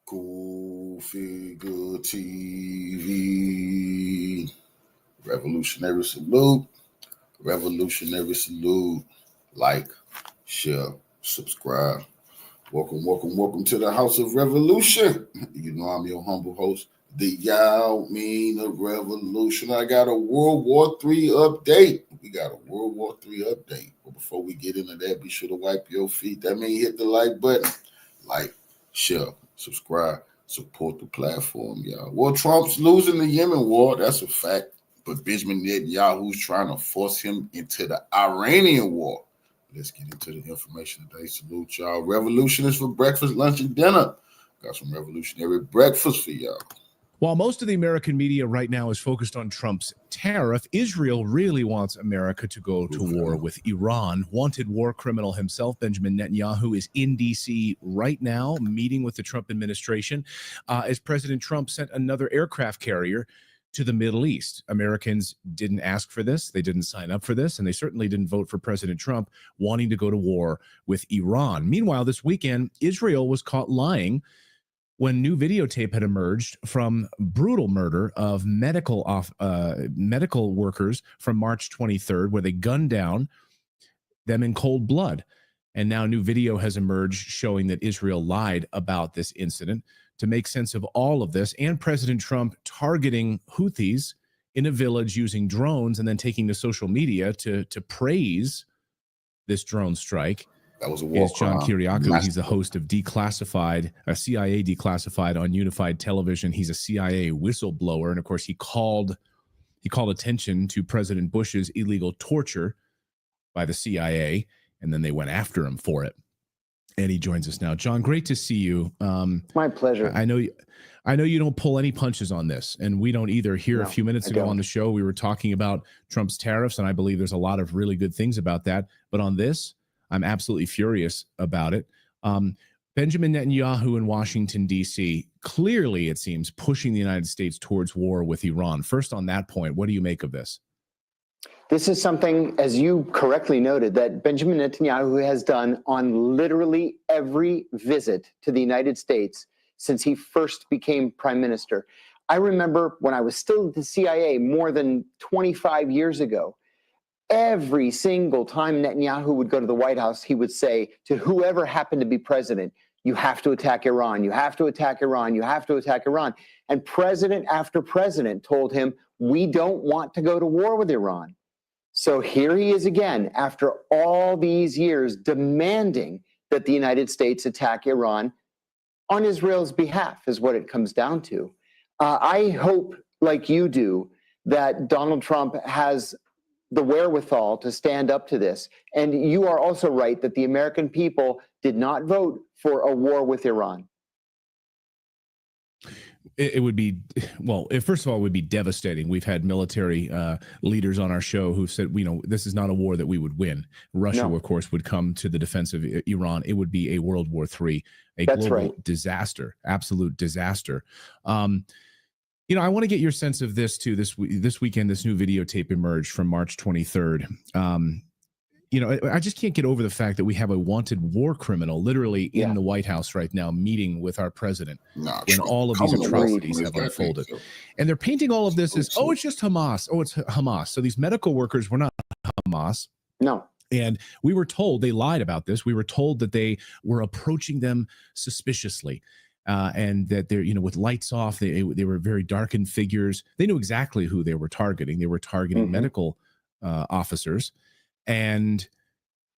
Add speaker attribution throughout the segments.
Speaker 1: Cultfiggatv, revolutionary salute, revolutionary salute. Like, share, subscribe. Welcome to the House of Revolution. You know I'm your humble host, the Yao Mean of Revolution. I got a World War III update. We got a World War III update. But before we get into that, be sure to wipe your feet. That means hit the like button. Like, share, subscribe, support the platform, y'all. Well, Trump's losing the Yemen war. That's a fact. But Benjamin Netanyahu's trying to force him into the Iranian war. Let's get into the information today. Salute y'all. Revolution is for breakfast, lunch, and dinner. Got some revolutionary breakfast for y'all.
Speaker 2: While most of the American media right now is focused on Trump's tariff, Israel really wants America to go to war with Iran. Wanted war criminal himself, Benjamin Netanyahu, is in D.C. right now, meeting with the Trump administration, as President Trump sent another aircraft carrier to the Middle East. Americans didn't ask for this. They didn't sign up for this, and they certainly didn't vote for President Trump wanting to go to war with Iran. Meanwhile, this weekend, Israel was caught lying when new videotape had emerged from brutal murder of medical workers from March 23rd, where they gunned down them in cold blood. And now new video has emerged showing that Israel lied about this incident. To make sense of all of this, and President Trump targeting Houthis in a village using drones and then taking to social media to praise this drone strike.
Speaker 1: That was a war
Speaker 2: is John
Speaker 1: crime.
Speaker 2: Kiriakou. He's the host of Declassified, CIA Declassified on Unified Television. He's a CIA whistleblower, and of course, he called attention to President Bush's illegal torture by the CIA, and then they went after him for it. And he joins us now. John, great to see you.
Speaker 3: My pleasure.
Speaker 2: I know you don't pull any punches on this, and we don't either. Here, a few minutes ago on the show, we were talking about Trump's tariffs, and I believe there's a lot of really good things about that. But on this, I'm absolutely furious about it. Benjamin Netanyahu in Washington, D.C., clearly, it seems, pushing the United States towards war with Iran. First, on that point, what do you make of this?
Speaker 3: This is something, as you correctly noted, that Benjamin Netanyahu has done on literally every visit to the United States since he first became prime minister. I remember when I was still at the CIA more than 25 years ago, every single time Netanyahu would go to the White House, he would say to whoever happened to be president, you have to attack Iran, you have to attack Iran, you have to attack Iran. And president after president told him, we don't want to go to war with Iran. So here he is again, after all these years, demanding that the United States attack Iran on Israel's behalf, is what it comes down to. I hope, like you do, that Donald Trump has the wherewithal to stand up to this. And you are also right that the American people did not vote for a war with Iran.
Speaker 2: It would be, well, first of all, it would be devastating. We've had military leaders on our show who said, this is not a war that we would win. Russia, of course, would come to the defense of Iran. It would be a World War III, global disaster, absolute disaster. I want to get your sense of this, too. This weekend, this new videotape emerged from March 23rd. I just can't get over the fact that we have a wanted war criminal literally in the White House right now meeting with our president when all of these atrocities have unfolded. And they're painting all of this as, it's just Hamas. Oh, it's Hamas. So these medical workers were not Hamas.
Speaker 3: No.
Speaker 2: And we were told, they lied about this. We were told that they were approaching them suspiciously. And that they're, with lights off, they were very darkened figures. They knew exactly who they were targeting. They were targeting medical officers. And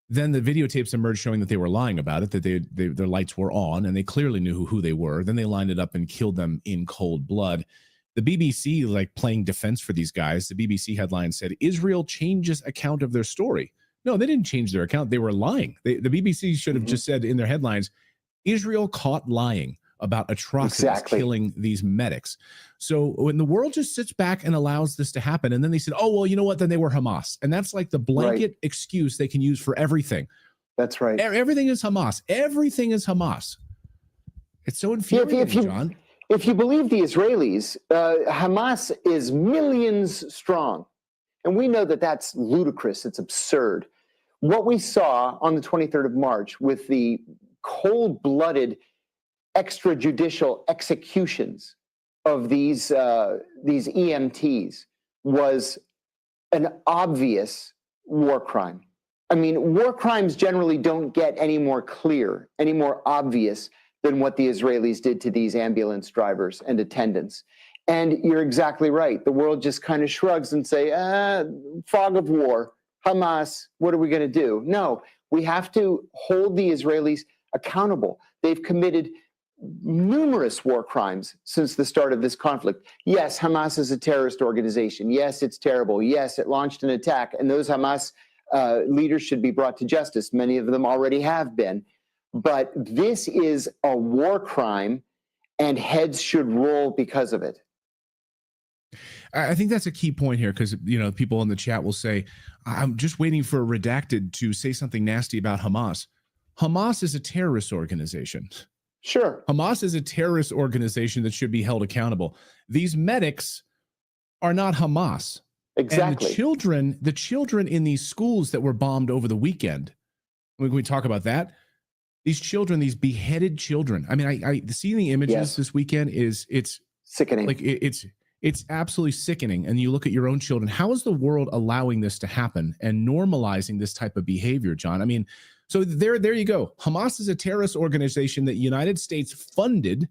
Speaker 2: then the videotapes emerged showing that they were lying about it, that their lights were on, and they clearly knew who they were. Then they lined it up and killed them in cold blood. The BBC, playing defense for these guys, the BBC headline said, Israel changes account of their story. No, they didn't change their account. They were lying. The BBC should have just said in their headlines, Israel caught lying about atrocities killing these medics. So when the world just sits back and allows this to happen, and then they said, oh, well, you know what? Then they were Hamas. And that's like the blanket excuse they can use for everything.
Speaker 3: That's right.
Speaker 2: Everything is Hamas. Everything is Hamas. It's so infuriating, John.
Speaker 3: If you believe the Israelis, Hamas is millions strong. And we know that that's ludicrous. It's absurd. What we saw on the 23rd of March with the cold-blooded extrajudicial executions of these EMTs was an obvious war crime. I mean, war crimes generally don't get any more clear, any more obvious than what the Israelis did to these ambulance drivers and attendants. And you're exactly right. The world just kind of shrugs and say, fog of war, Hamas, what are we going to do? No, we have to hold the Israelis accountable. They've committed numerous war crimes since the start of this conflict. Yes, Hamas is a terrorist organization. Yes, it's terrible. Yes, it launched an attack, and those Hamas leaders should be brought to justice. Many of them already have been. But this is a war crime, and heads should roll because of it.
Speaker 2: I think that's a key point here, because people in the chat will say, I'm just waiting for a redacted to say something nasty about Hamas. Hamas is a terrorist organization.
Speaker 3: Sure.
Speaker 2: Hamas is a terrorist organization that should be held accountable. These medics are not Hamas.
Speaker 3: Exactly.
Speaker 2: And the children in these schools that were bombed over the weekend, when we talk about that, these children, these beheaded children. I mean, I seeing the images this weekend it's
Speaker 3: sickening.
Speaker 2: Like it's absolutely sickening. And you look at your own children. How is the world allowing this to happen and normalizing this type of behavior, John? I mean, so there you go. Hamas is a terrorist organization that the United States funded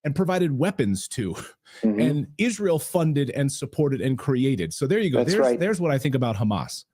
Speaker 2: and provided weapons to, and Israel funded and supported and created. So there you go. There's what I think about Hamas.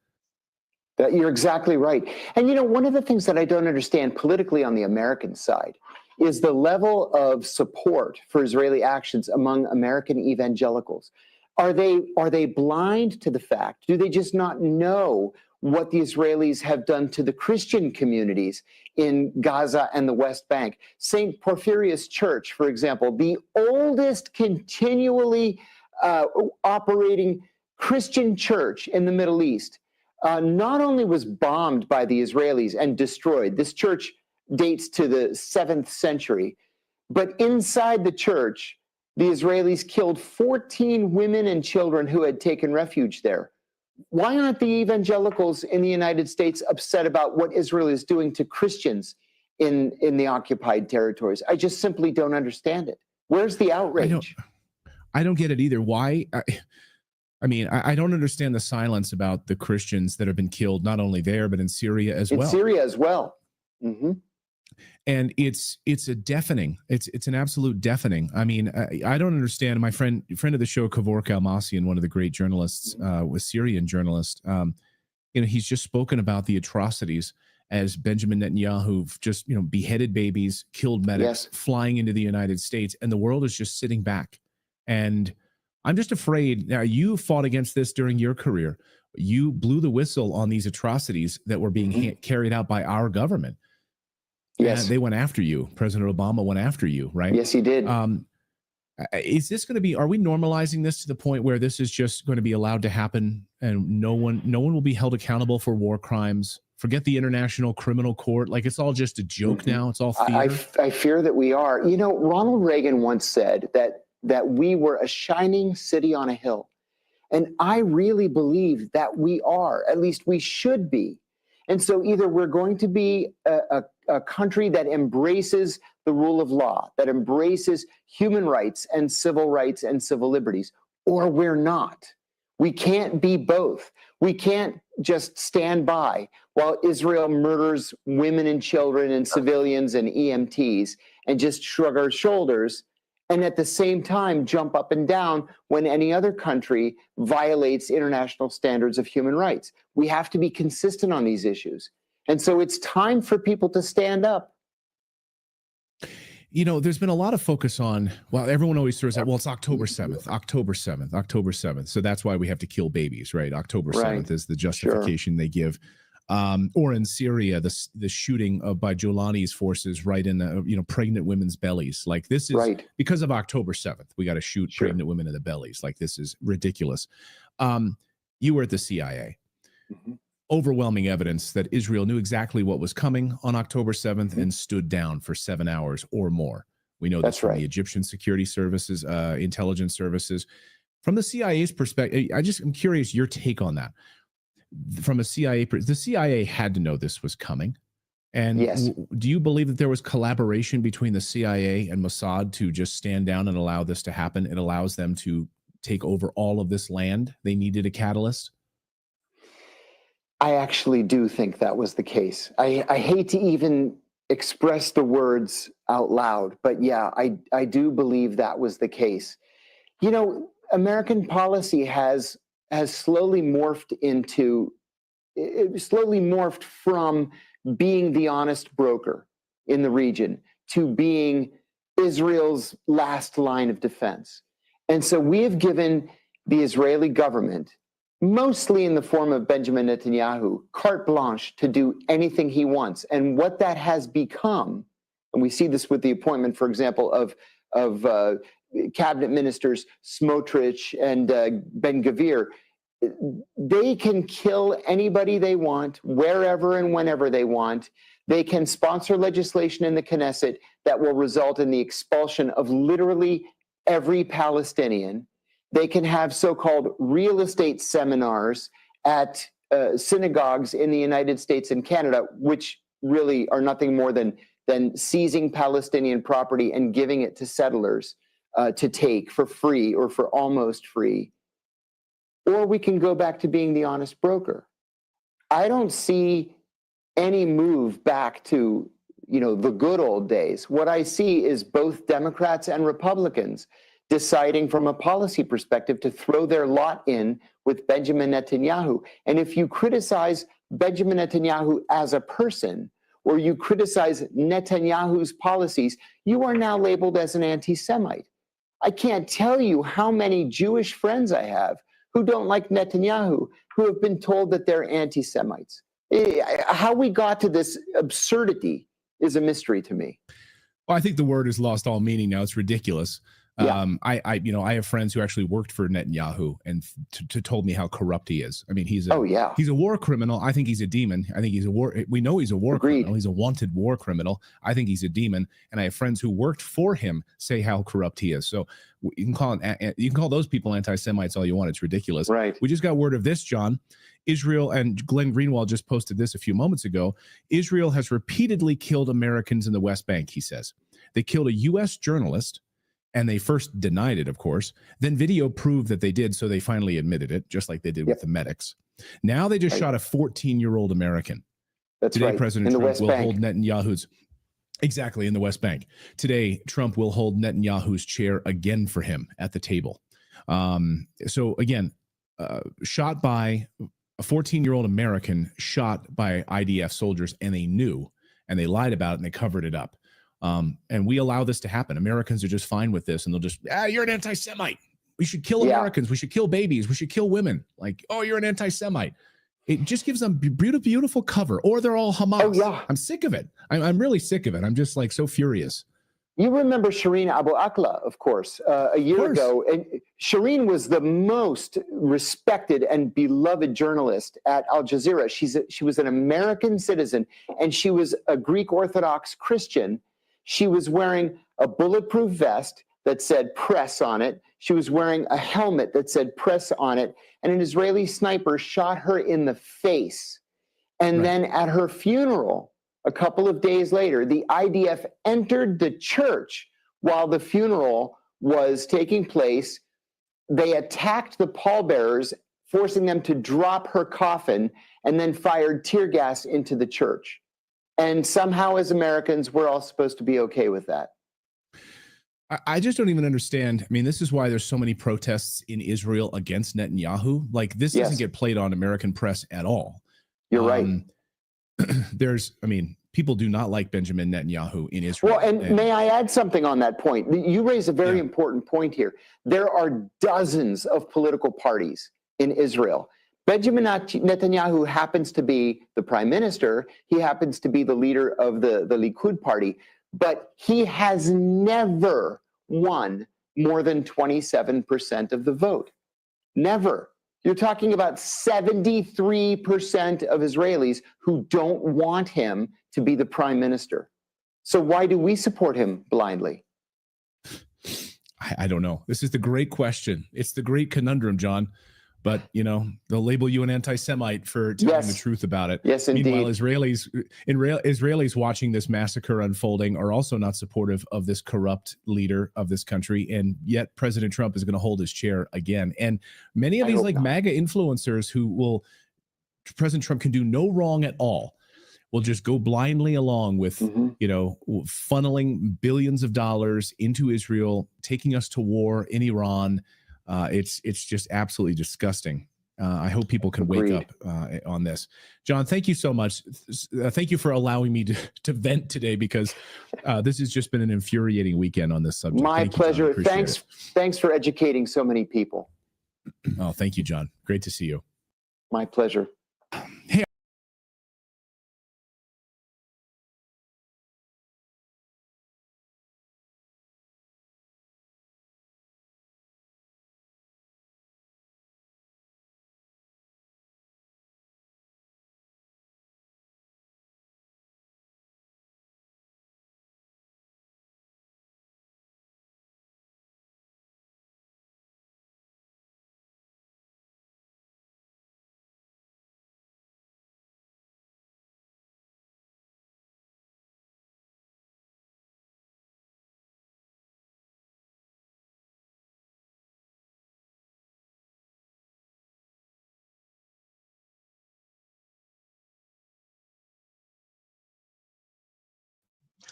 Speaker 3: You're exactly right. And one of the things that I don't understand politically on the American side is the level of support for Israeli actions among American evangelicals. Are they blind to the fact? Do they just not know what the Israelis have done to the Christian communities in Gaza and the West Bank? St. Porphyrius Church, for example, the oldest continually operating Christian church in the Middle East, not only was bombed by the Israelis and destroyed. This church dates to the 7th century, but inside the church, the Israelis killed 14 women and children who had taken refuge there. Why aren't the evangelicals in the United States upset about what Israel is doing to Christians in the occupied territories? I just simply don't understand it. Where's the outrage?
Speaker 2: I don't get it either. Why? I mean, I don't understand the silence about the Christians that have been killed, not only there, but in Syria as well.
Speaker 3: In Syria as well. Mm-hmm.
Speaker 2: And it's a deafening. It's an absolute deafening. I mean, I don't understand. My friend of the show, Kevork Almasian, one of the great journalists, was Syrian journalist. He's just spoken about the atrocities as Benjamin Netanyahu just beheaded babies, killed medics, flying into the United States, and the world is just sitting back. And I'm just afraid. Now, you fought against this during your career. You blew the whistle on these atrocities that were being carried out by our government.
Speaker 3: Yes.
Speaker 2: They went after you. President Obama went after you, right?
Speaker 3: Yes, he did.
Speaker 2: Is this going to be, are we normalizing this to the point where this is just going to be allowed to happen and no one will be held accountable for war crimes? Forget the International Criminal Court. Like, it's all just a joke now. It's all theater.
Speaker 3: I fear that we are. Ronald Reagan once said that we were a shining city on a hill. And I really believe that we are, at least we should be. And so either we're going to be a country that embraces the rule of law, that embraces human rights and civil liberties, or we're not. We can't be both. We can't just stand by while Israel murders women and children and civilians and EMTs and just shrug our shoulders, and at the same time jump up and down when any other country violates international standards of human rights. We have to be consistent on these issues. And so it's time for people to stand up.
Speaker 2: There's been a lot of focus on, well, everyone always throws out, well, it's October 7th. So that's why we have to kill babies, right? October 7th is the justification they give. Or in Syria, the shooting by Jolani's forces right in pregnant women's bellies. Like, this is because of October 7th. We got to shoot pregnant women in the bellies. Like, this is ridiculous. You were at the CIA. Overwhelming evidence that Israel knew exactly what was coming on October 7th and stood down for 7 hours or more. We know this from the Egyptian security services, intelligence services. From the CIA's perspective, I'm curious your take on that. From a CIA, the CIA had to know this was coming. And
Speaker 3: Yes.
Speaker 2: do you believe that there was collaboration between the CIA and Mossad to just stand down and allow this to happen? It allows them to take over all of this land. They needed a catalyst.
Speaker 3: I actually do think that was the case. I hate to even express the words out loud, but yeah, I do believe that was the case. You know, American policy has slowly morphed from being the honest broker in the region to being Israel's last line of defense. And so we have given the Israeli government, mostly in the form of Benjamin Netanyahu, carte blanche to do anything he wants. And what that has become, and we see this with the appointment, for example, of cabinet ministers Smotrich and Ben-Gvir, they can kill anybody they want, wherever and whenever they want. They can sponsor legislation in the Knesset that will result in the expulsion of literally every Palestinian. They can have so-called real estate seminars at synagogues in the United States and Canada, which really are nothing more than seizing Palestinian property and giving it to settlers to take for free or for almost free. Or we can go back to being the honest broker. I don't see any move back to, the good old days. What I see is both Democrats and Republicans deciding from a policy perspective to throw their lot in with Benjamin Netanyahu. And if you criticize Benjamin Netanyahu as a person, or you criticize Netanyahu's policies, you are now labeled as an anti-Semite. I can't tell you how many Jewish friends I have who don't like Netanyahu, who have been told that they're anti-Semites. How we got to this absurdity is a mystery to me.
Speaker 2: Well, I think the word has lost all meaning now. It's ridiculous.
Speaker 3: Yeah.
Speaker 2: I have friends who actually worked for Netanyahu and told me how corrupt he is. I mean, he's a war criminal. I think he's a demon. I think we know he's a war criminal. He's a wanted war criminal. I think he's a demon. And I have friends who worked for him say how corrupt he is. So you can call those people anti-Semites all you want. It's ridiculous.
Speaker 3: Right.
Speaker 2: We just got word of this, John. Israel, and Glenn Greenwald just posted this a few moments ago. Israel has repeatedly killed Americans in the West Bank, he says. They killed a U.S. journalist, and they first denied it, of course. Then video proved that they did, so they finally admitted it, just like they did with the medics. Now they just shot a 14-year-old American.
Speaker 3: That's
Speaker 2: Today,
Speaker 3: right.
Speaker 2: President
Speaker 3: in the
Speaker 2: Trump
Speaker 3: West
Speaker 2: will
Speaker 3: Bank.
Speaker 2: hold Netanyahu's... Exactly, in the West Bank. Today, Trump will hold Netanyahu's chair again for him at the table. So again, shot by a 14-year-old American, shot by IDF soldiers, and they knew, and they lied about it, and they covered it up. And we allow this to happen. Americans are just fine with this, and they'll just, you're an anti-Semite. We should kill Americans. We should kill babies. We should kill women. Like, oh, you're an anti-Semite. It just gives them beautiful cover. Or they're all Hamas.
Speaker 3: Oh, yeah.
Speaker 2: I'm sick of it. I'm really sick of it. I'm just like so furious.
Speaker 3: You remember Shireen Abu Akleh, of course, a year ago. And Shireen was the most respected and beloved journalist at Al Jazeera. She was an American citizen, and she was a Greek Orthodox Christian. She was wearing a bulletproof vest that said press on it. She was wearing a helmet that said press on it. And an Israeli sniper shot her in the face. And then at her funeral, a couple of days later, the IDF entered the church while the funeral was taking place. They attacked the pallbearers, forcing them to drop her coffin, and then fired tear gas into the church. And somehow, as Americans, we're all supposed to be okay with that.
Speaker 2: I just don't even understand. I mean, this is why there's so many protests in Israel against Netanyahu. Like, this doesn't get played on American press at all.
Speaker 3: You're right.
Speaker 2: People do not like Benjamin Netanyahu in Israel.
Speaker 3: Well, and may I add something on that point? You raise a very important point here. There are dozens of political parties in Israel. Benjamin Netanyahu happens to be the prime minister. He happens to be the leader of the Likud party. But he has never won more than 27% of the vote. Never. You're talking about 73% of Israelis who don't want him to be the prime minister. So why do we support him blindly?
Speaker 2: I don't know. This is the great question. It's the great conundrum, John. but they'll label you an anti-Semite for telling the truth about it.
Speaker 3: Yes, indeed.
Speaker 2: Meanwhile, Israelis watching this massacre unfolding are also not supportive of this corrupt leader of this country, and yet President Trump is going to hold his chair again. And many of these MAGA influencers President Trump can do no wrong at all, will just go blindly along with, funneling billions of dollars into Israel, taking us to war in Iran. It's just absolutely disgusting. I hope people can wake up on this. John, thank you so much. Thank you for allowing me to vent today, because this has just been an infuriating weekend on this subject.
Speaker 3: My pleasure. Thanks for educating so many people.
Speaker 2: Oh, thank you, John. Great to see you.
Speaker 3: My pleasure.
Speaker 2: Hey.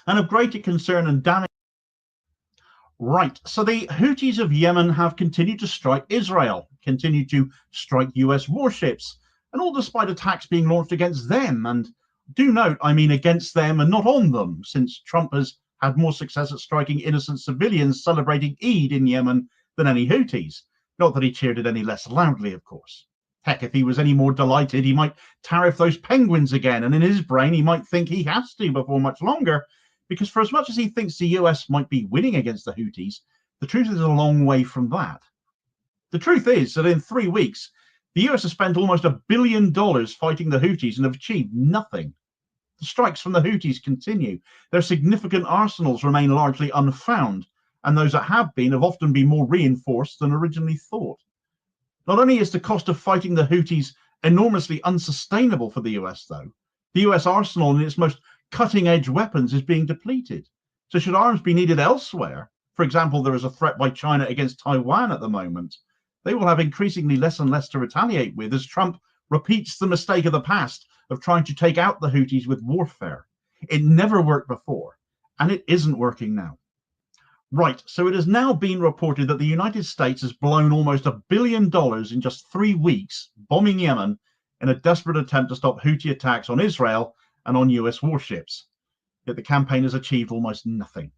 Speaker 4: And of greater concern and damage. Right, so the Houthis of Yemen have continued to strike Israel, continued to strike US warships, and all despite attacks being launched against them. And do note, I mean against them and not on them, since Trump has had more success at striking innocent civilians celebrating Eid in Yemen than any Houthis. Not that he cheered it any less loudly, of course. Heck, if he was any more delighted, he might tariff those penguins again, and in his brain he might think he has to before much longer, because for as much as he thinks the US might be winning against the Houthis, the truth is a long way from that. The truth is that in 3 weeks, the US has spent almost $1 billion fighting the Houthis and have achieved nothing. The strikes from the Houthis continue. Their significant arsenals remain largely unfound, and those that have often been more reinforced than originally thought. Not only is the cost of fighting the Houthis enormously unsustainable for the US, though, the US arsenal in its most cutting-edge weapons is being depleted. So should arms be needed elsewhere, for example, there is a threat by China against Taiwan at the moment, they will have increasingly less and less to retaliate with as Trump repeats the mistake of the past of trying to take out the Houthis with warfare. It never worked before, and it isn't working now. Right, so it has now been reported that the United States has blown almost $1 billion in just 3 weeks bombing Yemen in a desperate attempt to stop Houthi attacks on Israel and on US warships. Yet the campaign has achieved almost nothing.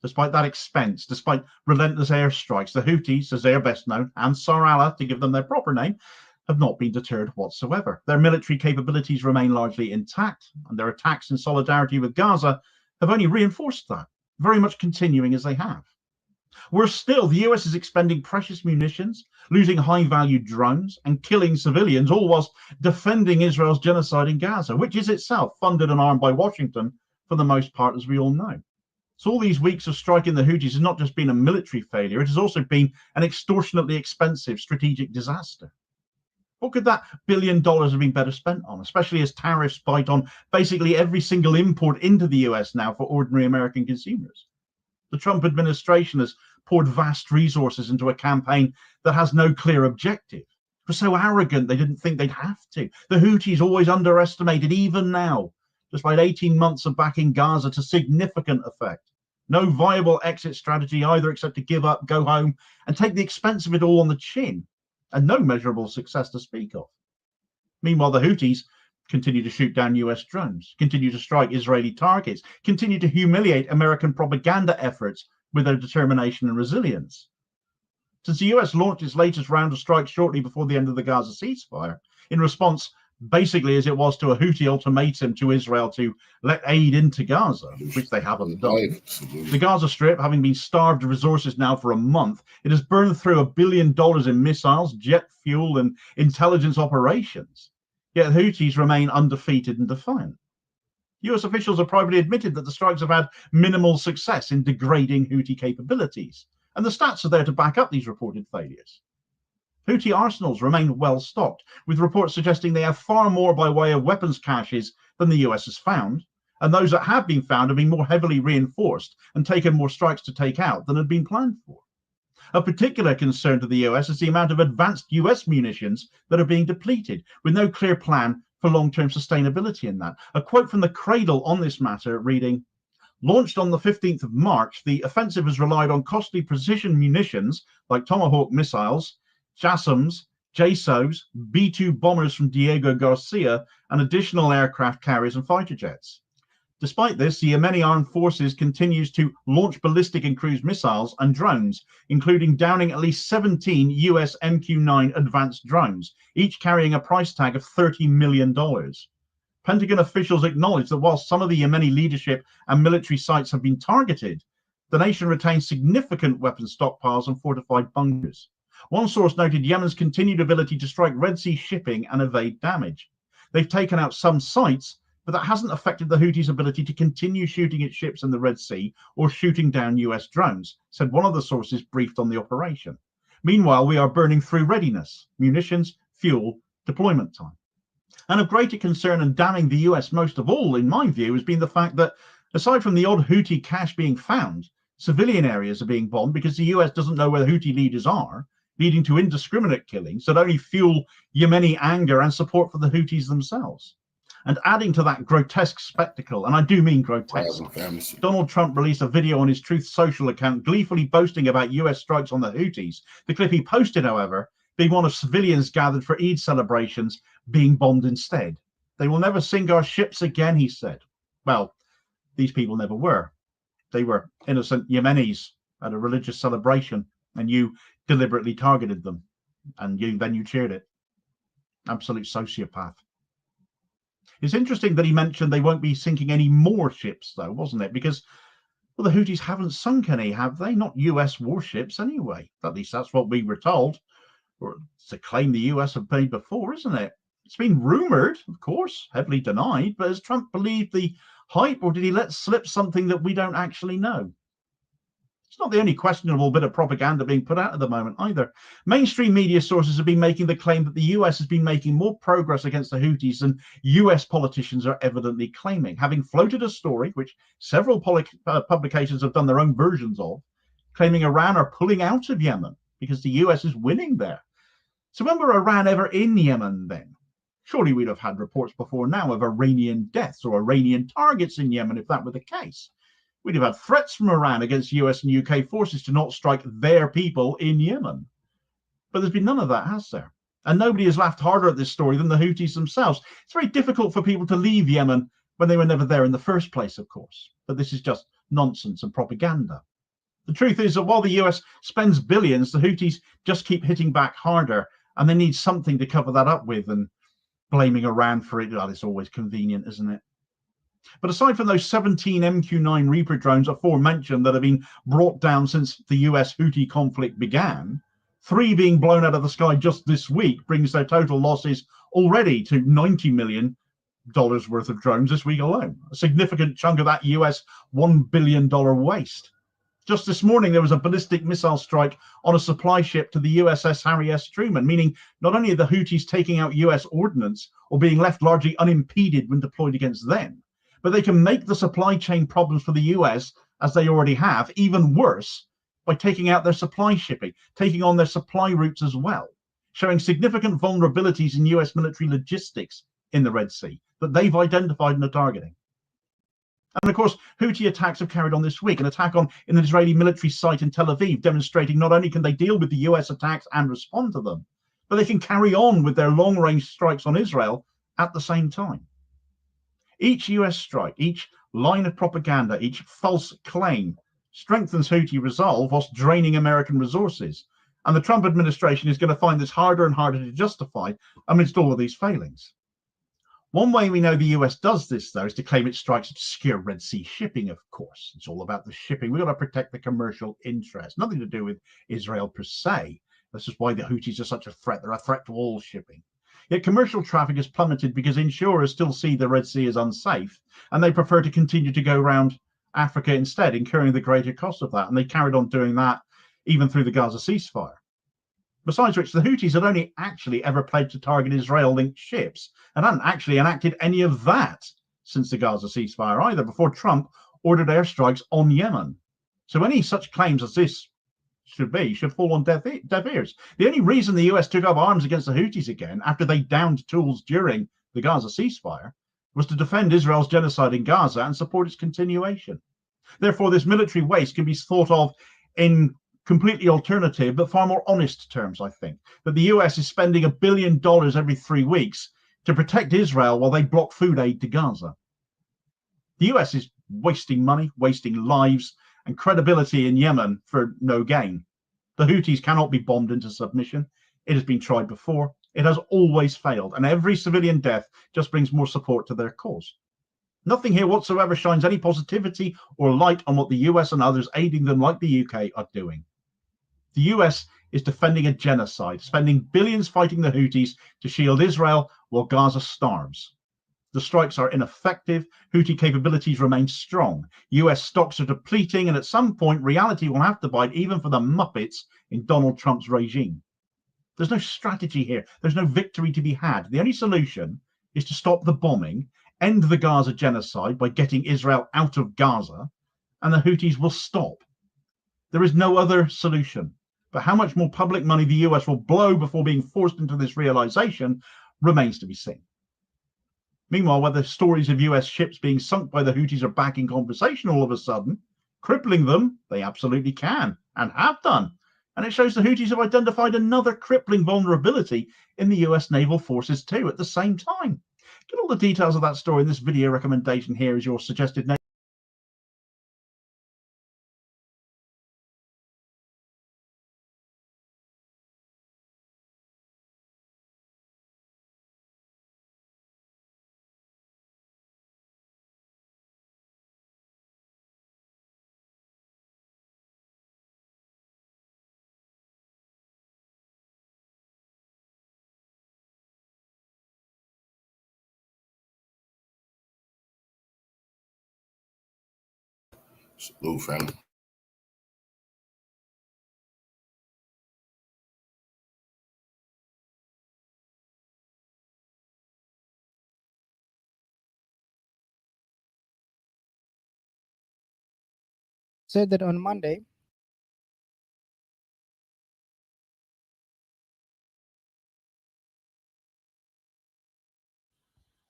Speaker 4: Despite that expense, despite relentless airstrikes, the Houthis, as they are best known, Ansar Allah, to give them their proper name, have not been deterred whatsoever. Their military capabilities remain largely intact, and their attacks in solidarity with Gaza have only reinforced that, very much continuing as they have. Worse still, the US is expending precious munitions, losing high-value drones, and killing civilians, all whilst defending Israel's genocide in Gaza, which is itself funded and armed by Washington for the most part, as we all know. So all these weeks of striking the Houthis has not just been a military failure, it has also been an extortionately expensive strategic disaster. What could that $1 billion have been better spent on, especially as tariffs bite on basically every single import into the US now for ordinary American consumers? The Trump administration has poured vast resources into a campaign that has no clear objective. It was so arrogant they didn't think they'd have to. The Houthis always underestimated, even now, despite 18 months of backing Gaza to significant effect. No viable exit strategy either, except to give up, go home, and take the expense of it all on the chin, and no measurable success to speak of. Meanwhile, the Houthis continue to shoot down US drones, continue to strike Israeli targets, continue to humiliate American propaganda efforts with their determination and resilience. Since the US launched its latest round of strikes shortly before the end of the Gaza ceasefire, in response basically as it was to a Houthi ultimatum to Israel to let aid into Gaza, which they haven't done. The Gaza Strip, having been starved of resources now for a month, it has burned through $1 billion in missiles, jet fuel, and intelligence operations. Yet Houthis remain undefeated and defiant. US officials have privately admitted that the strikes have had minimal success in degrading Houthi capabilities, and the stats are there to back up these reported failures. Houthi arsenals remain well stocked, with reports suggesting they have far more by way of weapons caches than the US has found, and those that have been found have been more heavily reinforced and taken more strikes to take out than had been planned for. A particular concern to the US is the amount of advanced US munitions that are being depleted, with no clear plan for long-term sustainability in that. A quote from the Cradle on this matter reading, "Launched on the 15th of March, the offensive has relied on costly precision munitions like Tomahawk missiles, JASSMs, JSOVs, B-2 bombers from Diego Garcia, and additional aircraft carriers and fighter jets. Despite this, the Yemeni armed forces continues to launch ballistic and cruise missiles and drones, including downing at least 17 US MQ-9 advanced drones, each carrying a price tag of $30 million. Pentagon officials acknowledge that while some of the Yemeni leadership and military sites have been targeted, the nation retains significant weapons stockpiles and fortified bunkers. One source noted Yemen's continued ability to strike Red Sea shipping and evade damage. They've taken out some sites, but that hasn't affected the Houthis' ability to continue shooting at ships in the Red Sea or shooting down US drones, said one of the sources briefed on the operation. Meanwhile, we are burning through readiness, munitions, fuel, deployment time. And of greater concern and damning the US most of all, in my view, has been the fact that, aside from the odd Houthi cache being found, civilian areas are being bombed because the US doesn't know where the Houthi leaders are, leading to indiscriminate killings that only fuel Yemeni anger and support for the Houthis themselves. And adding to that grotesque spectacle, and I do mean grotesque, Donald Trump released a video on his Truth Social account gleefully boasting about US strikes on the Houthis. The clip he posted, however, being one of civilians gathered for Eid celebrations being bombed instead. They will never sink our ships again, he said. Well, these people never were. They were innocent Yemenis at a religious celebration, and you deliberately targeted them, and then you cheered it. Absolute sociopath. It's interesting that he mentioned they won't be sinking any more ships, though, wasn't it? Because, well, the Houthis haven't sunk any, have they? Not US warships, anyway. At least that's what we were told. Or it's a claim the US have made before, isn't it? It's been rumored, of course, heavily denied, but has Trump believed the hype, or did he let slip something that we don't actually know? It's not the only questionable bit of propaganda being put out at the moment either. Mainstream media sources have been making the claim that the US has been making more progress against the Houthis than US politicians are evidently claiming, having floated a story, which several publications have done their own versions of, claiming Iran are pulling out of Yemen because the US is winning there. So when were Iran ever in Yemen then? Surely we'd have had reports before now of Iranian deaths or Iranian targets in Yemen if that were the case. We'd have had threats from Iran against US and UK forces to not strike their people in Yemen. But there's been none of that, has there? And nobody has laughed harder at this story than the Houthis themselves. It's very difficult for people to leave Yemen when they were never there in the first place, of course. But this is just nonsense and propaganda. The truth is that while the US spends billions, the Houthis just keep hitting back harder, and they need something to cover that up with, and blaming Iran for it, well, it's always convenient, isn't it? But aside from those 17 MQ-9 Reaper drones aforementioned that have been brought down since the US-Houthi conflict began, 3 being blown out of the sky just this week brings their total losses already to $90 million worth of drones this week alone. A significant chunk of that US $1 billion waste. Just this morning, there was a ballistic missile strike on a supply ship to the USS Harry S. Truman, meaning not only are the Houthis taking out US ordnance or being left largely unimpeded when deployed against them, but they can make the supply chain problems for the US, as they already have, even worse by taking out their supply shipping, taking on their supply routes as well, showing significant vulnerabilities in US military logistics in the Red Sea that they've identified and are targeting. And of course, Houthi attacks have carried on this week, an attack on an Israeli military site in Tel Aviv, demonstrating not only can they deal with the US attacks and respond to them, but they can carry on with their long-range strikes on Israel at the same time. Each US strike, each line of propaganda, each false claim strengthens Houthi resolve whilst draining American resources. And the Trump administration is going to find this harder and harder to justify amidst all of these failings. One way we know the US does this, though, is to claim it strikes at secure Red Sea shipping, of course. It's all about the shipping. We've got to protect the commercial interest. Nothing to do with Israel per se. This is why the Houthis are such a threat. They're a threat to all shipping. Yet commercial traffic has plummeted because insurers still see the Red Sea as unsafe, and they prefer to continue to go around Africa instead, incurring the greater cost of that. And they carried on doing that even through the Gaza ceasefire. Besides which, the Houthis had only actually ever pledged to target Israel-linked ships and hadn't actually enacted any of that since the Gaza ceasefire either, before Trump ordered airstrikes on Yemen. So any such claims as this should fall on deaf ears. The only reason the US took up arms against the Houthis again after they downed tools during the Gaza ceasefire was to defend Israel's genocide in Gaza and support its continuation. Therefore, this military waste can be thought of in completely alternative but far more honest terms, I think, that the US is spending $1 billion every 3 weeks to protect Israel while they block food aid to Gaza. The US is wasting money, wasting lives and credibility in Yemen for no gain. The Houthis cannot be bombed into submission. It has been tried before. It has always failed, and every civilian death just brings more support to their cause. Nothing here whatsoever shines any positivity or light on what the US and others aiding them like the UK are doing. The US is defending a genocide, spending billions fighting the Houthis to shield Israel while Gaza starves. The strikes are ineffective, Houthi capabilities remain strong, US stocks are depleting, and at some point reality will have to bite even for the Muppets in Donald Trump's regime. There's no strategy here, there's no victory to be had. The only solution is to stop the bombing, end the Gaza genocide by getting Israel out of Gaza, and the Houthis will stop. There is no other solution. But how much more public money the US will blow before being forced into this realization remains to be seen. Meanwhile, whether stories of US ships being sunk by the Houthis are back in conversation all of a sudden, crippling them, they absolutely can and have done. And it shows the Houthis have identified another crippling vulnerability in the US naval forces too at the same time. Get all the details of that story in this video recommendation here as your suggested next.
Speaker 1: Salute, family.
Speaker 5: Said that on Monday,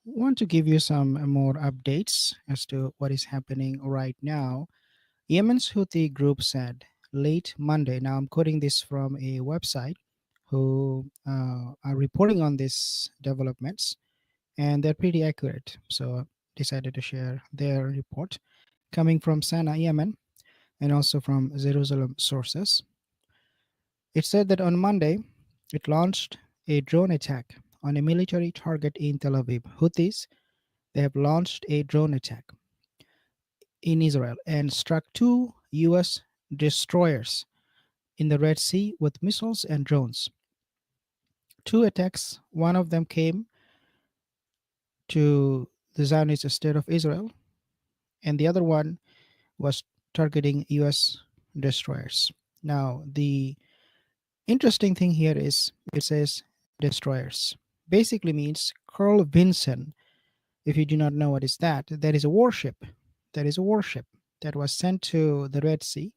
Speaker 5: want to give you some more updates as to what is happening right now. Yemen's Houthi group said late Monday, now I'm quoting this from a website who are reporting on these developments, and they're pretty accurate. So decided to share their report coming from Sana'a, Yemen, and also from Jerusalem sources. It said that on Monday, it launched a drone attack on a military target in Tel Aviv. Houthis, they have launched a drone attack in Israel and struck 2 U.S. destroyers in the Red Sea with missiles and drones. 2 attacks, one of them came to the Zionist state of Israel, and the other one was targeting U.S. destroyers. Now, the interesting thing here is it says destroyers. Basically means Carl Vinson. If you do not know what is that is a warship. That is a warship that was sent to the Red Sea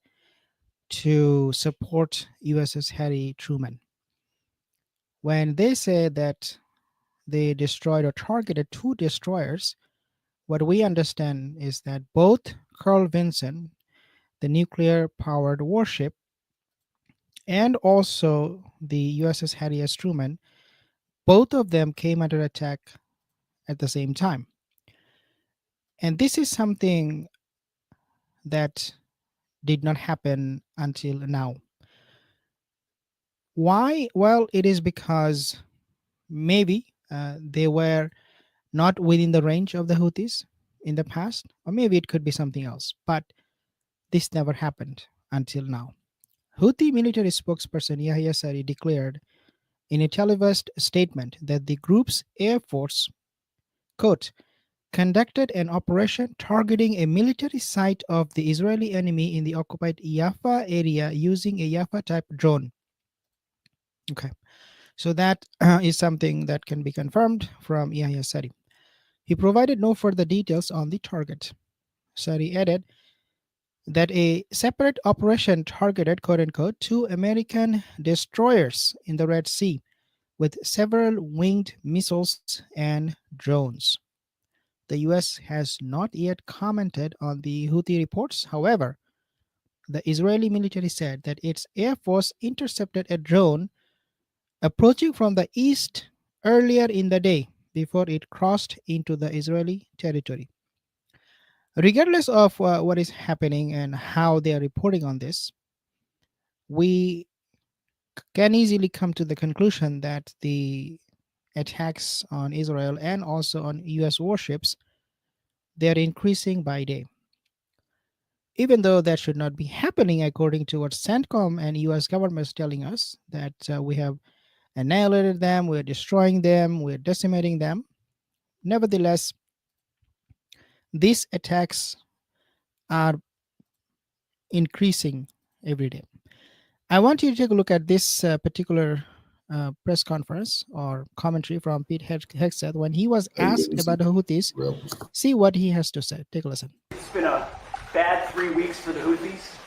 Speaker 5: to support USS Harry Truman. When they say that they destroyed or targeted 2 destroyers, what we understand is that both Carl Vinson, the nuclear-powered warship, and also the USS Harry S. Truman, both of them came under attack at the same time. And this is something that did not happen until now. Why? Well, it is because maybe they were not within the range of the Houthis in the past, or maybe it could be something else. But this never happened until now. Houthi military spokesperson Yahya Sari declared in a televised statement that the group's air force, quote, conducted an operation targeting a military site of the Israeli enemy in the occupied Jaffa area using a Jaffa-type drone. Okay, so that is something that can be confirmed from Yahya Sari. He provided no further details on the target. Sari added that a separate operation targeted, quote unquote, 2 American destroyers in the Red Sea with several winged missiles and drones. The US has not yet commented on the Houthi reports. However, the Israeli military said that its air force intercepted a drone approaching from the east earlier in the day before it crossed into the Israeli territory. Regardless of what is happening and how they are reporting on this, we can easily come to the conclusion that the attacks on Israel and also on US warships, they are increasing by day. Even though that should not be happening according to what CENTCOM and US government is telling us, that we have annihilated them, we're destroying them, we're decimating them. Nevertheless, these attacks are increasing every day. I want you to take a look at this particular press conference or commentary from Pete Hegseth when he was asked about the Houthis. See what he has to say. Take a listen.
Speaker 6: It's been a bad 3 weeks for the Houthis,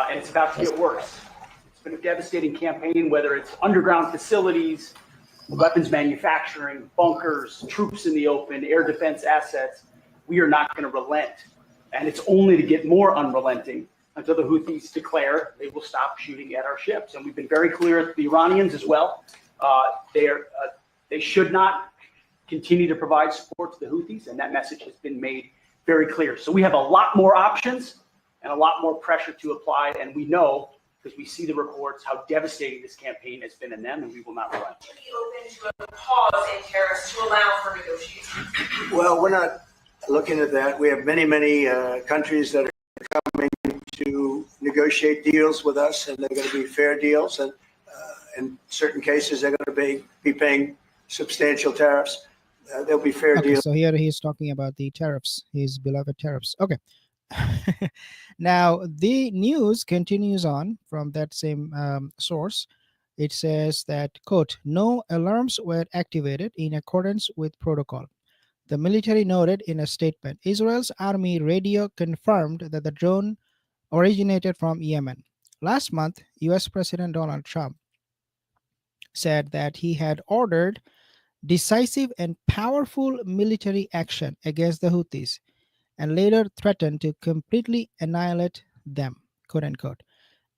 Speaker 6: and it's about to get worse. It's been a devastating campaign, whether it's underground facilities, weapons manufacturing, bunkers, troops in the open, air defense assets. We are not going to relent. And it's only to get more unrelenting until the Houthis declare they will stop shooting at our ships. And we've been very clear with the Iranians as well. They should not continue to provide support to the Houthis, and that message has been made very clear. So we have a lot more options and a lot more pressure to apply, and we know, because we see the reports, how devastating this campaign has been in them, and we will not relent.
Speaker 7: Be open to a pause in tariffs to allow for negotiation?
Speaker 8: Well, we're not looking at that. We have many countries that are coming to negotiate deals with us, and they're going to be fair deals. And in certain cases, they're going to be paying substantial tariffs. There'll be fair deals.
Speaker 5: So here he's talking about the tariffs, his beloved tariffs. Okay. Now, the news continues on from that same source. It says that, quote, no alarms were activated in accordance with protocol. The military noted in a statement, Israel's army radio confirmed that the drone originated from Yemen. Last month, US President Donald Trump said that he had ordered decisive and powerful military action against the Houthis and later threatened to completely annihilate them, quote unquote.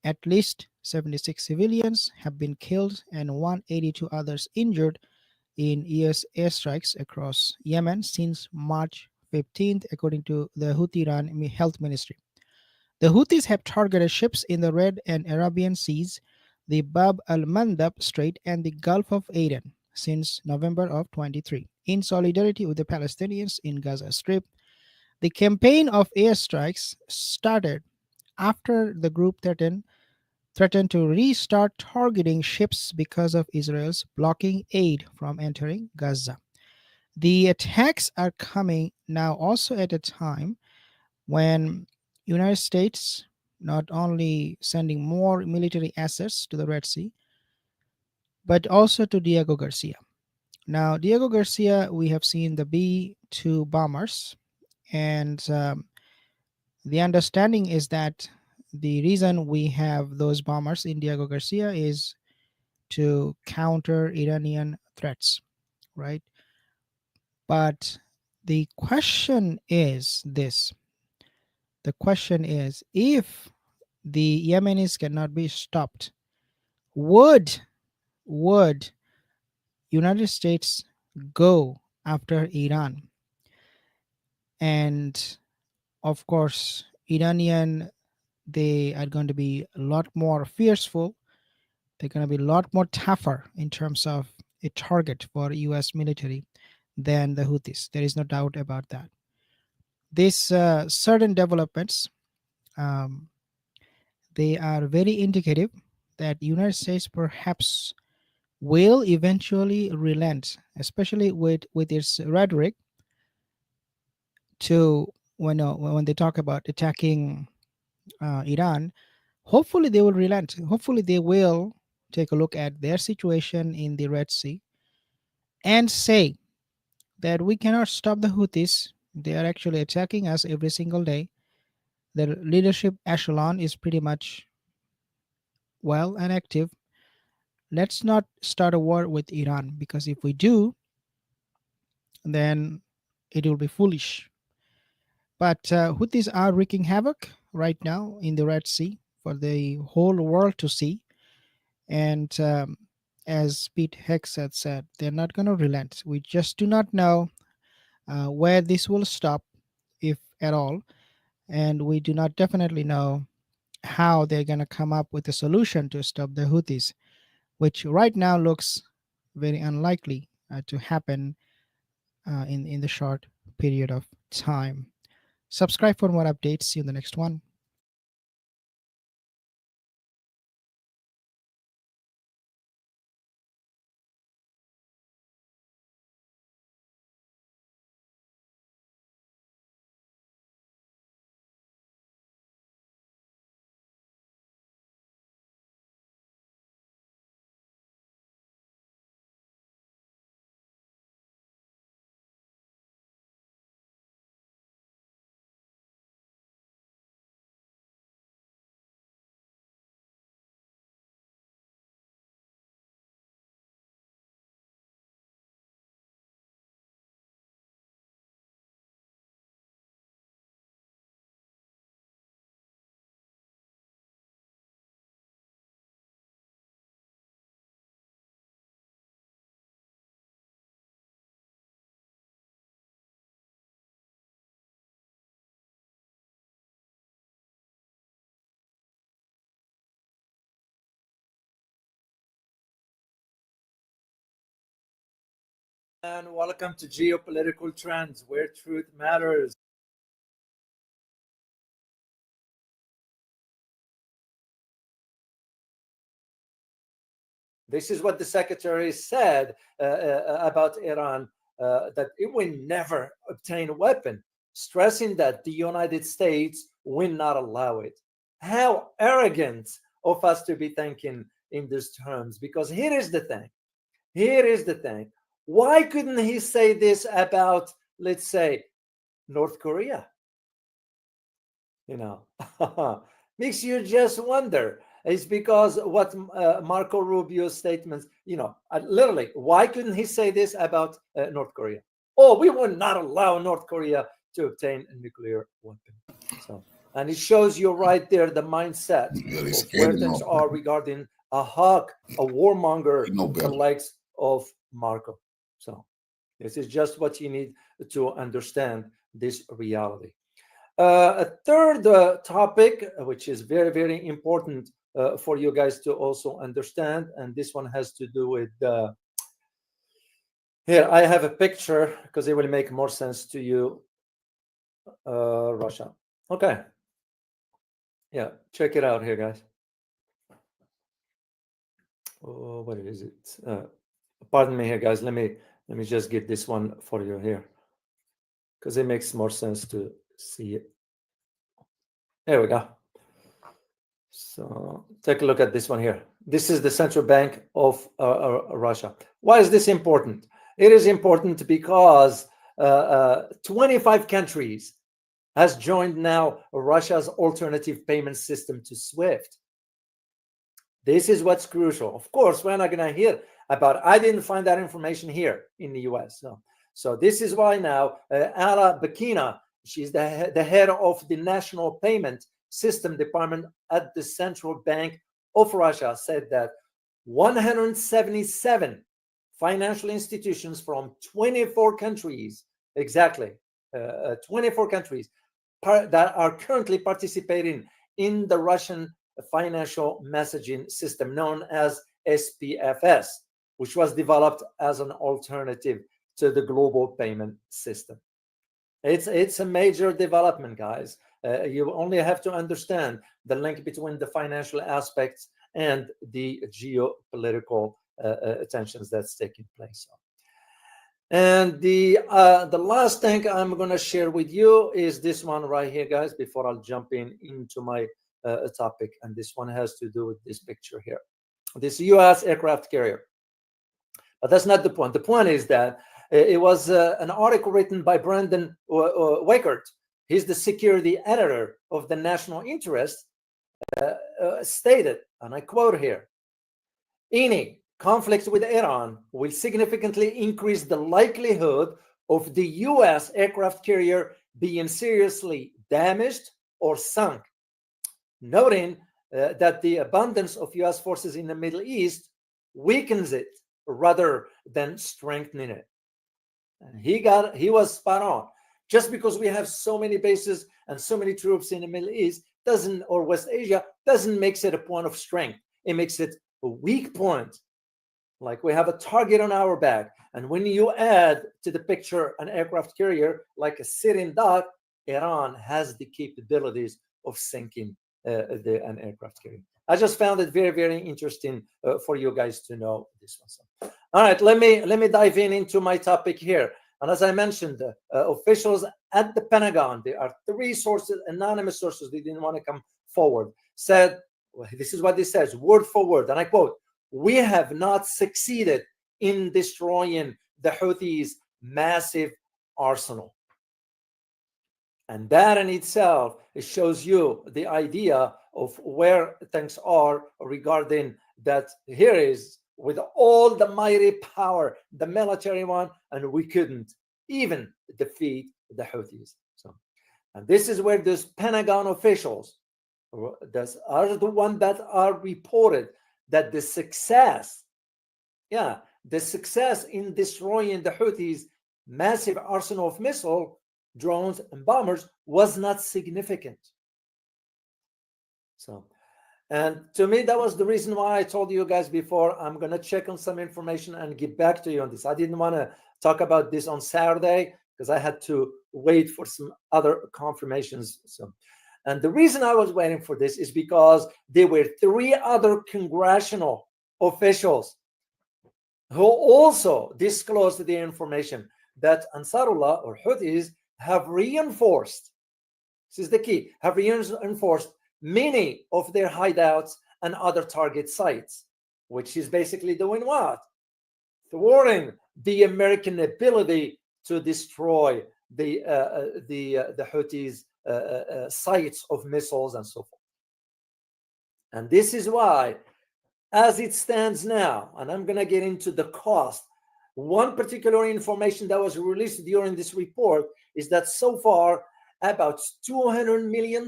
Speaker 5: At least 76 civilians have been killed and 182 others injured in US airstrikes across Yemen since March 15th, according to the Houthi-run health ministry. The Houthis have targeted ships in the Red and Arabian Seas, the Bab al-Mandab Strait, and the Gulf of Aden since November of 23. In solidarity with the Palestinians in Gaza Strip, the campaign of airstrikes started after the group threatened to restart targeting ships because of Israel's blocking aid from entering Gaza. The attacks are coming now also at a time when United States not only sending more military assets to the Red Sea, but also to Diego Garcia. Now, Diego Garcia, we have seen the B-2 bombers, and the understanding is that the reason we have those bombers in Diego Garcia is to counter Iranian threats, right? But the question is this. The question is, if the Yemenis cannot be stopped, would United States go after Iran? And of course, Iranian, they are going to be a lot more fearful. They're going to be a lot more tougher in terms of a target for US military than the Houthis. There is no doubt about that. These certain developments, they are very indicative that the United States perhaps will eventually relent, especially with its rhetoric to when they talk about attacking Iran. Hopefully they will relent. Hopefully they will take a look at their situation in the Red Sea and say that we cannot stop the Houthis. They are actually attacking us every single day. The leadership echelon is pretty much well and active. Let's not start a war with Iran, because if we do, then it will be foolish. But Houthis are wreaking havoc right now in the Red Sea for the whole world to see. And as Pete Hegseth said, they're not going to relent. We just do not know where this will stop, if at all. And we do not definitely know how they're going to come up with a solution to stop the Houthis, which right now looks very unlikely to happen in the short period of time. Subscribe for more updates. See you in the next one.
Speaker 9: And welcome to Geopolitical Trends, where truth matters. This is what the secretary said about Iran, that it will never obtain a weapon, stressing that the United States will not allow it. How arrogant of us to be thinking in these terms, because here is the thing. Here is the thing. Why couldn't he say this about, let's say, North Korea? You know, makes you just wonder. It's because what Marco Rubio's statements, you know, literally, why couldn't he say this about North Korea? Oh, we will not allow North Korea to obtain a nuclear weapon. So, and it shows you right there the mindset of where things are regarding a hawk, a warmonger, the likes of Marco. So this is just what you need to understand this reality. A third topic, which is very, very important for you guys to also understand, and this one has to do with here I have a picture because it will make more sense to you. Russia. Okay. Yeah, check it out here, guys. Oh, what is it? Pardon me here, guys. Let me just get this one for you here, because it makes more sense to see it. There we go. So take a look at this one here. This is the central bank of Russia. Why is this important? It is important because 25 countries has joined now Russia's alternative payment system to SWIFT. This is what's crucial. Of course, we're not going to hear about it. I didn't find that information here in the US. So this is why now Alla Bakina, she's the head of the National Payment System Department at the Central Bank of Russia, said that 177 financial institutions from 24 countries, exactly 24 countries that are currently participating in the Russian financial messaging system known as SPFS, which was developed as an alternative to the global payment system. It's a major development, guys. You only have to understand the link between the financial aspects and the geopolitical tensions that's taking place. And the last thing I'm going to share with you is this one right here, guys, before I'll jump into my topic. And this one has to do with this picture here. this U.S. aircraft carrier. But that's not the point. The point is that it was an article written by Brendan Wakert. He's the security editor of the National Interest, stated, and I quote here, any conflict with Iran will significantly increase the likelihood of the U.S. aircraft carrier being seriously damaged or sunk, noting that the abundance of U.S. forces in the Middle East weakens it rather than strengthening it. And he was spot on. Just because we have so many bases and so many troops in the Middle East doesn't, or West Asia, doesn't make it a point of strength. It makes it a weak point. Like we have a target on our back. And when you add to the picture an aircraft carrier like a Syrian duck, Iran has the capabilities of sinking an aircraft carrier. I just found it very, very interesting for you guys to know this one. All right, let me dive into my topic here. And as I mentioned, officials at the Pentagon, there are 3 sources, anonymous sources, they didn't want to come forward, said, well, this is what this says, word for word, and I quote, "We have not succeeded in destroying the Houthis' massive arsenal." And that in itself, it shows you the idea of where things are regarding that. Here is with all the mighty power, the military one, and we couldn't even defeat the Houthis. So, and this is where those Pentagon officials are the ones that are reported that the success in destroying the Houthis' massive arsenal of missile, drones, and bombers was not significant. So, and to me, that was the reason why I told you guys before, I'm going to check on some information and get back to you on this. I didn't want to talk about this on Saturday because I had to wait for some other confirmations. So, and the reason I was waiting for this is because there were 3 other congressional officials who also disclosed the information that Ansarullah or Houthis have reinforced. This is the key, have reinforced many of their hideouts and other target sites, which is basically doing what? Thwarting the American ability to destroy the Houthis' sites of missiles and so forth. And this is why, as it stands now, and I'm going to get into the cost, one particular information that was released during this report is that so far about $200 million,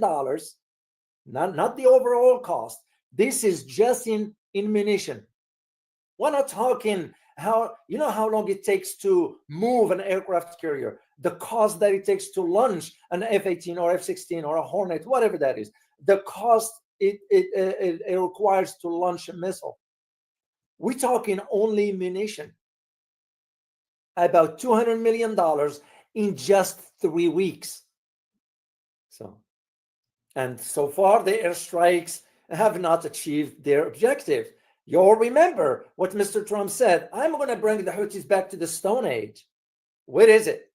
Speaker 9: not the overall cost. This is just in munition. We're not talking how long it takes to move an aircraft carrier, the cost that it takes to launch an F-18 or F-16 or a Hornet, whatever that is, the cost it requires to launch a missile. We're talking only munition. About $200 million in just 3 weeks. So, and so far the airstrikes have not achieved their objective. You'll remember what Mr. Trump said, I'm going to bring the Houthis back to the Stone Age. Where is it?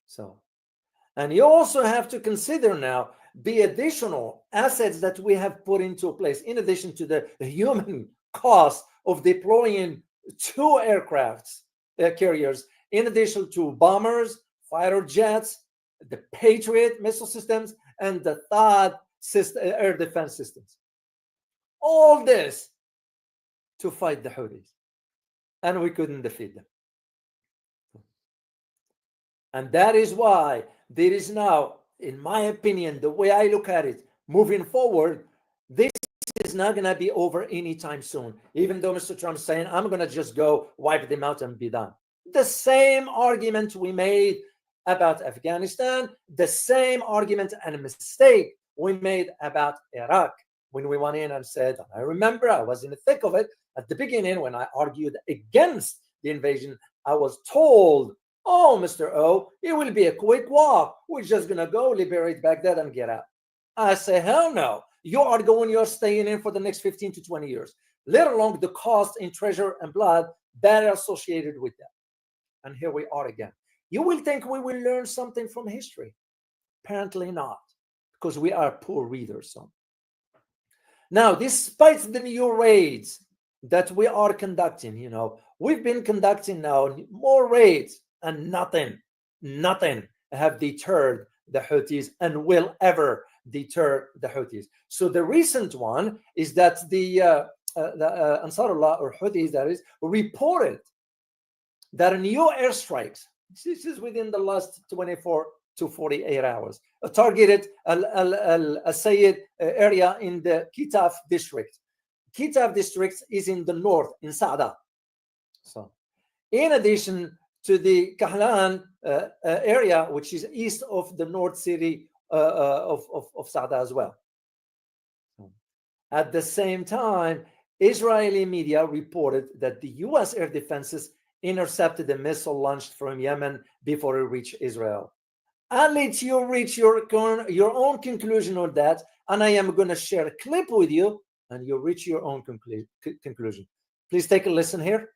Speaker 9: So, and you also have to consider now the additional assets that we have put into place, in addition to the human cost of deploying 2 aircraft carriers, in addition to bombers, fighter jets, the Patriot missile systems, and the THAAD air defense systems. All this to fight the Houthis. And we couldn't defeat them. And that is why there is now, in my opinion, the way I look at it, moving forward, this is not going to be over anytime soon. Even though Mr. Trump's saying, I'm going to just go wipe them out and be done. The same argument we made about Afghanistan, the same argument and a mistake we made about Iraq when we went in and said, I remember I was in the thick of it at the beginning when I argued against the invasion. I was told, oh, Mr. O, it will be a quick walk. We're just going to go liberate Baghdad and get out. I say, hell no. You're staying in for the next 15 to 20 years, let alone the cost in treasure and blood that are associated with that. And here we are again. You will think we will learn something from history. Apparently not, because we are poor readers. So. Now, despite the new raids that we are conducting, you know, we've been conducting now more raids, and nothing have deterred the Houthis and will ever deter the Houthis. So the recent one is that the Ansarullah, or Houthis that is, reported that new airstrikes, this is within the last 24 to 48 hours, targeted Al-Sayed area in the Kitaf district. Kitaf district is in the north, in Sa'da. So, in addition to the Kahlan area, which is east of the north city of Sa'da as well. At the same time, Israeli media reported that the U.S. air defenses intercepted a missile launched from Yemen before it reached Israel. I'll let you reach your own conclusion on that, and I am going to share a clip with you, and you reach your own conclusion. Please take a listen here,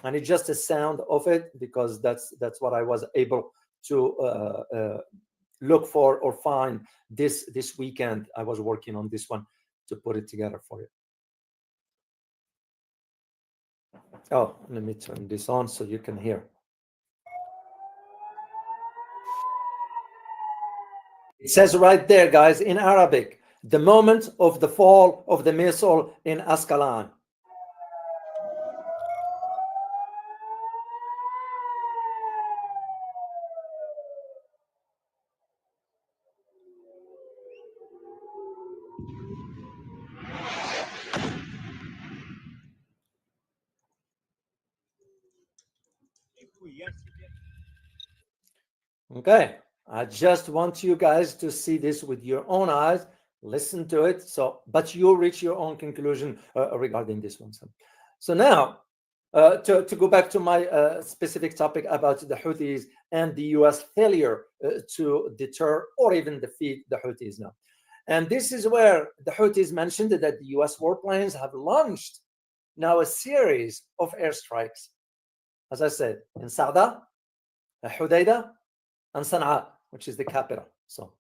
Speaker 9: and it's just a sound of it, because that's what I was able to look for or find this weekend. I was working on this one to put it together for you. Oh, let me turn this on so you can hear. It says right there, guys, in Arabic, the moment of the fall of the missile in Escalation. Okay, I just want you guys to see this with your own eyes, listen to it. So, but you'll reach your own conclusion regarding this one. So now, to go back to my specific topic about the Houthis and the U.S. failure to deter or even defeat the Houthis now. And this is where the Houthis mentioned that the U.S. warplanes have launched now a series of airstrikes, as I said, in Sa'da, Hudaydah, and Sana'a, which is the capital. So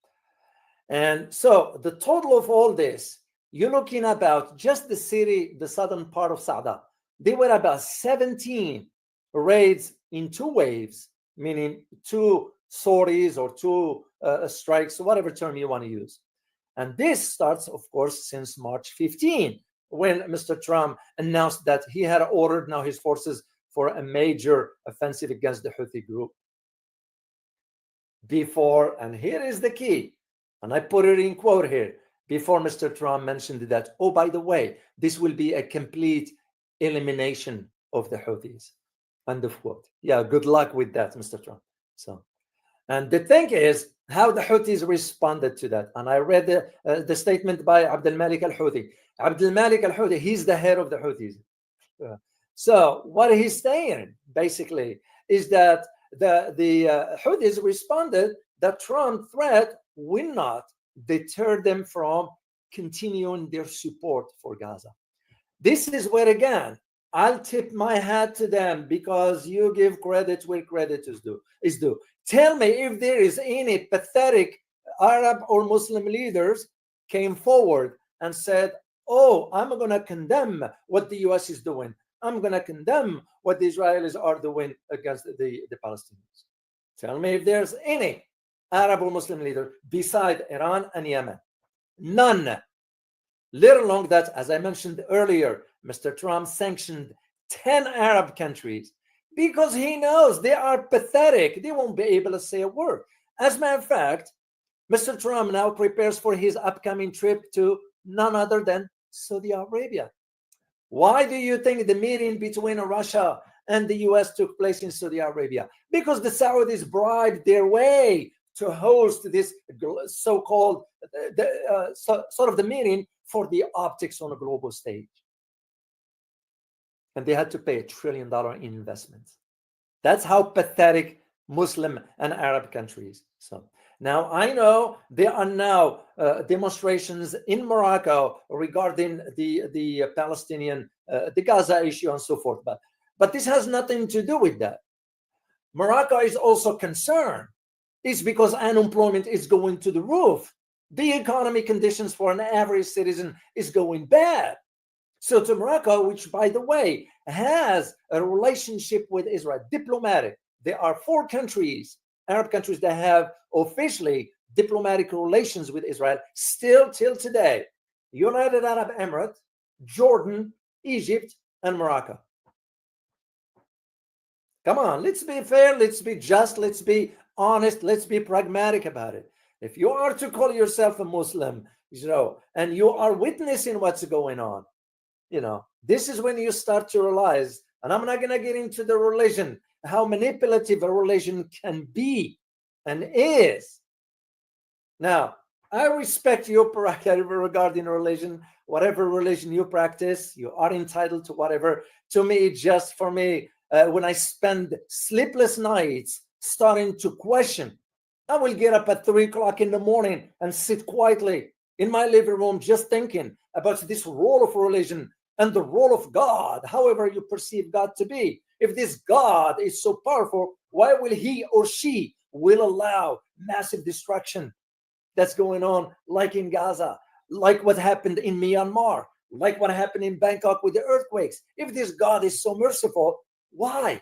Speaker 9: the total of all this, you're looking about just the city, the southern part of Sa'da. They were about 17 raids in 2 waves, meaning 2 sorties or 2 strikes, whatever term you want to use. And this starts, of course, since March 15, when Mr. Trump announced that he had ordered now his forces for a major offensive against the Houthi group. Before, and here is the key, and I put it in quote here, before Mr. Trump mentioned that, oh, by the way, this will be a complete elimination of the Houthis. End of quote. Yeah, good luck with that, Mr. Trump. So, and the thing is, how the Houthis responded to that. And I read the statement by Abdel Malik al-Houthi. Abdel Malik al-Houthi, he's the head of the Houthis. So what he's saying, basically, is that the Houthis responded that Trump threat will not deter them from continuing their support for Gaza. This is where, again, I'll tip my hat to them, because you give credit where credit is due. Tell me if there is any pathetic Arab or Muslim leaders came forward and said, oh, I'm going to condemn what the U.S. is doing. I'm going to condemn what the Israelis are doing against the Palestinians. Tell me if there's any Arab or Muslim leader beside Iran and Yemen. None. Let alone that, as I mentioned earlier, Mr. Trump sanctioned 10 Arab countries because he knows they are pathetic. They won't be able to say a word. As a matter of fact, Mr. Trump now prepares for his upcoming trip to none other than Saudi Arabia. Why do you think the meeting between Russia and the U.S. took place in Saudi Arabia? Because the Saudis bribed their way to host this so-called sort of the meeting for the optics on a global stage. And they had to pay $1 trillion in investments. That's how pathetic Muslim and Arab countries. So now I know there are now demonstrations in Morocco regarding the Palestinian, the Gaza issue and so forth. But this has nothing to do with that. Morocco is also concerned. It's because unemployment is going to the roof The economy conditions for an average citizen is going bad. So to Morocco, which, by the way, has a relationship with Israel, diplomatic. There are 4 countries, Arab countries, that have officially diplomatic relations with Israel still till today. United Arab Emirates, Jordan, Egypt, and Morocco. Come on, let's be fair, let's be just, let's be honest, let's be pragmatic about it. If you are to call yourself a Muslim, and you are witnessing what's going on, this is when you start to realize, and I'm not going to get into the religion, how manipulative a religion can be and is. Now, I respect your prerogative regarding religion. Whatever religion you practice, you are entitled to whatever. To me, just for me, when I spend sleepless nights starting to question, I will get up at 3 o'clock in the morning and sit quietly in my living room just thinking about this role of religion and the role of God, however you perceive God to be. If this God is so powerful, why will he or she will allow massive destruction that's going on, like in Gaza, like what happened in Myanmar, like what happened in Bangkok with the earthquakes? If this God is so merciful, why?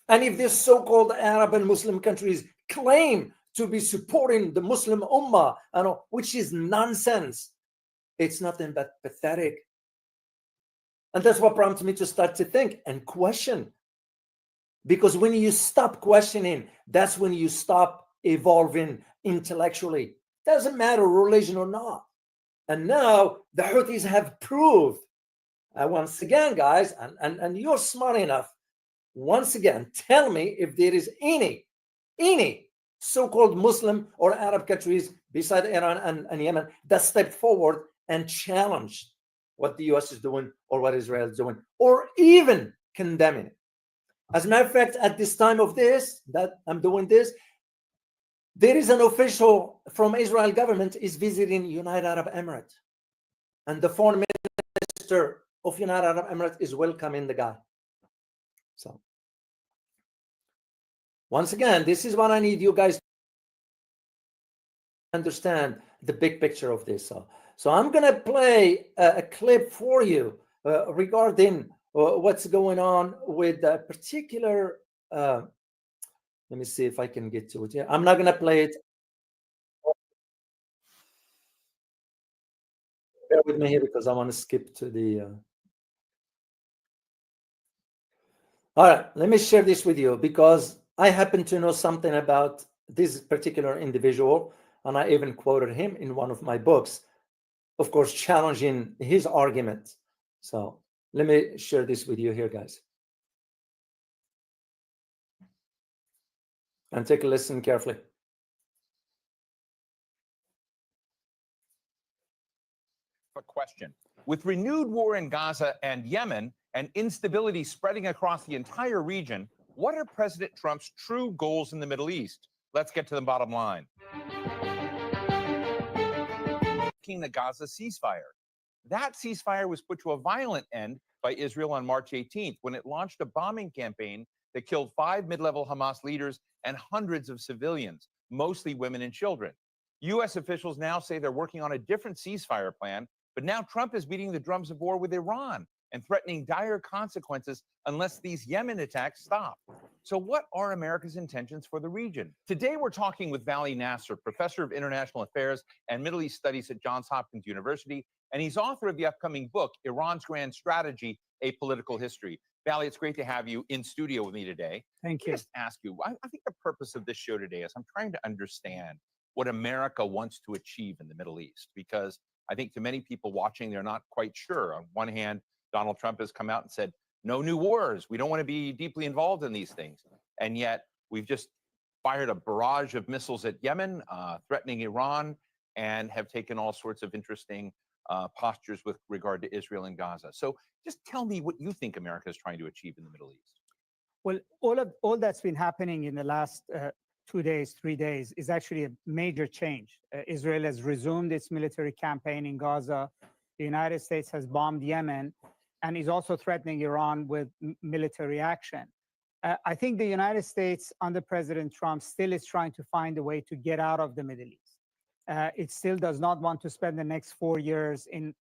Speaker 9: And if these so-called Arab and Muslim countries claim to be supporting the Muslim Ummah, which is nonsense, it's nothing but pathetic. And that's what prompts me to start to think and question. Because when you stop questioning, that's when you stop evolving intellectually. Doesn't matter religion or not. And now the Houthis have proved, once again, guys, and you're smart enough, once again, tell me if there is any so-called Muslim or Arab countries beside Iran and Yemen that stepped forward and challenged what the US is doing or what Israel is doing, or even condemning it. As a matter of fact, at this time of this, that I'm doing this, there is an official from Israel government is visiting United Arab Emirates. And the foreign minister of United Arab Emirates is welcoming the guy. So, once again, this is what I need you guys to understand the big picture of this. So I'm going to play a clip for you regarding what's going on with a particular, let me see if I can get to it. Yeah, I'm not going to play it. Bear with me here because I want to skip to the... All right, let me share this with you because I happen to know something about this particular individual, and I even quoted him in one of my books, of course, challenging his argument. So let me share this with you here, guys. And take a listen carefully.
Speaker 10: A question. With renewed war in Gaza and Yemen and instability spreading across the entire region, what are President Trump's true goals in the Middle East? Let's get to the bottom line. The Gaza ceasefire. That ceasefire was put to a violent end by Israel on March 18th when it launched a bombing campaign that killed 5 mid-level Hamas leaders and hundreds of civilians, mostly women and children. U.S. officials now say they're working on a different ceasefire plan, but now Trump is beating the drums of war with Iran and threatening dire consequences unless these Yemen attacks stop. So what are America's intentions for the region? Today, we're talking with Vali Nasser, professor of international affairs and Middle East studies at Johns Hopkins University, and he's author of the upcoming book, Iran's Grand Strategy, A Political History. Vali, it's great to have you in studio with me today.
Speaker 11: Thank you.
Speaker 10: Just ask you, I think the purpose of this show today is I'm trying to understand what America wants to achieve in the Middle East, because I think to many people watching, they're not quite sure. On one hand, Donald Trump has come out and said, no new wars. We don't want to be deeply involved in these things. And yet we've just fired a barrage of missiles at Yemen, threatening Iran, and have taken all sorts of interesting postures with regard to Israel and Gaza. So just tell me what you think America is trying to achieve in the Middle East.
Speaker 11: Well, all that's been happening in the last 2 days, 3 days is actually a major change. Israel has resumed its military campaign in Gaza. The United States has bombed Yemen and is also threatening Iran with military action. I think the United States under President Trump still is trying to find a way to get out of the Middle East. it still does not want to spend the next 4 years in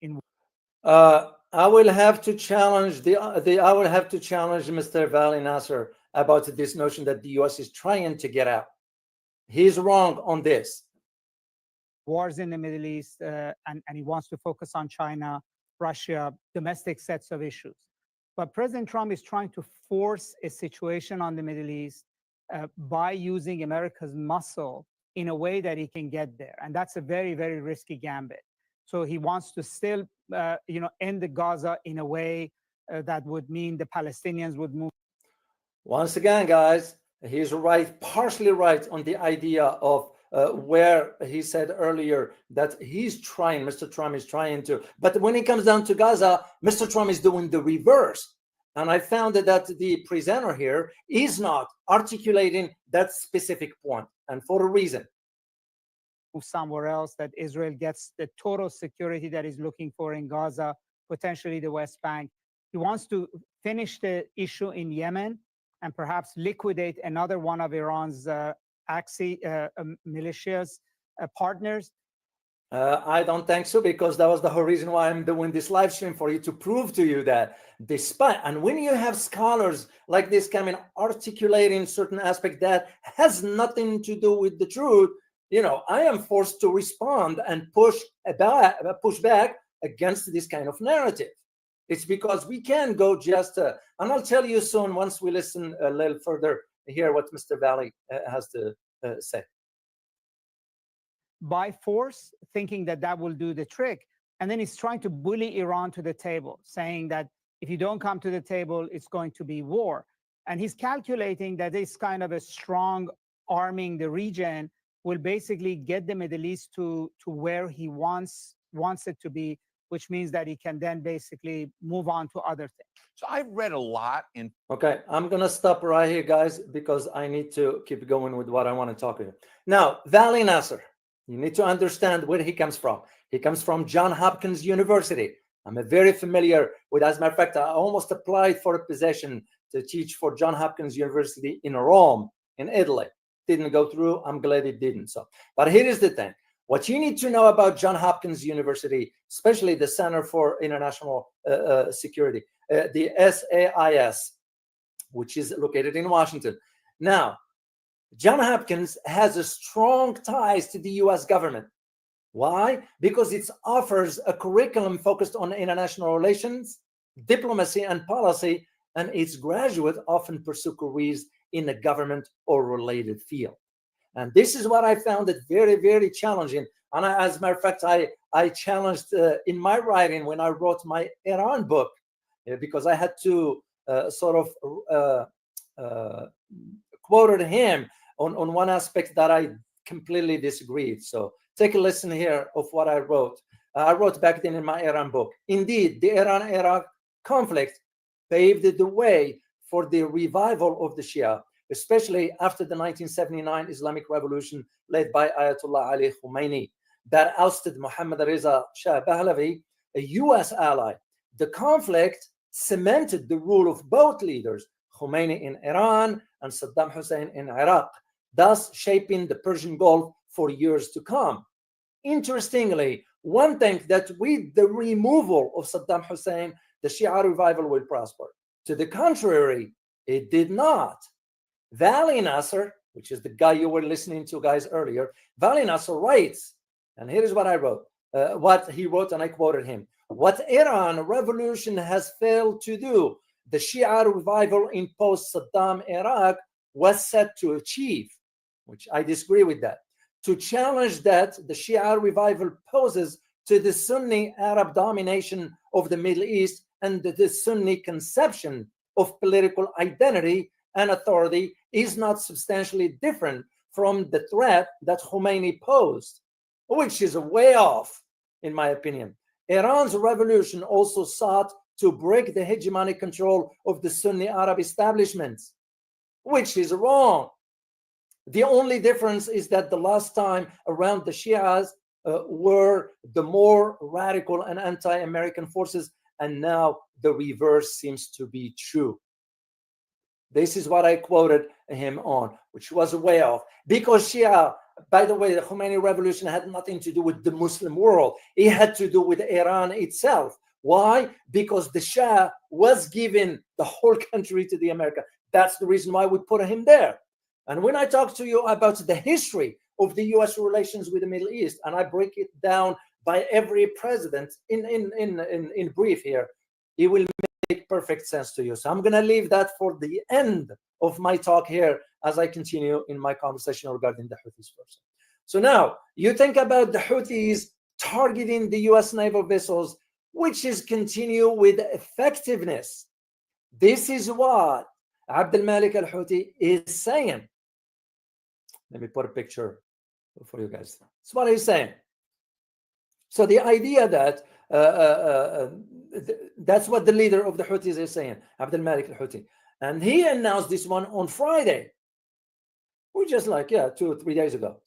Speaker 9: I will have to challenge I will have to challenge Mr. Vali Nasser about this notion that the U.S. is trying to get out. He's wrong on this.
Speaker 11: wars in the Middle East, and he wants to focus on China, Russia, domestic sets of issues. But President Trump is trying to force a situation on the Middle East by using America's muscle in a way that he can get there. And that's a very, very risky gambit. So he wants to still, end the Gaza in a way that would mean the Palestinians would move.
Speaker 9: Once again, guys, he's right, partially right on the idea of where he said earlier that Mr. Trump is trying to, but when it comes down to Gaza, Mr. Trump is doing the reverse. And I found that the presenter here is not articulating that specific point, and for a reason.
Speaker 11: Somewhere else, that Israel gets the total security that he's looking for in Gaza, potentially the West Bank. He wants to finish the issue in Yemen and perhaps liquidate another one of Iran's militias partners.
Speaker 9: I don't think so, because that was the whole reason why I'm doing this live stream, for you to prove to you that despite, and when you have scholars like this coming articulating certain aspect that has nothing to do with the truth, I am forced to respond and push back against this kind of narrative. It's because we can't go just, and I'll tell you soon once we listen a little further, hear what Mr. Valley has to say.
Speaker 11: By force, thinking that will do the trick. And then he's trying to bully Iran to the table, saying that if you don't come to the table, it's going to be war. And he's calculating that this kind of a strong arming the region will basically get the Middle East to where he wants it to be, which means that he can then basically move on to other things.
Speaker 10: So I've read a lot in.
Speaker 9: Okay, I'm going to stop right here, guys, because I need to keep going with what I want to talk about. Now, Vali Nasser, you need to understand where he comes from. He comes from Johns Hopkins University. I'm very familiar with, as a matter of fact, I almost applied for a position to teach for Johns Hopkins University in Rome, in Italy. Didn't go through. I'm glad it didn't. But here is the thing. What you need to know about Johns Hopkins University, especially the Center for International Security, the SAIS, which is located in Washington. Now, Johns Hopkins has a strong ties to the U.S. government. Why? Because it offers a curriculum focused on international relations, diplomacy, and policy, and its graduates often pursue careers in the government or related field. And this is what I found it very, very challenging. And as a matter of fact, I challenged in my writing when I wrote my Iran book, because I had to quoted him on one aspect that I completely disagreed. So take a listen here of what I wrote. I wrote back then in my Iran book. Indeed, the Iran-Iraq conflict paved the way for the revival of the Shia, especially after the 1979 Islamic Revolution led by Ayatollah Ali Khomeini that ousted Mohammad Reza Shah Pahlavi, a U.S. ally. The conflict cemented the rule of both leaders, Khomeini in Iran and Saddam Hussein in Iraq, thus shaping the Persian Gulf for years to come. Interestingly, one thinks that with the removal of Saddam Hussein, the Shia revival will prosper. To the contrary, it did not. Vali Nasser, which is the guy you were listening to, guys, earlier, Vali Nasser writes, and here is what I wrote, what he wrote, and I quoted him. What Iran revolution has failed to do, the Shia revival in post-Saddam Iraq was set to achieve, which I disagree with that. To challenge that, the Shia revival poses to the Sunni Arab domination of the Middle East and the Sunni conception of political identity and authority is not substantially different from the threat that Khomeini posed, which is way off, in my opinion. Iran's revolution also sought to break the hegemonic control of the Sunni Arab establishments, which is wrong. The only difference is that the last time around the Shias were the more radical and anti-American forces, and now the reverse seems to be true. This is what I quoted him on, which was way off. Because Shia by the way, the Khomeini revolution had nothing to do with the Muslim world. It had to do with Iran itself. Why? Because the Shah was giving the whole country to the America. That's the reason why we put him there. And when I talk to you about the history of the U.S. relations with the Middle East, and I break it down by every president in brief here, it will make perfect sense to you. So I'm going to leave that for the end of my talk here as I continue in my conversation regarding the Houthis first. So now you think about the Houthis targeting the U.S. naval vessels, which is continue with effectiveness. This is what Abd al-Malik al-Houthi is saying. Let me put a picture for you guys. That's what he's saying. So the idea that that's what the leader of the Houthis is saying, Abd al-Malik al-Houthi. And he announced this one on Friday, which is like, 2 or 3 days ago.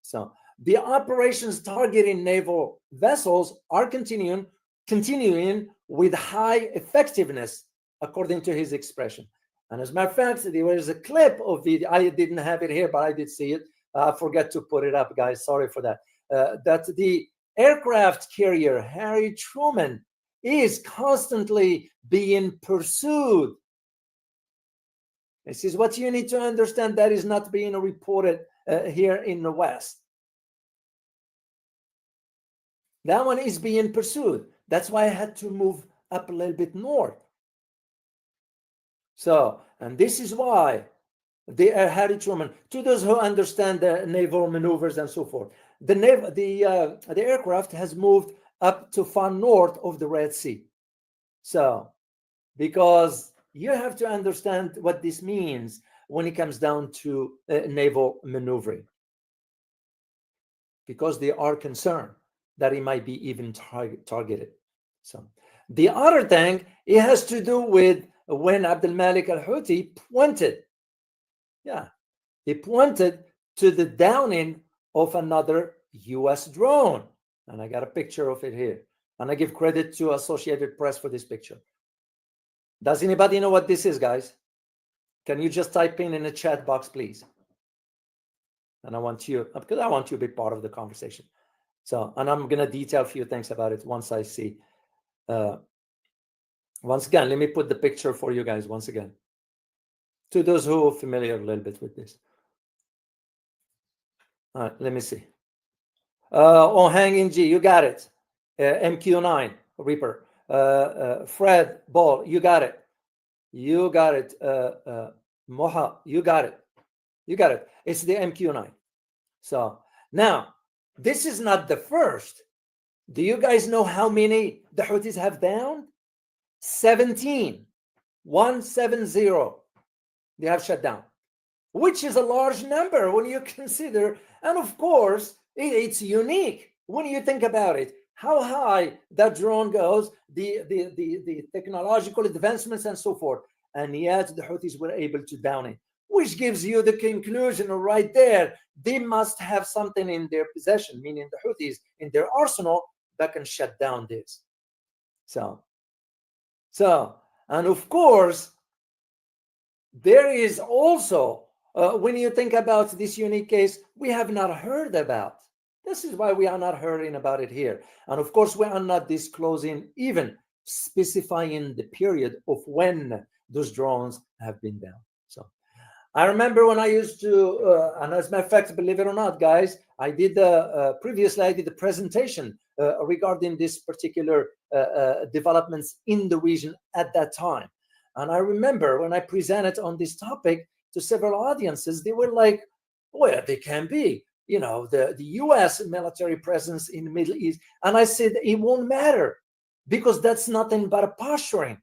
Speaker 9: So the operations targeting naval vessels are continuing with high effectiveness, according to his expression. And as a matter of fact, there was a clip of it. I didn't have it here, but I did see it. I forgot to put it up, guys. Sorry for that. That the aircraft carrier Harry Truman is constantly being pursued. This is what you need to understand. That is not being reported here in the West. That one is being pursued. That's why I had to move up a little bit north. So, and this is why the Harry Truman, to those who understand the naval maneuvers and so forth, the aircraft has moved up to far north of the Red Sea. So, because you have to understand what this means when it comes down to naval maneuvering, because they are concerned that it might be even targeted. So, the other thing, it has to do with when Abd al-Malik al-Houthi pointed, he pointed to the downing of another U.S. drone. And I got a picture of it here. And I give credit to Associated Press for this picture. Does anybody know what this is, guys? Can you just type in the chat box, please? And I want you, because I want you to be part of the conversation. So, and I'm going to detail a few things about it once I see. Once again, let me put the picture for you guys once again, to those who are familiar a little bit with this. All right, let me see. Oh, Hanging G, you got it. MQ9 Reaper. Fred Ball, you got it. You got it. Moha, you got it. You got it. It's the MQ9. So now, this is not the first. Do you guys know how many the Houthis have downed? 17. 170. They have shut down, which is a large number when you consider. And of course, it's unique when you think about it. How high that drone goes, the technological advancements and so forth. And yet the Houthis were able to down it, which gives you the conclusion right there. They must have something in their possession, meaning the Houthis in their arsenal, that can shut down this. So, and of course, there is also, when you think about this unique case, we have not heard about. This is why we are not hearing about it here. And of course, we are not disclosing, even specifying the period of when those drones have been down. So I remember when I used to, and as a matter of fact, believe it or not, guys, I did previously I did a presentation regarding this particular developments in the region at that time. And I remember when I presented on this topic to several audiences, they were like, well, they can be, you know, the US military presence in the Middle East. And I said, it won't matter, because that's nothing but a posturing.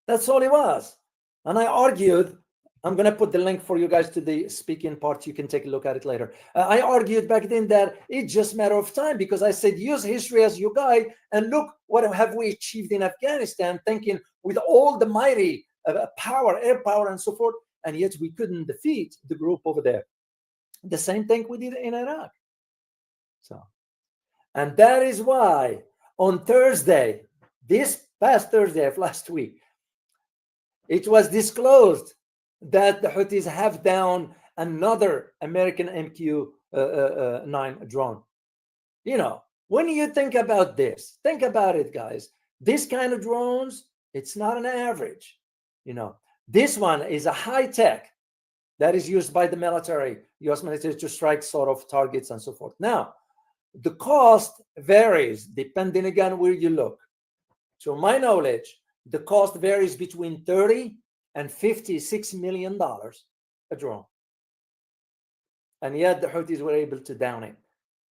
Speaker 9: That's all it was. And I argued, I'm going to put the link for you guys to the speaking part. You can take a look at it later. I argued back then that it's just a matter of time, because I said, use history as your guide and look what have we achieved in Afghanistan, thinking with all the mighty power, air power and so forth, and yet we couldn't defeat the group over there. The same thing we did in Iraq. So, and that is why on Thursday, this past Thursday of last week, it was disclosed that the Houthis have down another American MQ-9 drone. When you think about this, think about it, guys. This kind of drones, it's not an average. This one is a high tech that is used by the military, U.S. military, to strike sort of targets and so forth. Now, the cost varies depending again where you look. To my knowledge, the cost varies between $30 and $56 million a drone. And yet the Houthis were able to down it.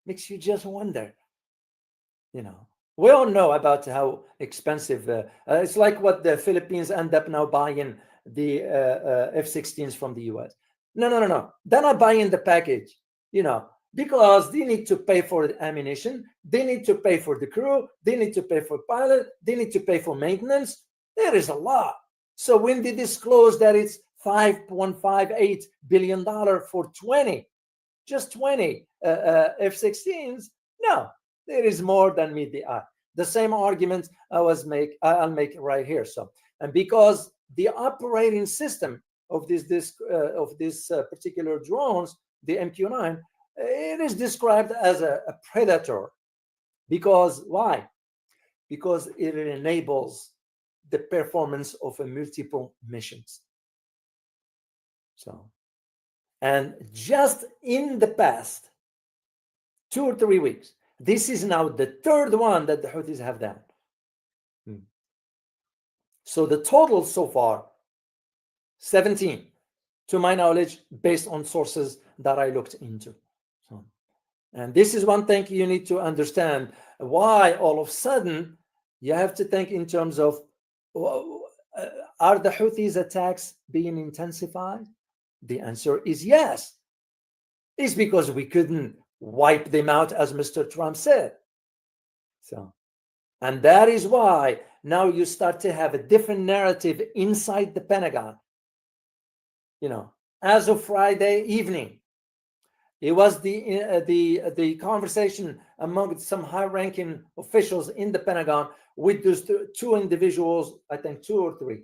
Speaker 9: Makes you just wonder. We all know about how expensive it's like what the Philippines end up now buying the F-16s from the US. No. They're not buying the package, because they need to pay for the ammunition, they need to pay for the crew, they need to pay for pilot, they need to pay for maintenance. There is a lot. So when they disclose that it's $5.58 billion for 20 F-16s, no, there is more than meet the eye. The same argument I'll make right here. So, and because the operating system of this particular drones, the MQ-9, it is described as a predator. Because why? Because it enables the performance of multiple missions. So, and just in the past 2 or 3 weeks, this is now the third one that the Houthis have done. So the total so far, 17, to my knowledge, based on sources that I looked into. So, and this is one thing you need to understand, why all of a sudden you have to think in terms of, are the Houthis' attacks being intensified? The answer is yes. It's because we couldn't wipe them out, as Mr. Trump said. So, and that is why now you start to have a different narrative inside the Pentagon. As of Friday evening, it was the conversation among some high-ranking officials in the Pentagon with those two individuals, I think 2 or 3.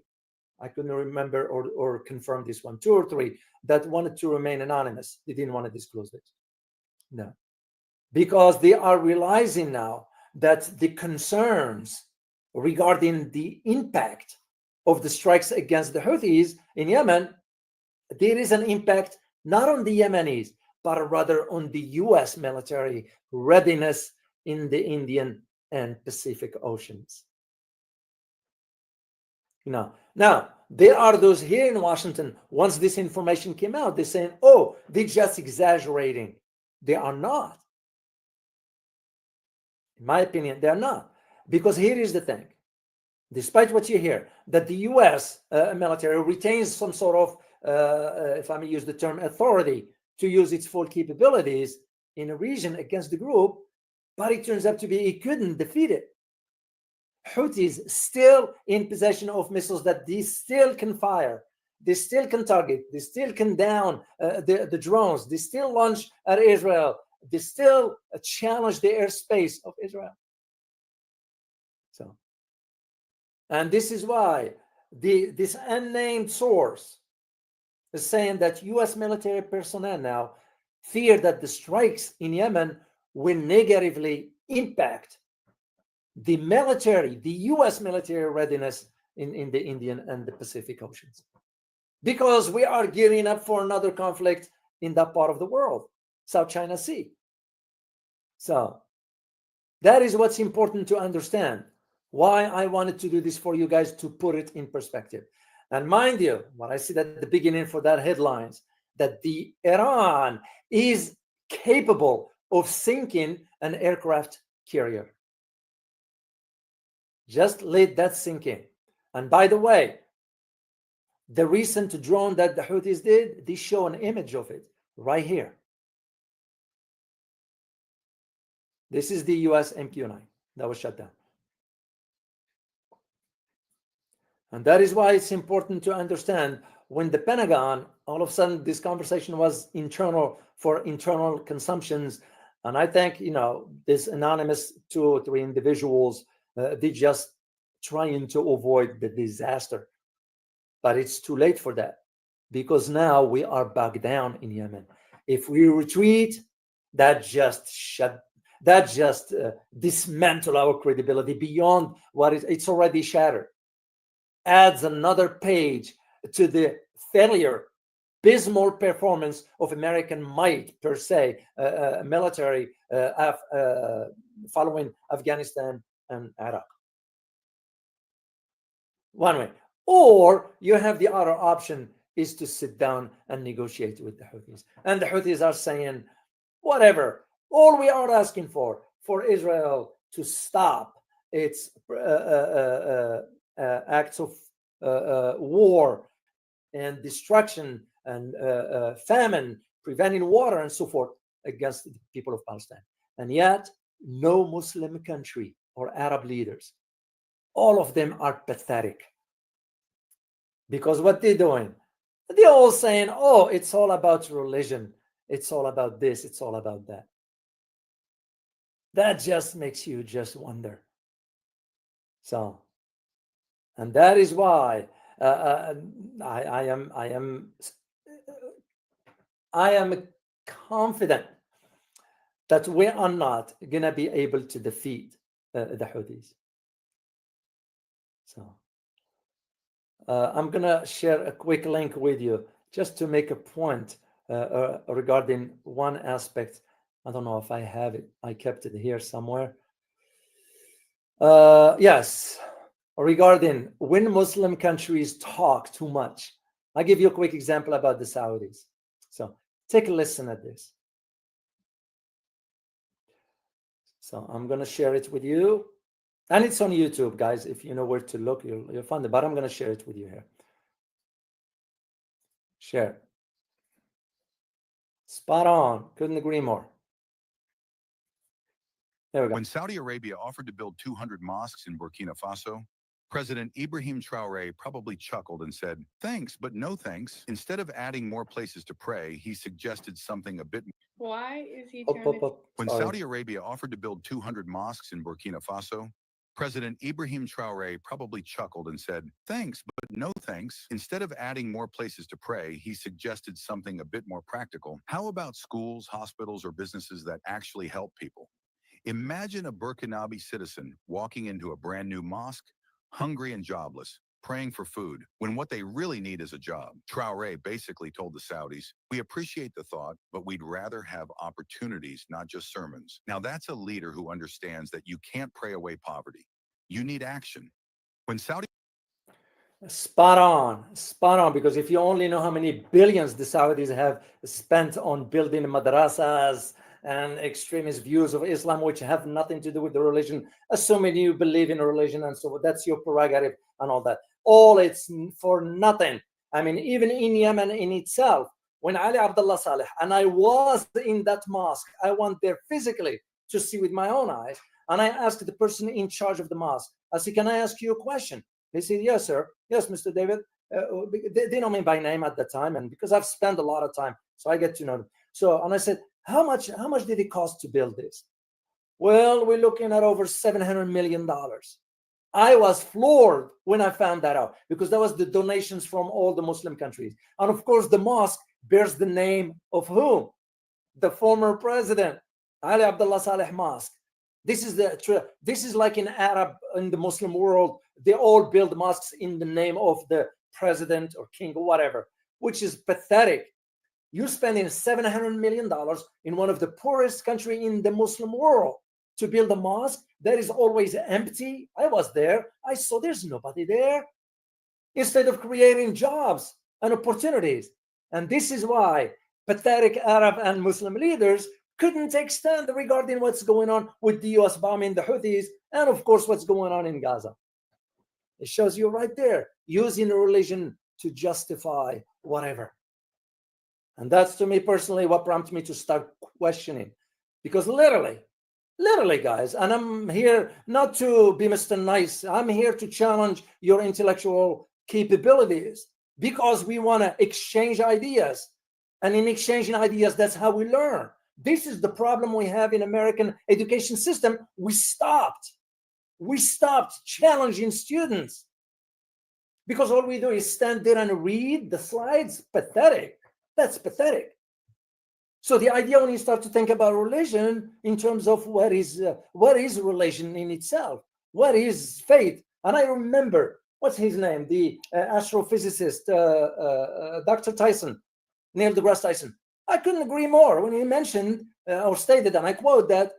Speaker 9: I couldn't remember or confirm this one, 2 or 3 that wanted to remain anonymous. They didn't want to disclose it. No, because they are realizing now that the concerns regarding the impact of the strikes against the Houthis in Yemen, there is an impact not on the Yemenis, but rather on the U.S. military readiness in the Indian and Pacific Oceans. Now, there are those here in Washington, once this information came out, they're saying, oh, they're just exaggerating. They are not. In my opinion, they are not. Because here is the thing. Despite what you hear, that the U.S. Military retains some sort of, if I may use the term, authority to use its full capabilities in a region against the group, but it turns out to be it couldn't defeat it. Houthis still in possession of missiles that they still can fire, they still can target, they still can down the drones, they still launch at Israel, they still challenge the airspace of Israel. So, and this is why this unnamed source is saying that U.S. military personnel now fear that the strikes in Yemen will negatively impact the military, the U.S. military readiness in the Indian and the Pacific Oceans. Because we are gearing up for another conflict in that part of the world, South China Sea. So that is what's important to understand, why I wanted to do this for you guys, to put it in perspective. And mind you, what I said at the beginning for that headlines, that the Iran is capable of sinking an aircraft carrier. Just let that sink in. And by the way, the recent drone that the Houthis did, they show an image of it right here. This is the US MQ-9 that was shut down. And that is why it's important to understand, when the Pentagon, all of a sudden this conversation was internal for internal consumptions. And I think, this anonymous 2 or 3 individuals, they just trying to avoid the disaster. But it's too late for that, because now we are back down in Yemen. If we retreat, that just dismantle our credibility beyond what it's already shattered. Adds another page to the failure, abysmal performance of American might per se, military following Afghanistan and Iraq. One way. Or you have the other option is to sit down and negotiate with the Houthis. And the Houthis are saying, whatever, all we are asking for Israel to stop its acts of war and destruction and famine, preventing water and so forth against the people of Palestine. And yet, no Muslim country or Arab leaders, all of them are pathetic. Because what they're doing, they're all saying, oh, it's all about religion. It's all about this. It's all about that. That just makes you just wonder. So, and that is why I am confident that we are not going to be able to defeat the Houthis. So I'm going to share a quick link with you just to make a point regarding one aspect. I don't know if I have it. I kept it here somewhere. Yes, regarding when Muslim countries talk too much. I'll give you a quick example about the Saudis. So take a listen at this. So I'm going to share it with you. And it's on YouTube, guys. If you know where to look, you'll find it. But I'm going to share it with you here. Share. Spot on. Couldn't agree more. There we go.
Speaker 12: When Saudi Arabia offered to build 200 mosques in Burkina Faso, President Ibrahim Traoré probably chuckled and said, thanks, but no thanks. Instead of adding more places to pray, he suggested something a bit more.
Speaker 13: Why is he trying to...
Speaker 12: When Saudi Arabia offered to build 200 mosques in Burkina Faso, President Ibrahim Traoré probably chuckled and said, thanks, but no thanks. Instead of adding more places to pray, he suggested something a bit more practical. How about schools, hospitals, or businesses that actually help people? Imagine a Burkinabe citizen walking into a brand new mosque, hungry and jobless, praying for food, when what they really need is a job. Traoré basically told the Saudis, we appreciate the thought, but we'd rather have opportunities, not just sermons. Now that's a leader who understands that you can't pray away poverty. You need action. When Saudi...
Speaker 9: Spot on, because if you only know how many billions the Saudis have spent on building madrasas and extremist views of Islam, which have nothing to do with the religion, assuming you believe in a religion and so forth, that's your prerogative and all that. All it's for nothing. I mean, even in Yemen in itself, when Ali Abdullah Saleh, and I was in that mosque, I went there physically to see with my own eyes, and I asked the person in charge of the mosque, I said, can I ask you a question? He said, yes, sir. Yes, Mr. David. They know me by name at the time, and because I've spent a lot of time, so I get to know them. So, and I said, how much did it cost to build this? Well, we're looking at over $700 million. I was floored when I found that out, because that was the donations from all the Muslim countries. And of course, the mosque bears the name of whom? The former president, Ali Abdullah Saleh Mosque. This is like in Arab, in the Muslim world, they all build mosques in the name of the president or king or whatever, which is pathetic. You're spending $700 million in one of the poorest countries in the Muslim world to build a mosque that is always empty. I was there. I saw there's nobody there. Instead of creating jobs and opportunities. And this is why pathetic Arab and Muslim leaders couldn't take stand regarding what's going on with the US bombing the Houthis and, of course, what's going on in Gaza. It shows you right there, using religion to justify whatever. And that's, to me personally, what prompted me to start questioning. Because literally, guys, and I'm here not to be Mr. Nice, I'm here to challenge your intellectual capabilities, because we want to exchange ideas. And in exchanging ideas, that's how we learn. This is the problem we have in American education system. We stopped challenging students. because all we do is stand there and read the slides. Pathetic. That's pathetic. So the idea, when you start to think about religion in terms of what is religion in itself, what is faith? And I remember, what's his name, the astrophysicist, Dr. Tyson, Neil deGrasse Tyson. I couldn't agree more when he mentioned or stated, and I quote, that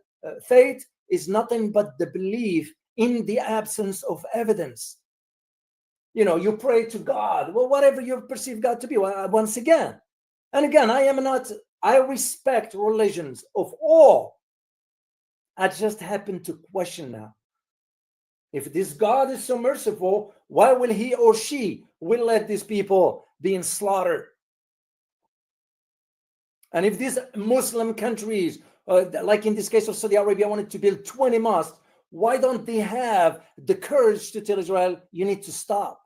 Speaker 9: faith is nothing but the belief in the absence of evidence. You know, you pray to God, well, whatever you perceive God to be. Once again, and again, I respect religions of all. I just happen to question now, if this God is so merciful, why will he or she will let these people be slaughtered? And if these Muslim countries, like in this case of Saudi Arabia, wanted to build 20 mosques, why don't they have the courage to tell Israel, you need to stop?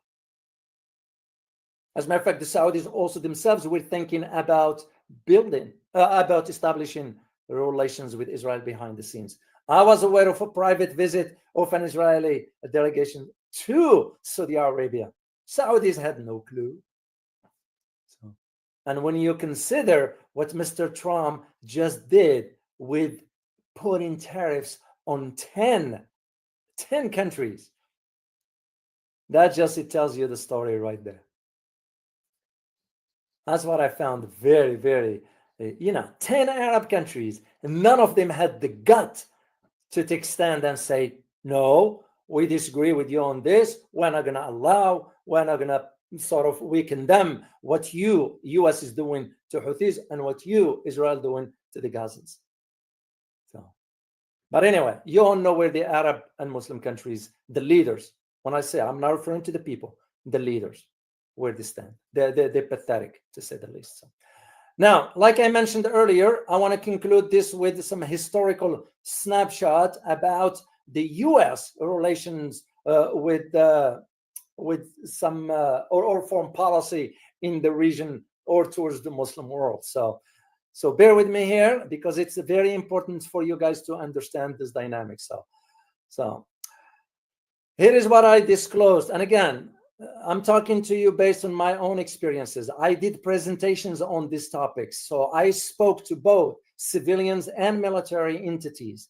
Speaker 9: As a matter of fact, the Saudis also themselves were thinking about establishing relations with Israel behind the scenes. I was aware of a private visit of an Israeli delegation to Saudi Arabia. Saudis had no clue. And when you consider what Mr. Trump just did with putting tariffs on 10 countries, it tells you the story right there. That's what I found very, very, 10 Arab countries, and none of them had the gut to take stand and say, no, we disagree with you on this. We're not going to allow, we're not going to we condemn what U.S. is doing to Houthis and what Israel, doing to the Gazans. But anyway, you all know where the Arab and Muslim countries, the leaders, when I say, I'm not referring to the people, the leaders, where they stand. They're pathetic, to say the least. Now, like I mentioned earlier, I want to conclude this with some historical snapshot about the U.S. relations with some or foreign policy in the region or towards the Muslim world. So bear with me here, because it's very important for you guys to understand this dynamic. So here is what I disclosed. And again, I'm talking to you based on my own experiences. I did presentations on these topics. So I spoke to both civilians and military entities.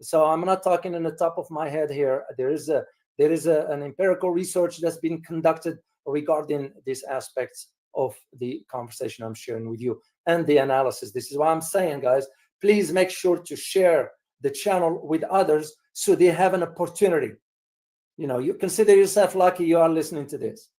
Speaker 9: So I'm not talking on the top of my head here. There is an empirical research that's been conducted regarding these aspects of the conversation I'm sharing with you and the analysis. This is why I'm saying, guys, please make sure to share the channel with others so they have an opportunity. You consider yourself lucky you are listening to this.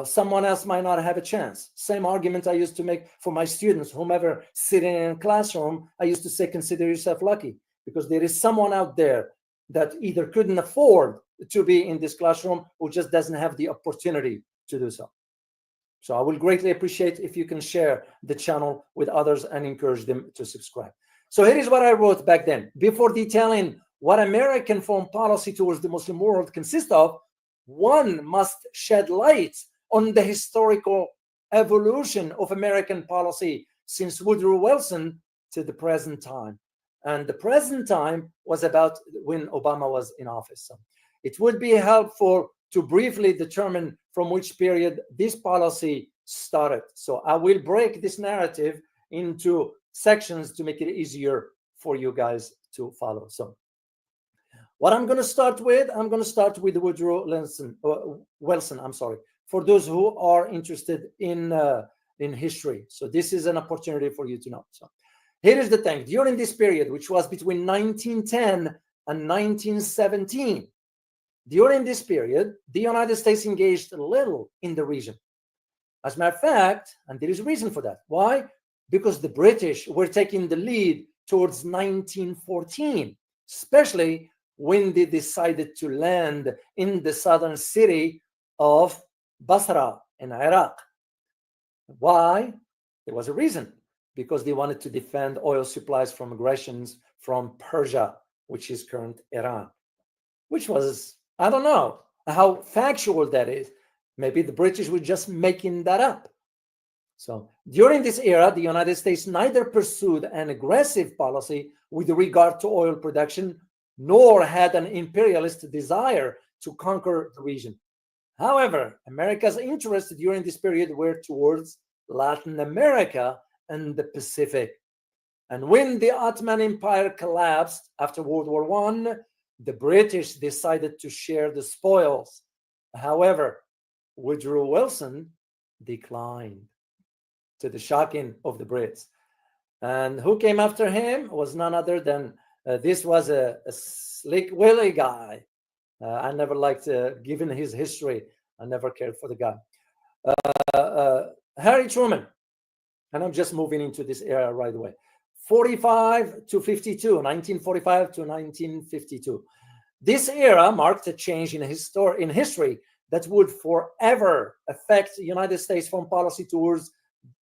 Speaker 9: Someone else might not have a chance. Same argument I used to make for my students, whomever sitting in a classroom, I used to say, consider yourself lucky, because there is someone out there that either couldn't afford to be in this classroom or just doesn't have the opportunity to do so. So I will greatly appreciate if you can share the channel with others and encourage them to subscribe. So here is what I wrote back then. Before detailing what American foreign policy towards the Muslim world consists of, one must shed light on the historical evolution of American policy since Woodrow Wilson to the present time. And the present time was about when Obama was in office. So it would be helpful to briefly determine from which period this policy started. So I will break this narrative into sections to make it easier for you guys to follow. So what I'm going to start with, Woodrow Wilson. I'm sorry, for those who are interested in history. So this is an opportunity for you to know. So here is the thing. During this period, which was between 1910 and 1917, during this period, the United States engaged little in the region. As a matter of fact, and there is a reason for that. Why? Because the British were taking the lead towards 1914, especially when they decided to land in the southern city of Basra in Iraq. Why? There was a reason. Because they wanted to defend oil supplies from aggressions from Persia, which is current Iran, which was, I don't know how factual that is. Maybe the British were just making that up. So during this era, the United States neither pursued an aggressive policy with regard to oil production, nor had an imperialist desire to conquer the region. However, America's interests during this period were towards Latin America and the Pacific. And when the Ottoman Empire collapsed after World War I, the British decided to share the spoils. However, Woodrow Wilson declined, to the shocking of the Brits. And who came after him was none other than, this was a slick Willie guy. I never liked, given his history, I never cared for the guy. Harry Truman. And I'm just moving into this era right away. 45 to 52, 1945 to 1952. This era marked a change in history that would forever affect the United States foreign policy towards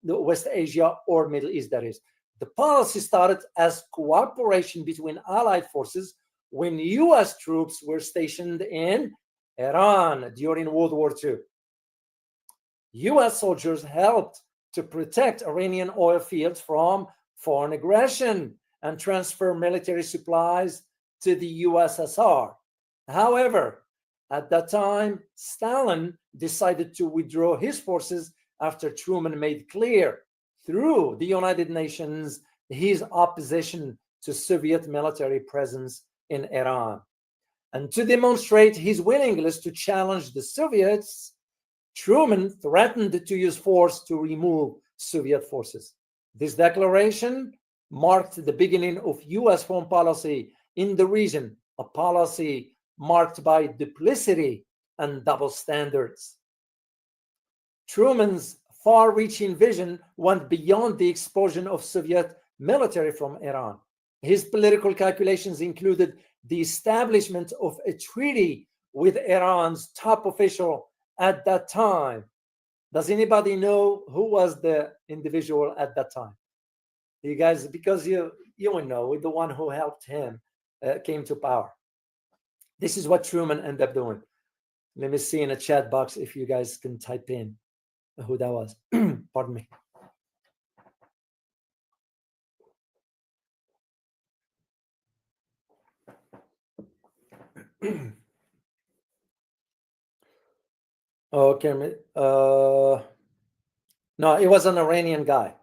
Speaker 9: the West Asia or Middle East, that is. The policy started as cooperation between allied forces when US troops were stationed in Iran during World War II. US soldiers helped to protect Iranian oil fields from foreign aggression and transfer military supplies to the USSR. However, at that time, Stalin decided to withdraw his forces after Truman made clear through the United Nations his opposition to Soviet military presence in Iran. And to demonstrate his willingness to challenge the Soviets, Truman threatened to use force to remove Soviet forces. This declaration marked the beginning of US foreign policy in the region, a policy marked by duplicity and double standards. Truman's far-reaching vision went beyond the expulsion of Soviet military from Iran. His political calculations included the establishment of a treaty with Iran's top official at that time. Does anybody know who was the individual at that time? You guys, because you will know, the one who helped him came to power. This is what Truman ended up doing. Let me see in a chat box if you guys can type in who that was. Pardon me. Okay. No, it was an Iranian guy.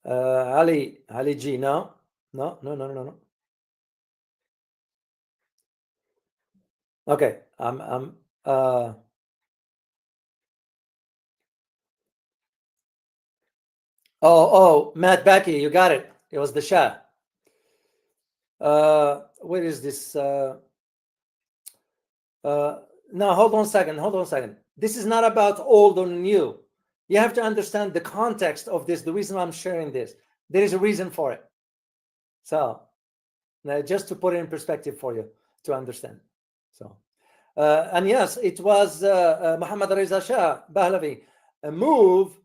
Speaker 9: Ali G. No. Okay. Matt Becky, you got it. It was the Shah. Where is this? No, hold on a second. This is not about old or new. You have to understand the context of this, the reason I'm sharing this. There is a reason for it. So, just to put it in perspective for you to understand. So, and yes, it was Mohammad Reza Shah Pahlavi, a move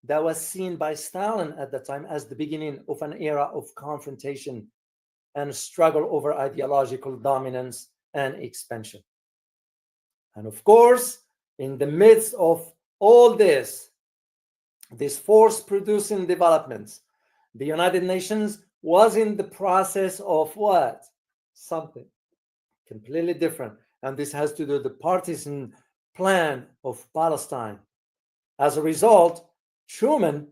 Speaker 9: that was seen by Stalin at the time as the beginning of an era of confrontation and struggle over ideological dominance and expansion. And of course, in the midst of all this force-producing developments, the United Nations was in the process of what? Something completely different. And this has to do with the partisan plan of Palestine. As a result, Truman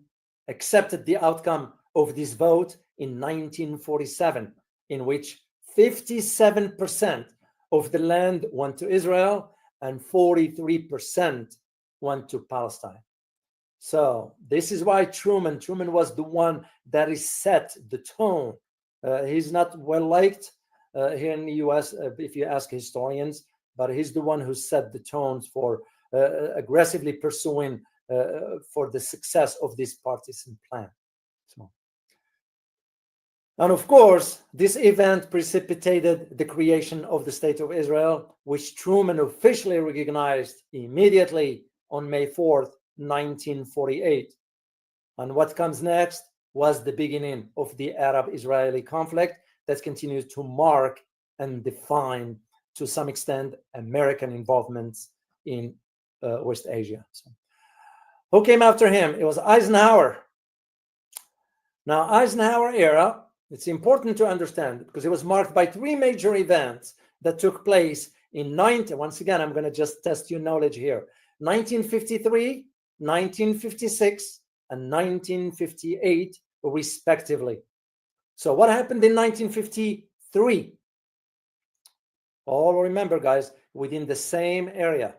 Speaker 9: accepted the outcome of this vote in 1947, in which 57% of the land went to Israel and 43% went to Palestine. So this is why Truman was the one that is set the tone. He's not well liked here in the US, if you ask historians, but he's the one who set the tones for aggressively pursuing for the success of this partisan plan. So, and of course, this event precipitated the creation of the State of Israel, which Truman officially recognized immediately on May 4th, 1948. And what comes next was the beginning of the Arab-Israeli conflict that continues to mark and define, to some extent, American involvement in West Asia. So, who came after him? It was Eisenhower. Now, Eisenhower era, it's important to understand because it was marked by three major events that took place once again, I'm going to just test your knowledge here. 1953, 1956, and 1958, respectively. So what happened in 1953? All remember, guys, within the same area.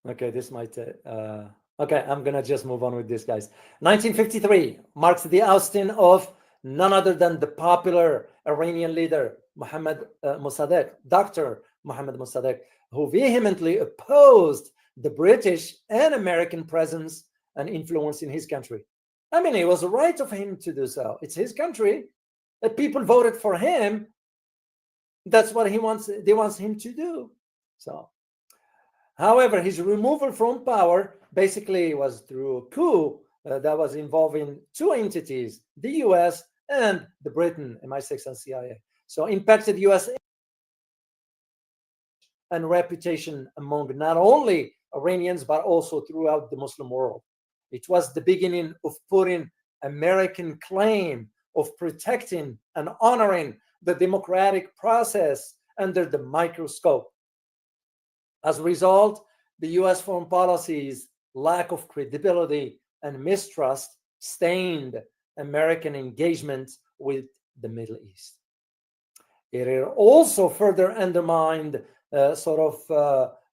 Speaker 9: Okay, this might, okay, I'm gonna just move on with this, guys. 1953 marks the ousting of none other than the popular Iranian leader, Mohammad Mossadegh, Dr. Mohammad Mossadegh, who vehemently opposed the British and American presence and influence in his country. I mean, it was right of him to do so. It's his country. The people voted for him. That's what they want him to do. So, however, his removal from power basically was through a coup that was involving two entities, the US and the Britain, MI6 and CIA. So impacted US and reputation among not only Iranians, but also throughout the Muslim world. It was the beginning of putting American claim of protecting and honoring the democratic process under the microscope. As a result, the US foreign policy's lack of credibility and mistrust stained American engagement with the Middle East. It also further undermined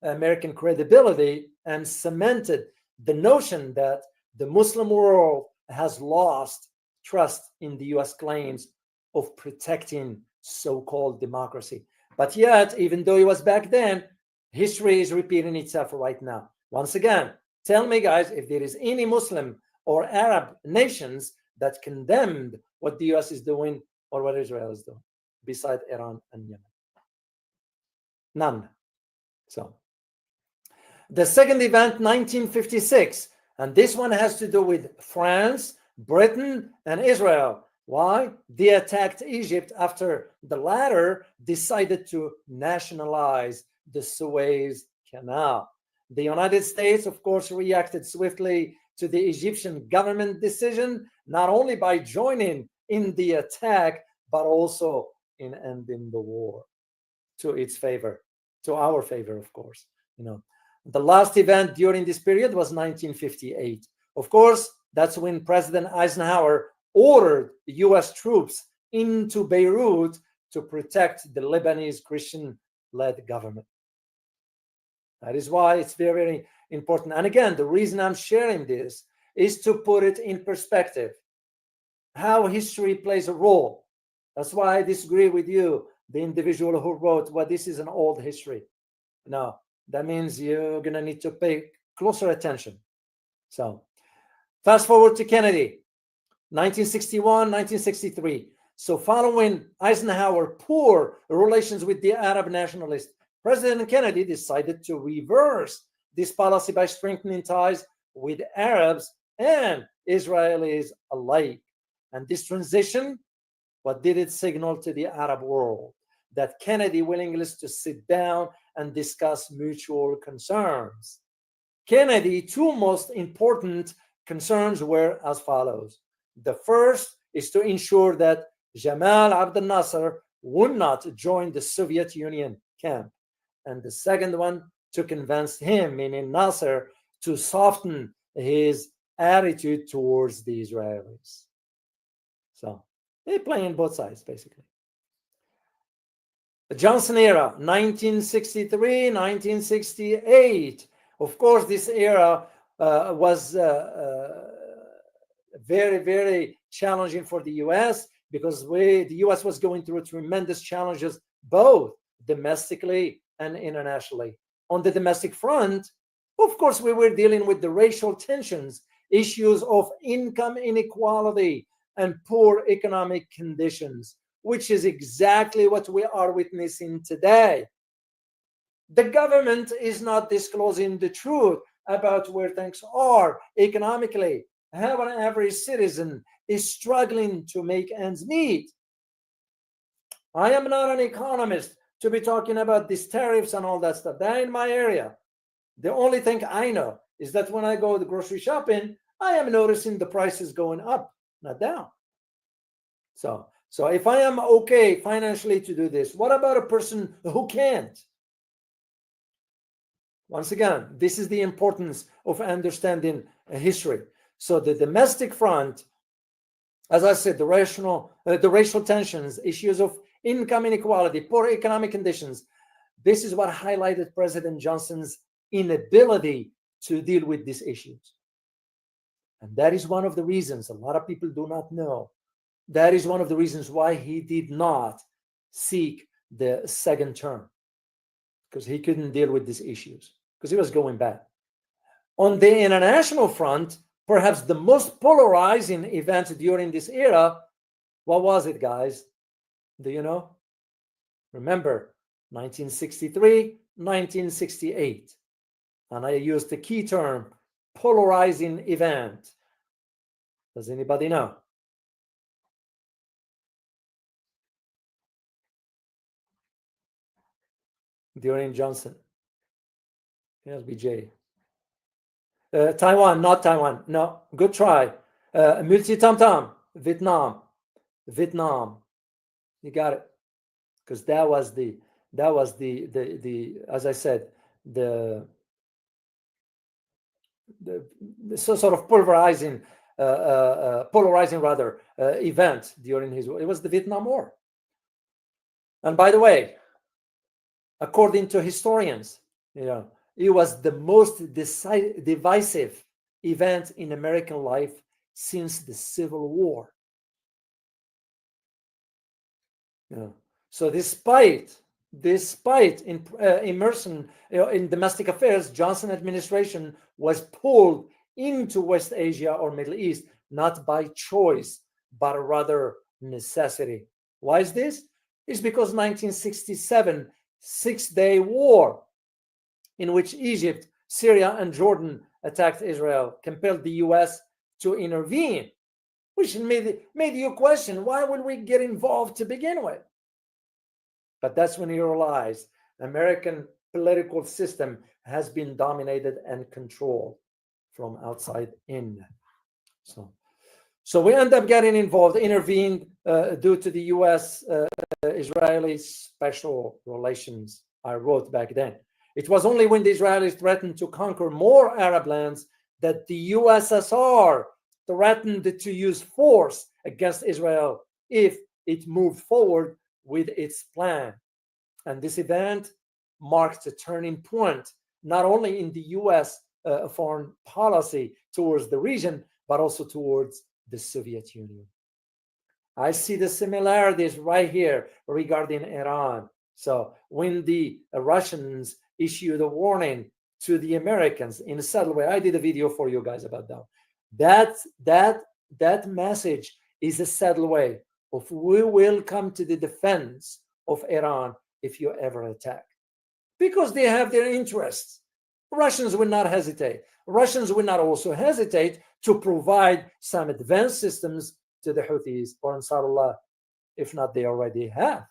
Speaker 9: American credibility and cemented the notion that the Muslim world has lost trust in the US claims of protecting so-called democracy. But yet, even though it was back then, history is repeating itself right now. Once again, tell me, guys, if there is any Muslim or Arab nations that condemned what the US is doing or what Israel is doing, besides Iran and Yemen. None. So, the second event, 1956, and this one has to do with France, Britain, and Israel. Why? They attacked Egypt after the latter decided to nationalize the Suez Canal. The United States, of course, reacted swiftly to the Egyptian government decision, not only by joining in the attack, but also in ending the war to its favor, to our favor, of course. You know, the last event during this period was 1958. Of course, that's when President Eisenhower ordered US troops into Beirut to protect the Lebanese Christian-led government. That is why it's very, very important. And again, the reason I'm sharing this is to put it in perspective, how history plays a role. That's why I disagree with you, the individual who wrote, well, this is an old history. No, that means you're going to need to pay closer attention. So, fast forward to Kennedy, 1961, 1963. So following Eisenhower's poor relations with the Arab nationalists, President Kennedy decided to reverse this policy by strengthening ties with Arabs and Israelis alike. And this transition, what did it signal to the Arab world? That Kennedy's willingness to sit down and discuss mutual concerns. Kennedy's two most important concerns were as follows. The first is to ensure that Jamal Abdel Nasser would not join the Soviet Union camp. And the second one, to convince him, meaning Nasser, to soften his attitude towards the Israelis. So they're playing both sides, basically. The Johnson era, 1963, 1968. Of course, this era was very, very challenging for the US because the US was going through tremendous challenges, both domestically and internationally. On the domestic front, of course, we were dealing with the racial tensions, issues of income inequality, and poor economic conditions, which is exactly what we are witnessing today. The government is not disclosing the truth about where things are economically, how an average citizen is struggling to make ends meet. I am not an economist to be talking about these tariffs and all that stuff. That ain't my area. The only thing I know is that when I go to the grocery shopping, I am noticing the prices going up, not down. So if I am okay financially to do this, what about a person who can't? Once again, this is the importance of understanding history. So the domestic front, as I said, the racial tensions, issues of income inequality, poor economic conditions. This is what highlighted President Johnson's inability to deal with these issues. And that is one of the reasons, a lot of people do not know, that is one of the reasons why he did not seek the second term, because he couldn't deal with these issues, because he was going bad. On the international front, perhaps the most polarizing event during this era, what was it, guys? Do you know? Remember, 1963, 1968. And I used the key term, polarizing event. Does anybody know? During Johnson. Yes, BJ. Taiwan, not Taiwan. No, good try. Multi-tam-tam, Vietnam. You got it. Because that was the as I said, the sort of polarizing event during his war. It was the Vietnam War. And by the way, according to historians, it was the most divisive event in American life since the Civil War. So despite immersion in domestic affairs, Johnson administration was pulled into West Asia or Middle East, not by choice, but rather necessity. Why is this? It's because 1967 Six-Day War, in which Egypt, Syria, and Jordan attacked Israel, compelled the U.S. to intervene, which made you question, why would we get involved to begin with? But that's when you realize American political system has been dominated and controlled from outside in. So we end up getting involved, intervened due to the U.S. Israeli special relations I wrote back then. It was only when the Israelis threatened to conquer more Arab lands that the USSR threatened to use force against Israel if it moved forward with its plan. And this event marked a turning point, not only in the U.S. Foreign policy towards the region, but also towards the Soviet Union. I see the similarities right here regarding Iran. So when the Russians issued a warning to the Americans in a subtle way, I did a video for you guys about that. That message is a subtle way of we will come to the defense of Iran if you ever attack, because they have their interests. Russians will not hesitate. Russians will not also hesitate to provide some advanced systems to the Houthis or Ansarullah, if not they already have.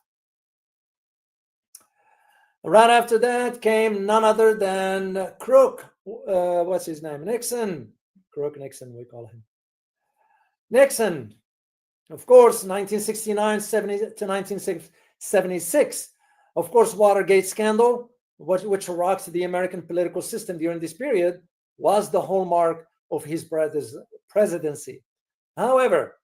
Speaker 9: Right after that came none other than Crook. What's his name? Nixon. Crook Nixon, we call him. Nixon, of course, 1969 to 1976. Of course, Watergate scandal, which rocked the American political system during this period, was the hallmark of his presidency. However,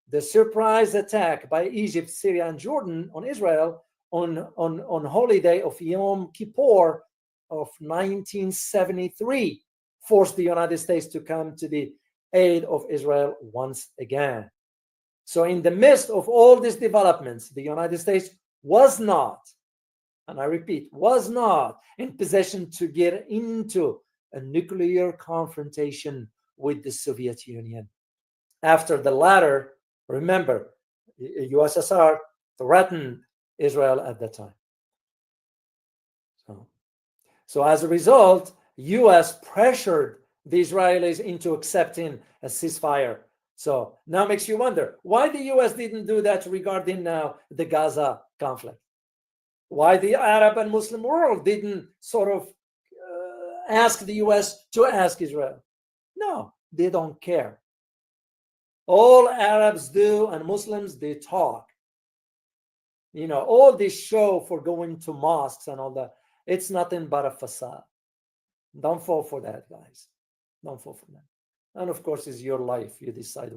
Speaker 9: the surprise attack by Egypt, Syria, and Jordan on Israel on holiday of Yom Kippur of 1973 forced the United States to come to the aid of Israel once again. So in the midst of all these developments, the United States was not, and I repeat, was not in position to get into a nuclear confrontation with the Soviet Union. After the latter, remember, USSR threatened Israel at that time. So as a result, US pressured the Israelis into accepting a ceasefire. So now makes you wonder why the US didn't do that regarding now the Gaza conflict. Why the Arab and Muslim world didn't sort of ask the US to ask Israel. No, they don't care. All Arabs do and Muslims, they talk. You know, all this show for going to mosques and all that, it's nothing but a facade. Don't fall for that, guys. Don't fall for that. And of course, it's your life. You decide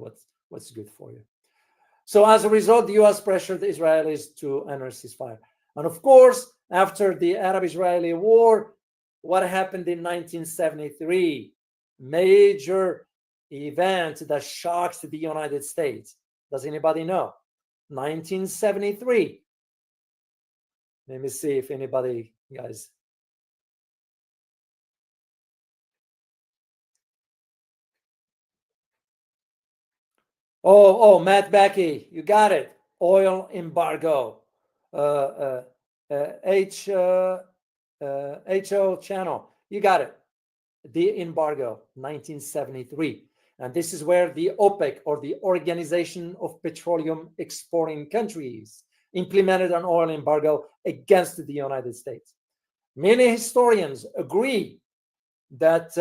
Speaker 9: what's good for you. So as a result, the U.S. pressured the Israelis to enter ceasefire. And of course, after the Arab-Israeli war, what happened in 1973? Major event that shocked the United States. Does anybody know? 1973. Let me see if anybody, guys. Oh, Matt Becky, you got it. Oil embargo. HO channel, you got it. The embargo, 1973. And this is where the OPEC, or the Organization of Petroleum Exporting Countries, implemented an oil embargo against the United States. Many historians agree that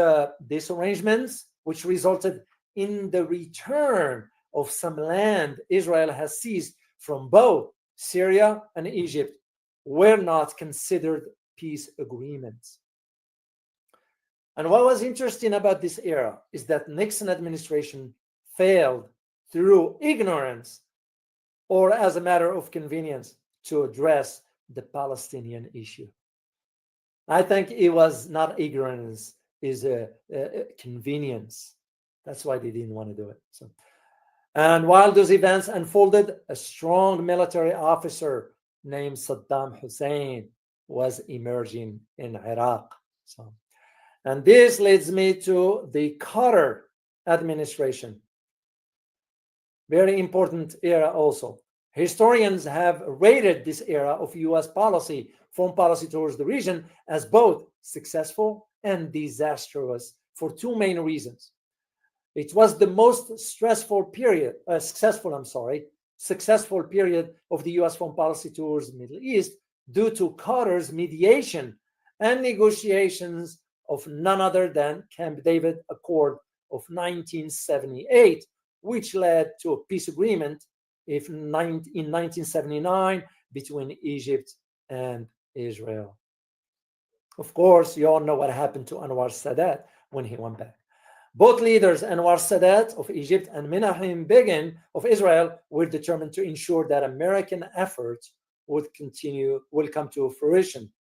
Speaker 9: these arrangements, which resulted in the return of some land Israel has seized from both Syria and Egypt, were not considered peace agreements. And what was interesting about this era is that Nixon administration failed through ignorance or as a matter of convenience to address the Palestinian issue. I think it was not ignorance, is a convenience. That's why they didn't want to do it. So, and while those events unfolded, a strong military officer named Saddam Hussein was emerging in Iraq. So, and this leads me to the Carter administration. Very important era also. Historians have rated this era of US policy, foreign policy towards the region, as both successful and disastrous for two main reasons. It was the most successful period of the US foreign policy towards the Middle East due to Carter's mediation and negotiations of none other than Camp David Accord of 1978, which led to a peace agreement in 1979 between Egypt and Israel. Of course, you all know what happened to Anwar Sadat when he went back. Both leaders, Anwar Sadat of Egypt and Menachem Begin of Israel, were determined to ensure that American efforts will come to fruition.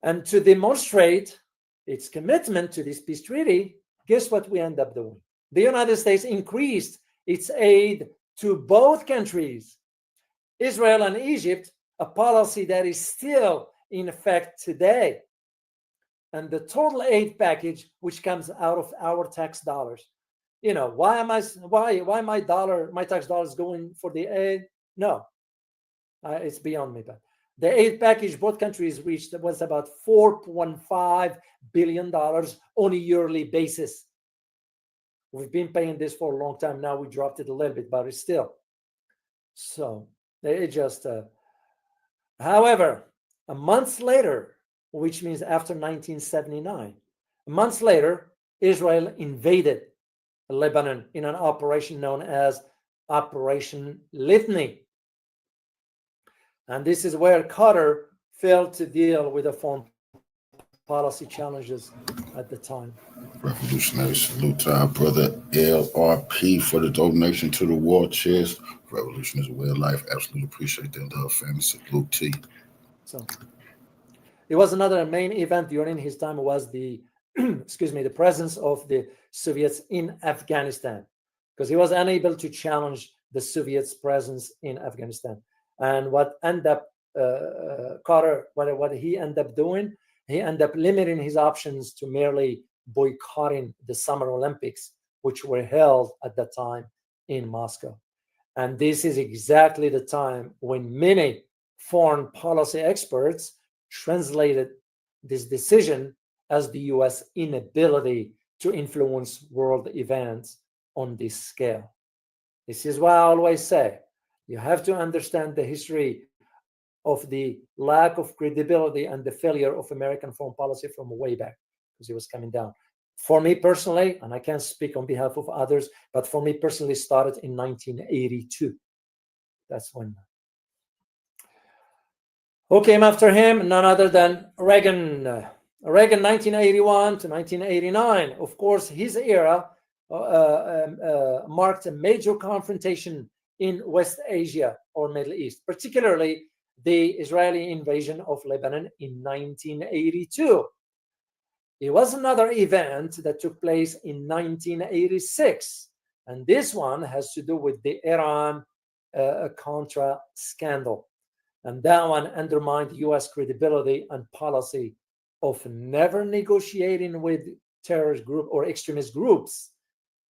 Speaker 9: And to demonstrate its commitment to this peace treaty, guess what we end up doing? The United States increased its aid to both countries, Israel and Egypt, a policy that is still in effect today. And the total aid package, which comes out of our tax dollars, you know, why my tax dollars going for the aid? No, it's beyond me. But the aid package both countries reached was about $4.5 billion on a yearly basis. We've been paying this for a long time now. We dropped it a little bit, but it's still. So it just. However, a month later, which means after 1979, a month later, Israel invaded Lebanon in an operation known as Operation Litany. And this is where Qatar failed to deal with the foreign policy challenges at the time.
Speaker 1: Revolutionary salute to our brother LRP for the donation to the war chest. Revolution is a way of life. Absolutely appreciate that love, family. Salute to you.
Speaker 9: So it was another main event during his time was the the presence of the Soviets in Afghanistan, because he was unable to challenge the Soviets' presence in Afghanistan. And what ended up Carter, what he ended up doing, he ended up limiting his options to merely boycotting the Summer Olympics, which were held at that time in Moscow. And this is exactly the time when many foreign policy experts translated this decision as the U.S. inability to influence world events on this scale. This is why I always say, you have to understand the history of the lack of credibility and the failure of American foreign policy from way back, because it was coming down. For me personally, and I can't speak on behalf of others, but for me personally, started in 1982. That's when. Who came after him? None other than Reagan. Reagan, 1981 to 1989. Of course, his era marked a major confrontation in West Asia or Middle East, particularly the Israeli invasion of Lebanon in 1982. It was another event that took place in 1986, and this one has to do with the Iran-Contra scandal. And that one undermined U.S. credibility and policy of never negotiating with terrorist group or extremist groups.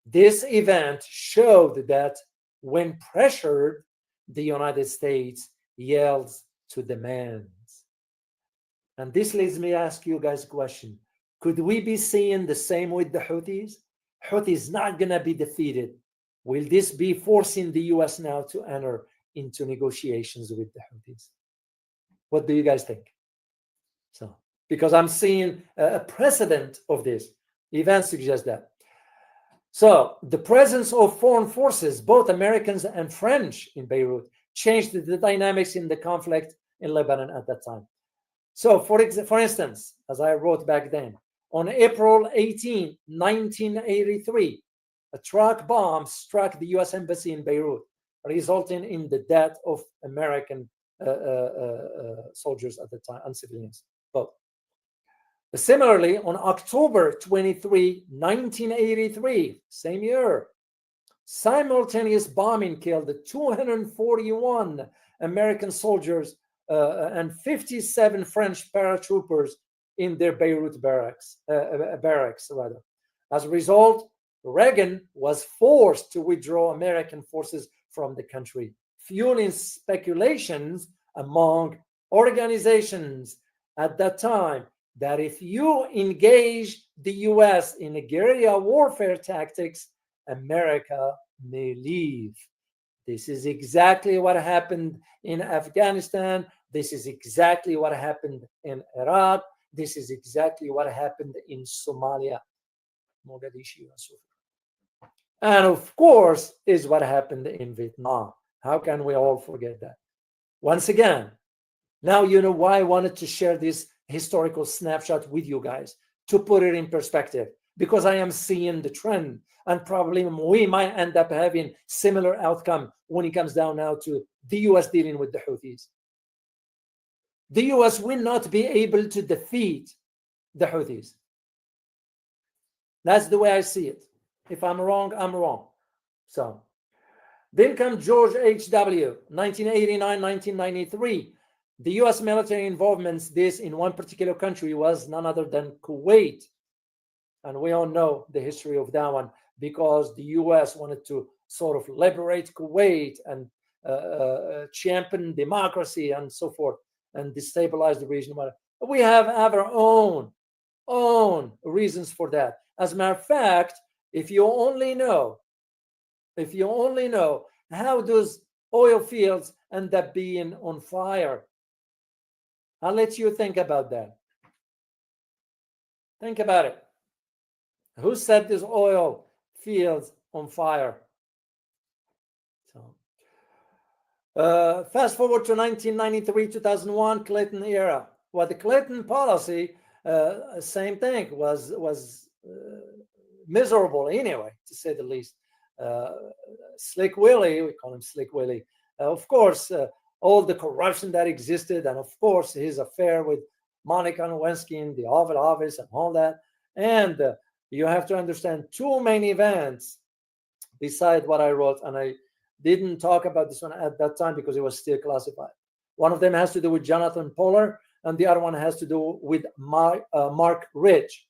Speaker 9: This event showed that when pressured, the United States yields to demands. And this leads me to ask you guys a question. Could we be seeing the same with the Houthis? Houthis not going to be defeated. Will this be forcing the U.S. now to enter into negotiations with the Houthis? What do you guys think? So, because I'm seeing a precedent of this. Events suggest that. So, the presence of foreign forces, both Americans and French in Beirut, changed the dynamics in the conflict in Lebanon at that time. So, for instance, as I wrote back then, on April 18, 1983, a truck bomb struck the U.S. Embassy in Beirut, resulting in the death of American soldiers at the time and civilians both. Similarly, on October 23, 1983, same year, simultaneous bombing killed 241 American soldiers and 57 French paratroopers in their Beirut barracks. As a result, Reagan was forced to withdraw American forces from the country, fueling speculations among organizations at that time that if you engage the U.S. in guerrilla warfare tactics, America may leave. This is exactly what happened in Afghanistan. This is exactly what happened in Iraq. This is exactly what happened in Somalia, Mogadishu, and so forth. And of course, is what happened in Vietnam. How can we all forget that? Once again, now you know why I wanted to share this historical snapshot with you guys, to put it in perspective, because I am seeing the trend, and probably we might end up having similar outcome when it comes down now to the U.S. dealing with the Houthis. The U.S. will not be able to defeat the Houthis. That's the way I see it. If I'm wrong, I'm wrong. So then comes George H.W., 1989-1993. The U.S. military involvement in one particular country was none other than Kuwait. And we all know the history of that one, because the U.S. wanted to sort of liberate Kuwait and champion democracy and so forth, and destabilize the region. We have our own reasons for that. As a matter of fact, if you only know how those oil fields end up being on fire, I'll let you think about that. Think about it. Who set these oil fields on fire? So, fast forward to 1993-2001, Clinton era. Well, the Clinton policy, same thing, was miserable anyway, to say the least. Slick Willie, we call him Slick Willie. Of course, all the corruption that existed, and of course his affair with Monica Lewinsky in the Oval Office and all that. And you have to understand two main events beside what I wrote, and I didn't talk about this one at that time because it was still classified. One of them has to do with Jonathan Pollard, and the other one has to do with Mark Rich.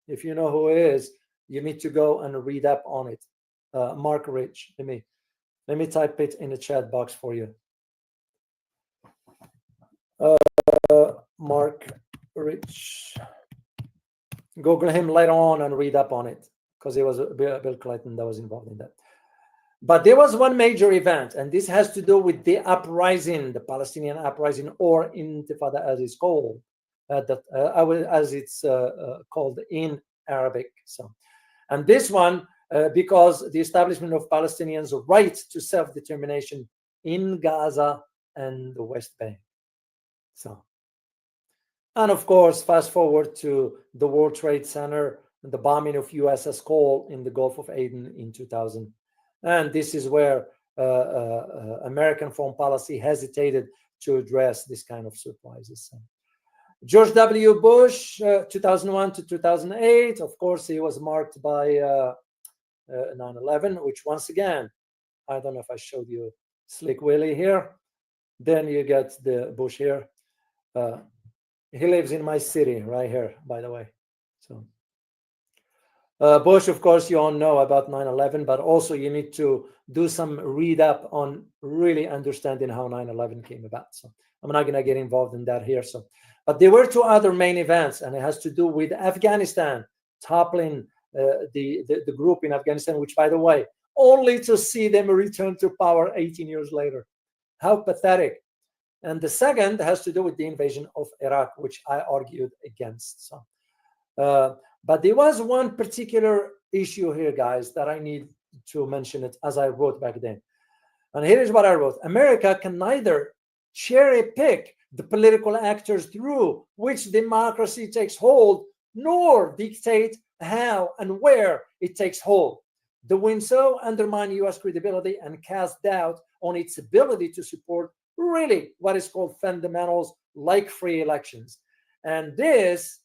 Speaker 9: If you know who he is, you need to go and read up on it. Mark Rich. Let me type it in the chat box for you. Mark Rich. Google him later on and read up on it, because it was Bill Clinton that was involved in that. But there was one major event, and this has to do with the uprising, the Palestinian uprising, or Intifada as it's called, as it's called in Arabic. So, and this one, because the establishment of Palestinians' right to self-determination in Gaza and the West Bank. So, and of course, fast forward to the World Trade Center, the bombing of USS Cole in the Gulf of Aden in 2000. And this is where American foreign policy hesitated to address this kind of surprises. So, George W. Bush, 2001 to 2008, of course, he was marked by 9/11, which once again, I don't know if I showed you Slick Willie here. Then you get the Bush here. He lives in my city right here, by the way. So Bush, of course, you all know about 9/11, but also you need to do some read up on really understanding how 9/11 came about. So I'm not going to get involved in that here. So, but there were two other main events, and it has to do with Afghanistan toppling the group in Afghanistan, which, by the way, only to see them return to power 18 years later. How pathetic. And the second has to do with the invasion of Iraq, which I argued against. So, but there was one particular issue here, guys, that I need to mention it as I wrote back then. And here is what I wrote. America can neither cherry pick the political actors through which democracy takes hold, nor dictate how and where it takes hold. Doing so undermine U.S. credibility and cast doubt on its ability to support really what is called fundamentals like free elections. And this,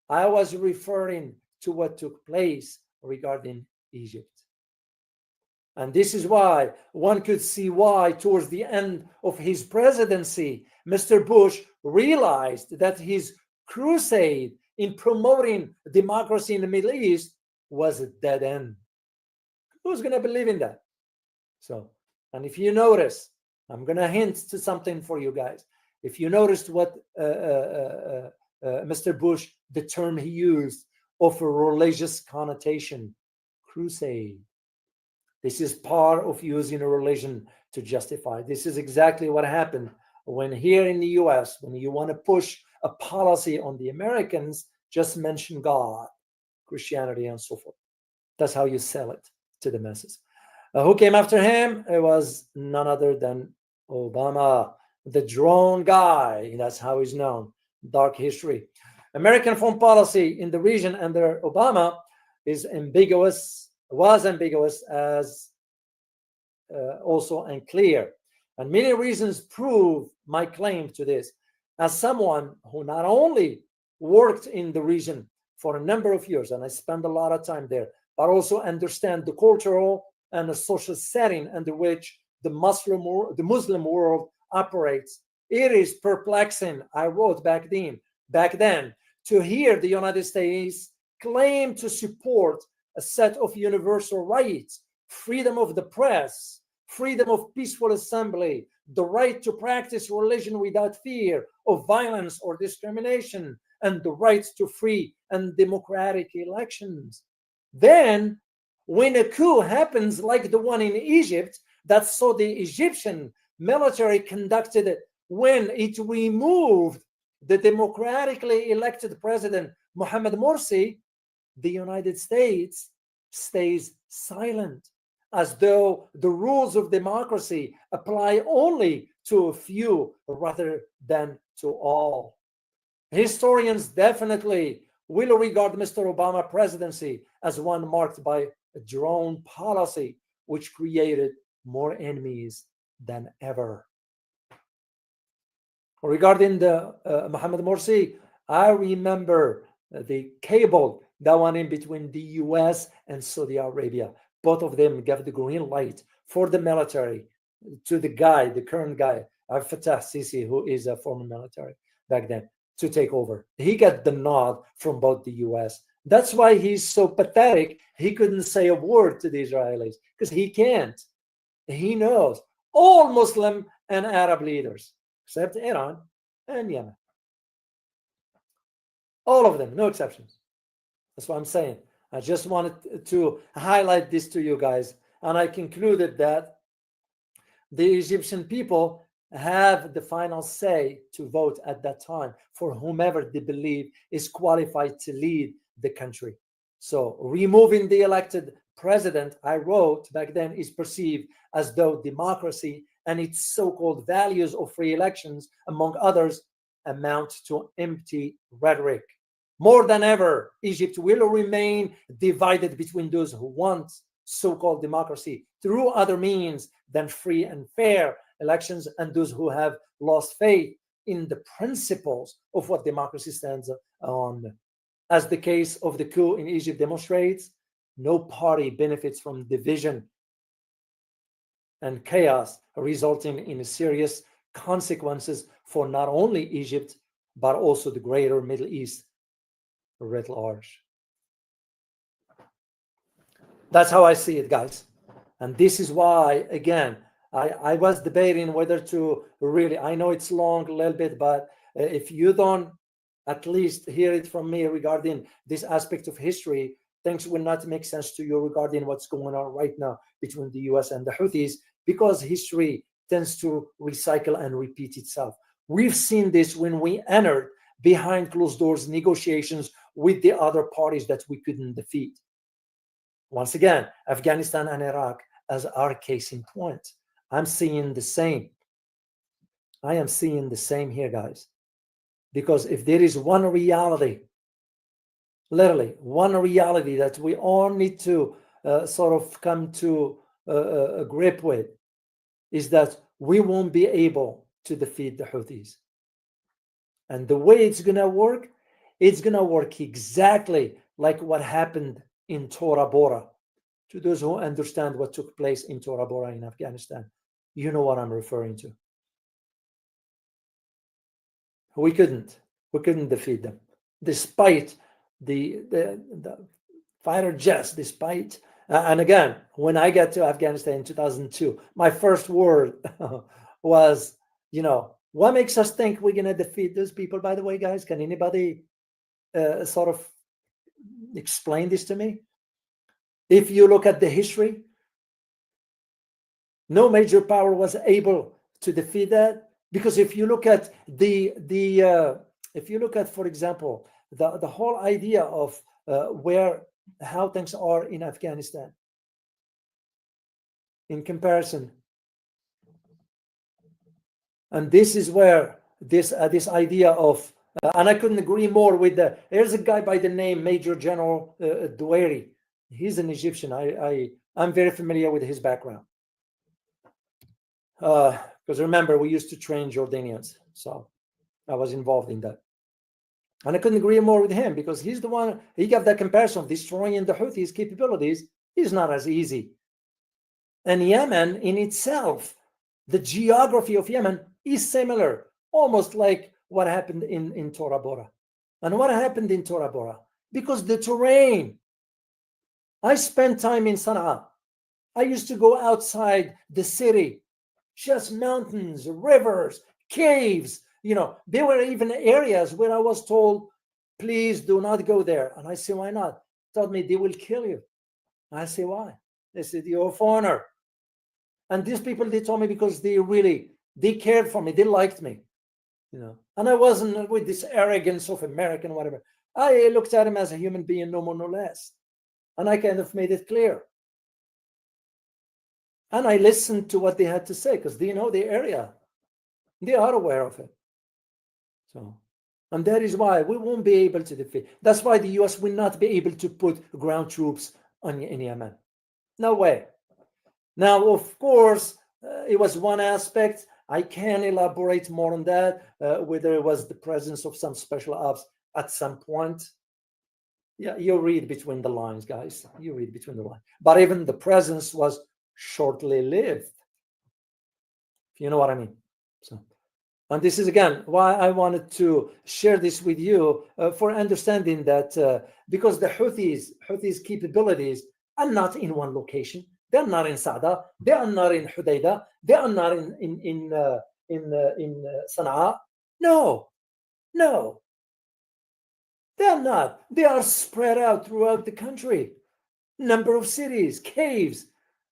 Speaker 9: I was referring to what took place regarding Egypt. And this is why one could see why towards the end of his presidency, Mr. Bush realized that his crusade in promoting democracy in the Middle East was a dead end. Who's going to believe in that? So, and if you notice, I'm going to hint to something for you guys. If you noticed what Mr. Bush, the term he used of a religious connotation, crusade. This is part of using a religion to justify. This is exactly what happened when here in the US, when you want to push a policy on the Americans, just mention God, Christianity, and so forth. That's how you sell it to the masses. Who came after him? It was none other than Obama, the drone guy. That's how he's known. Dark history. American foreign policy in the region under Obama is ambiguous, was ambiguous as also unclear. And many reasons prove my claim to this. As someone who not only worked in the region for a number of years, and I spent a lot of time there, but also understand the cultural and the social setting under which the Muslim world operates. It is perplexing, I wrote back then, to hear the United States claim to support a set of universal rights, freedom of the press, freedom of peaceful assembly, the right to practice religion without fear of violence or discrimination, and the right to free and democratic elections. Then, when a coup happens like the one in Egypt that saw the Egyptian military conducted when it removed the democratically elected president Mohamed Morsi, the United States stays silent, as though the rules of democracy apply only to a few rather than to all. Historians definitely will regard Mr. Obama's presidency as one marked by a drone policy, which created more enemies than ever. Regarding the Mohamed Morsi, I remember the cable that went in between the US and Saudi Arabia. Both of them gave the green light for the military to the guy, the current guy, Fattah Sisi, who is a former military back then, to take over. He got the nod from both the US. That's why he's so pathetic. He couldn't say a word to the Israelis, because he can't. He knows all Muslim and Arab leaders, except Iran and Yemen. All of them, no exceptions. That's what I'm saying. I just wanted to highlight this to you guys. And I concluded that the Egyptian people have the final say to vote at that time for whomever they believe is qualified to lead the country. So removing the elected president, I wrote back then, is perceived as though democracy and its so-called values of free elections, among others, amount to empty rhetoric. More than ever, Egypt will remain divided between those who want so-called democracy through other means than free and fair elections and those who have lost faith in the principles of what democracy stands on. As the case of the coup in Egypt demonstrates, no party benefits from division and chaos, resulting in serious consequences for not only Egypt, but also the greater Middle East writ large. That's how I see it, guys. And this is why, again, I was debating whether to really, I know it's long a little bit, but if you don't at least hear it from me regarding this aspect of history, things will not make sense to you regarding what's going on right now between the US and the Houthis, because history tends to recycle and repeat itself. We've seen this when we entered behind closed doors negotiations with the other parties that we couldn't defeat. Once again, Afghanistan and Iraq as our case in point. I'm seeing the same. I am seeing the same here, guys. Because if there is one reality, literally one reality that we all need to sort of come to a grip with, is that we won't be able to defeat the Houthis. And the way it's going to work, it's going to work exactly like what happened in Tora Bora. To those who understand what took place in Tora Bora in Afghanistan, you know what I'm referring to. We couldn't defeat them, despite the fighter jets, despite, and again, when I got to Afghanistan in 2002, my first word was, what makes us think we're going to defeat those people, by the way, guys? Can anybody sort of explain this to me? If you look at the history, no major power was able to defeat that, because if you look at for example, the whole idea of how things are in Afghanistan in comparison, and this is where this idea of and I couldn't agree more with there's a guy by the name Major General Doueri. He's an Egyptian. I'm very familiar with his background. Because remember, we used to train Jordanians. So I was involved in that. And I couldn't agree more with him, because he's the one, he gave that comparison of destroying the Houthis' capabilities is not as easy. And Yemen in itself, the geography of Yemen is similar, almost like what happened in Tora Bora. And what happened in Tora Bora? Because the terrain, I spent time in Sana'a. I used to go outside the city, just mountains, rivers, caves. There were even areas where I was told, please do not go there. And I say, why not? They told me they will kill you. I say, why? They said, you're a foreigner. And these people, they told me because they cared for me. They liked me. And I wasn't with this arrogance of American, whatever. I looked at him as a human being, no more, no less. And I kind of made it clear. And I listened to what they had to say, because they know the area. They are aware of it. And that is why we won't be able to defeat. That's why the US will not be able to put ground troops in Yemen. No way. Now, of course, it was one aspect. I can elaborate more on that, whether it was the presence of some special ops at some point. Yeah, you read between the lines, guys. You read between the lines. But even the presence was shortly lived. If you know what I mean. And this is, again, why I wanted to share this with you, for understanding that because the Houthis' capabilities are not in one location. They're not in Sada. They are not in Hudaydah. They are not in Sana'a. No. They are not. They are spread out throughout the country. Number of cities, caves,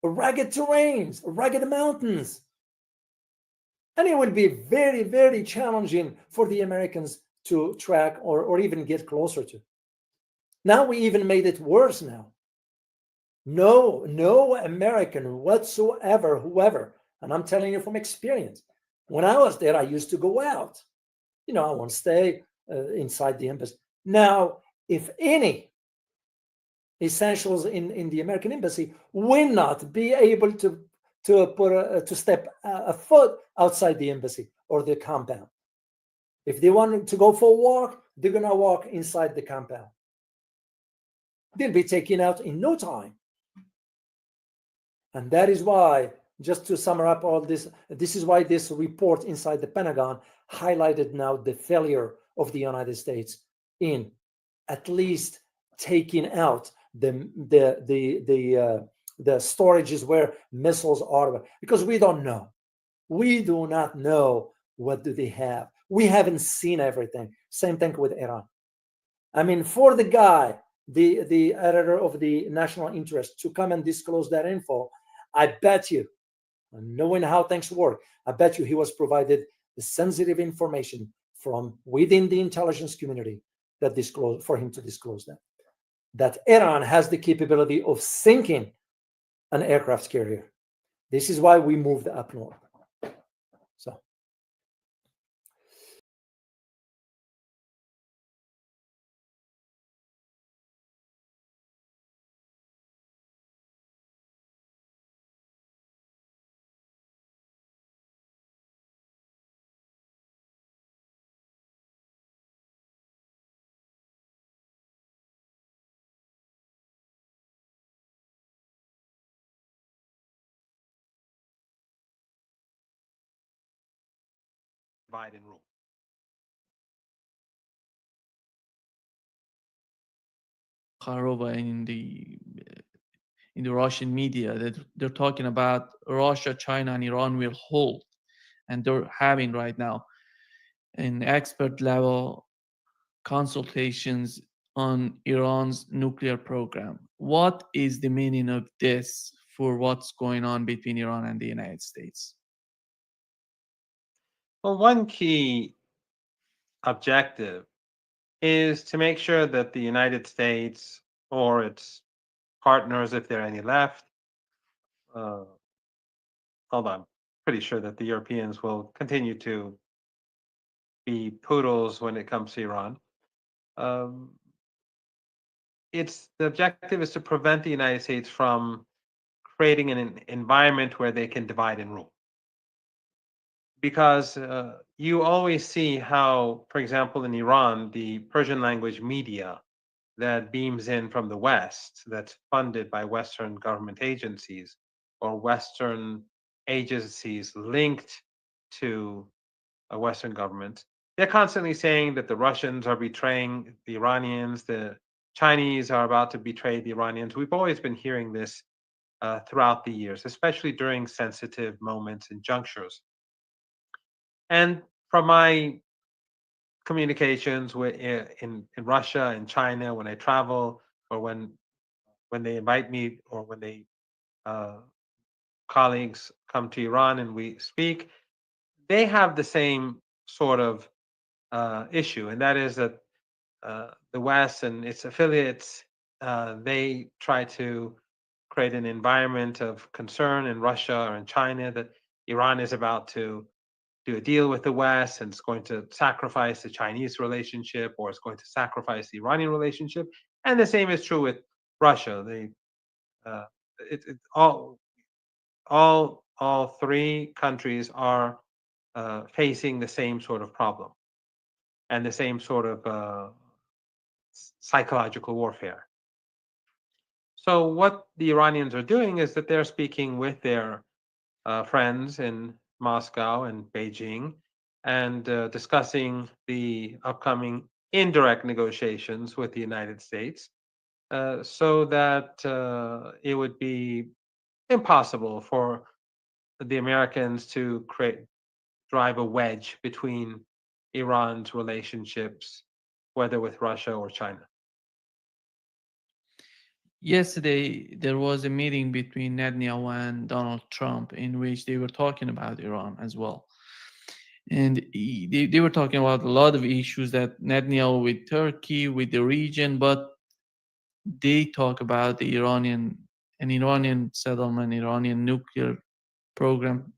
Speaker 9: rugged terrains, rugged mountains. And it will be very, very challenging for the Americans to track or even get closer to. Now we even made it worse now. No American whatsoever, whoever, and I'm telling you from experience, when I was there, I used to go out. I won't stay inside the embassy. Now, if any essentials in the American embassy will not be able to step a foot outside the embassy or the compound. If they want to go for a walk, they're going to walk inside the compound. They'll be taken out in no time. And that is why, just to sum up all this, this is why this report inside the Pentagon highlighted now the failure of the United States in at least taking out the storages where missiles are, because we don't know. We do not know what do they have. We haven't seen everything. Same thing with Iran. I mean, for the guy, the editor of the National Interest, to come and disclose that info, I bet you, knowing how things work, I bet you he was provided the sensitive information from within the intelligence community that disclosed for him to disclose that Iran has the capability of sinking an aircraft carrier. This is why we moved up north. So.
Speaker 13: Divide and rule.
Speaker 14: Kharova in the Russian media that they're talking about Russia, China, and Iran will hold, and they're having right now an expert level consultations on Iran's nuclear program. What is the meaning of this for what's going on between Iran and the United States?
Speaker 13: Well, one key objective is to make sure that the United States or its partners, if there are any left, although I'm pretty sure that the Europeans will continue to be poodles when it comes to Iran. The objective is to prevent the United States from creating an environment where they can divide and rule. Because you always see how, for example, in Iran, the Persian language media that beams in from the West, that's funded by Western government agencies or Western agencies linked to a Western government, they're constantly saying that the Russians are betraying the Iranians, the Chinese are about to betray the Iranians. We've always been hearing this throughout the years, especially during sensitive moments and junctures. And from my communications with in Russia and China, when I travel, or when they invite me, or when they colleagues come to Iran and we speak, they have the same sort of issue, and that is that the West and its affiliates, they try to create an environment of concern in Russia or in China that Iran is about to do a deal with the West and it's going to sacrifice the Chinese relationship, or it's going to sacrifice the Iranian relationship. And the same is true with Russia. All three countries are facing the same sort of problem and the same sort of psychological warfare. So what the Iranians are doing is that they're speaking with their friends in Moscow and Beijing and discussing the upcoming indirect negotiations with the United States so that it would be impossible for the Americans to drive a wedge between Iran's relationships, whether with Russia or China.
Speaker 14: Yesterday, there was a meeting between Netanyahu and Donald Trump in which they were talking about Iran as well. And they were talking about a lot of issues that Netanyahu with Turkey, with the region, but they talk about an Iranian settlement, Iranian nuclear program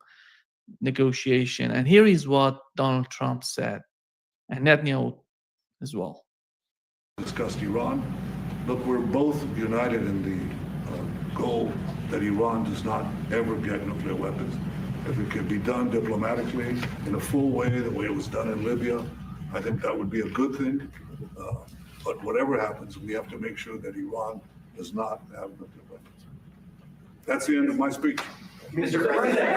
Speaker 14: negotiation. And here is what Donald Trump said, and Netanyahu as well.
Speaker 15: Discussed Iran. Look, we're both united in the goal that Iran does not ever get nuclear weapons. If it can be done diplomatically in a full way, the way it was done in Libya, I think that would be a good thing. But whatever happens, we have to make sure that Iran does not have nuclear weapons. That's the end of my speech.
Speaker 8: Mr. President,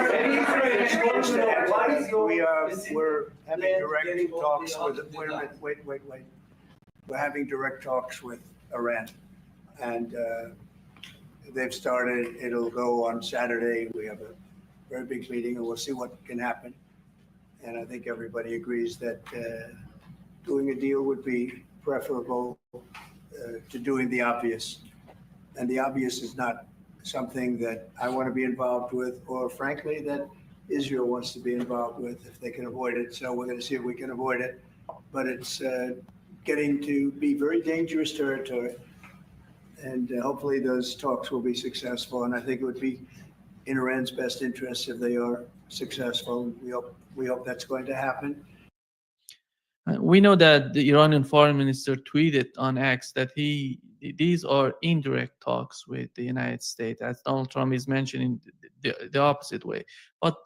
Speaker 8: we're having direct talks with, wait. We're having direct talks with Iran, and they've started. It'll go on Saturday. We have a very big meeting, and we'll see what can happen. And I think everybody agrees that doing a deal would be preferable to doing the obvious. And the obvious is not something that I want to be involved with, or frankly, that Israel wants to be involved with if they can avoid it. So we're going to see if we can avoid it. But it's getting to be very dangerous territory. And hopefully those talks will be successful. And I think it would be in Iran's best interest if they are successful. We hope that's going to happen.
Speaker 14: We know that the Iranian foreign minister tweeted on X that these are indirect talks with the United States, as Donald Trump is mentioning the opposite way. But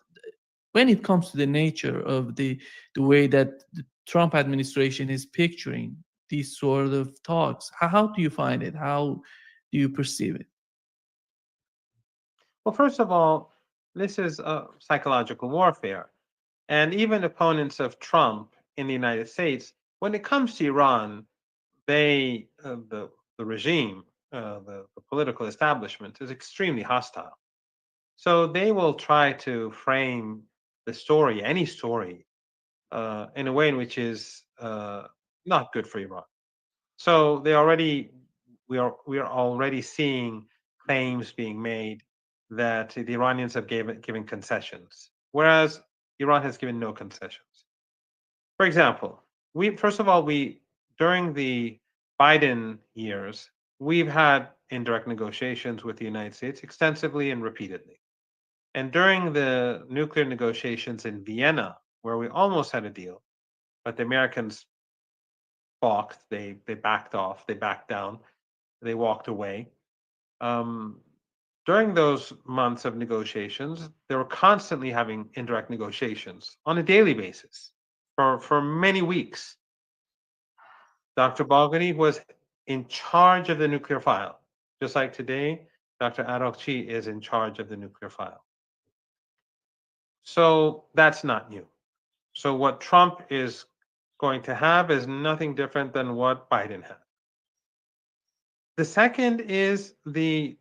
Speaker 14: when it comes to the nature of the way that the Trump administration is picturing these sort of talks, how do you find it? How do you perceive it?
Speaker 13: Well, first of all, this is psychological warfare. And even opponents of Trump in the United States, when it comes to Iran, they, the regime, the political establishment is extremely hostile. So they will try to frame the story, any story, in a way in which is not good for Iran. So we are already seeing claims being made that the Iranians have given concessions, whereas Iran has given no concessions. For example, during the Biden years, we've had indirect negotiations with the United States extensively and repeatedly. And during the nuclear negotiations in Vienna, where we almost had a deal, but the Americans balked, they backed off, they backed down, they walked away. During those months of negotiations, they were constantly having indirect negotiations on a daily basis for many weeks. Dr. Balgani was in charge of the nuclear file. Just like today, Dr. Arakchi is in charge of the nuclear file. So that's not new. So what Trump is going to have is nothing different than what Biden had. The second is the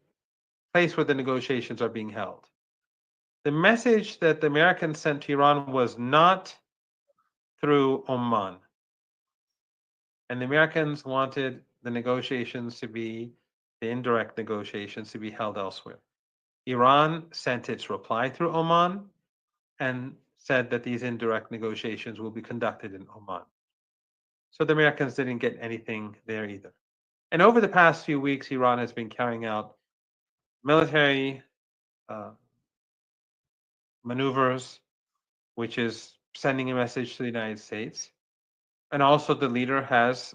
Speaker 13: place where the negotiations are being held. The message that the Americans sent to Iran was not through Oman. And the Americans wanted the negotiations to be, the indirect negotiations to be held elsewhere. Iran sent its reply through Oman and said that these indirect negotiations will be conducted in Oman. So the Americans didn't get anything there either. And over the past few weeks, Iran has been carrying out military maneuvers, which is sending a message to the United States. And also the leader has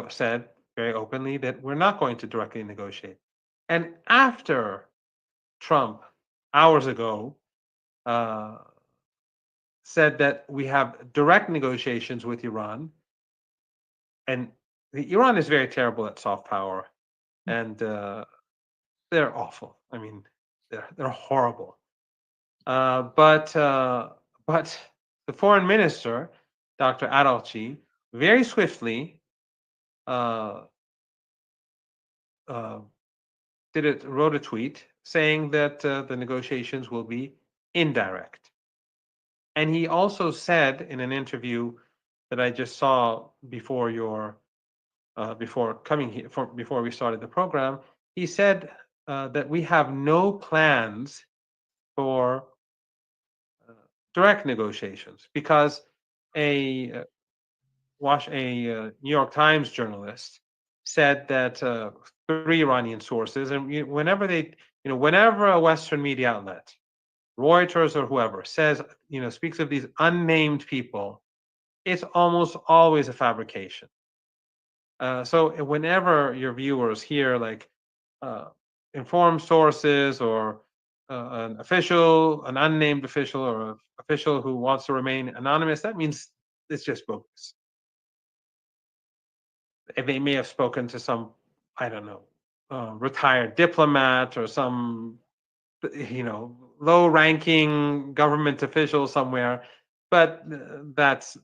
Speaker 13: said very openly that we're not going to directly negotiate. And after Trump, hours ago, said that we have direct negotiations with Iran, and Iran is very terrible at soft power, and they're awful. I mean, they're horrible. But the foreign minister, Dr. Arakchi, very swiftly wrote a tweet saying that the negotiations will be indirect. And he also said in an interview that I just saw before coming here, before we started the program, he said that we have no plans for direct negotiations because a New York Times journalist said that three Iranian sources, and whenever they, whenever a Western media outlet, Reuters or whoever, says, speaks of these unnamed people, it's almost always a fabrication. So whenever your viewers hear like informed sources or an official, an unnamed official, or an official who wants to remain anonymous, that means it's just bogus. They may have spoken to some, I don't know, retired diplomat or some, low-ranking government official somewhere, but that's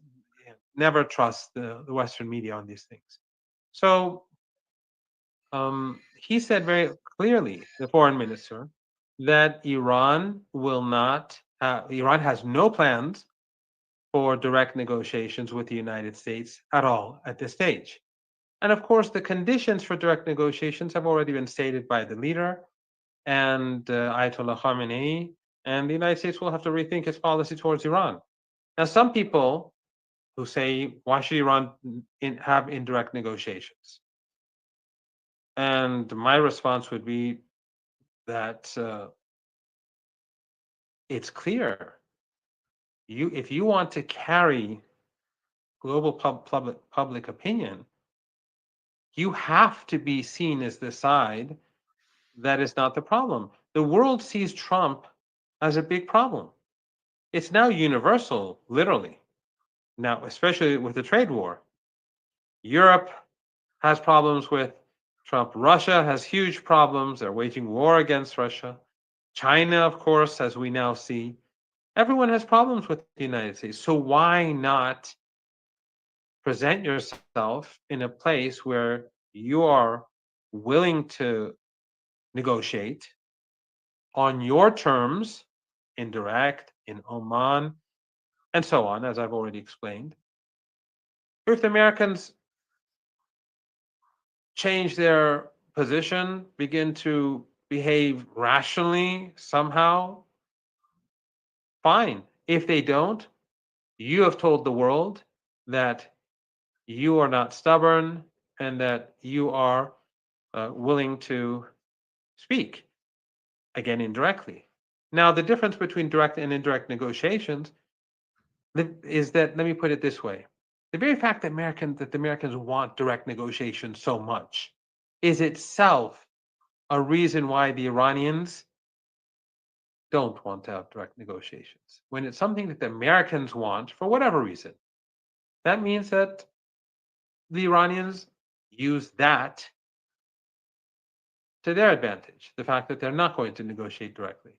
Speaker 13: never trust the Western media on these things. So he said very clearly, the foreign minister, that Iran will not, Iran has no plans for direct negotiations with the United States at all at this stage. And of course, the conditions for direct negotiations have already been stated by the leader and Ayatollah Khamenei, and the United States will have to rethink its policy towards Iran. Now, some people who say, why should Iran have indirect negotiations? And my response would be that it's clear. If you want to carry global public opinion, you have to be seen as the side that is not the problem. The world sees Trump as a big problem. It's now universal, literally. Now, especially with the trade war. Europe has problems with Trump. Russia has huge problems. They're waging war against Russia. China, of course, as we now see. Everyone has problems with the United States. So why not present yourself in a place where you are willing to negotiate on your terms, indirect, in Oman, and so on, as I've already explained. If the Americans change their position, begin to behave rationally somehow, fine. If they don't, you have told the world that you are not stubborn and that you are willing to speak, again, indirectly. Now, the difference between direct and indirect negotiations is that, let me put it this way. The very fact that the Americans want direct negotiations so much is itself a reason why the Iranians don't want to have direct negotiations. When it's something that the Americans want, for whatever reason, that means that the Iranians use that to their advantage, the fact that they're not going to negotiate directly.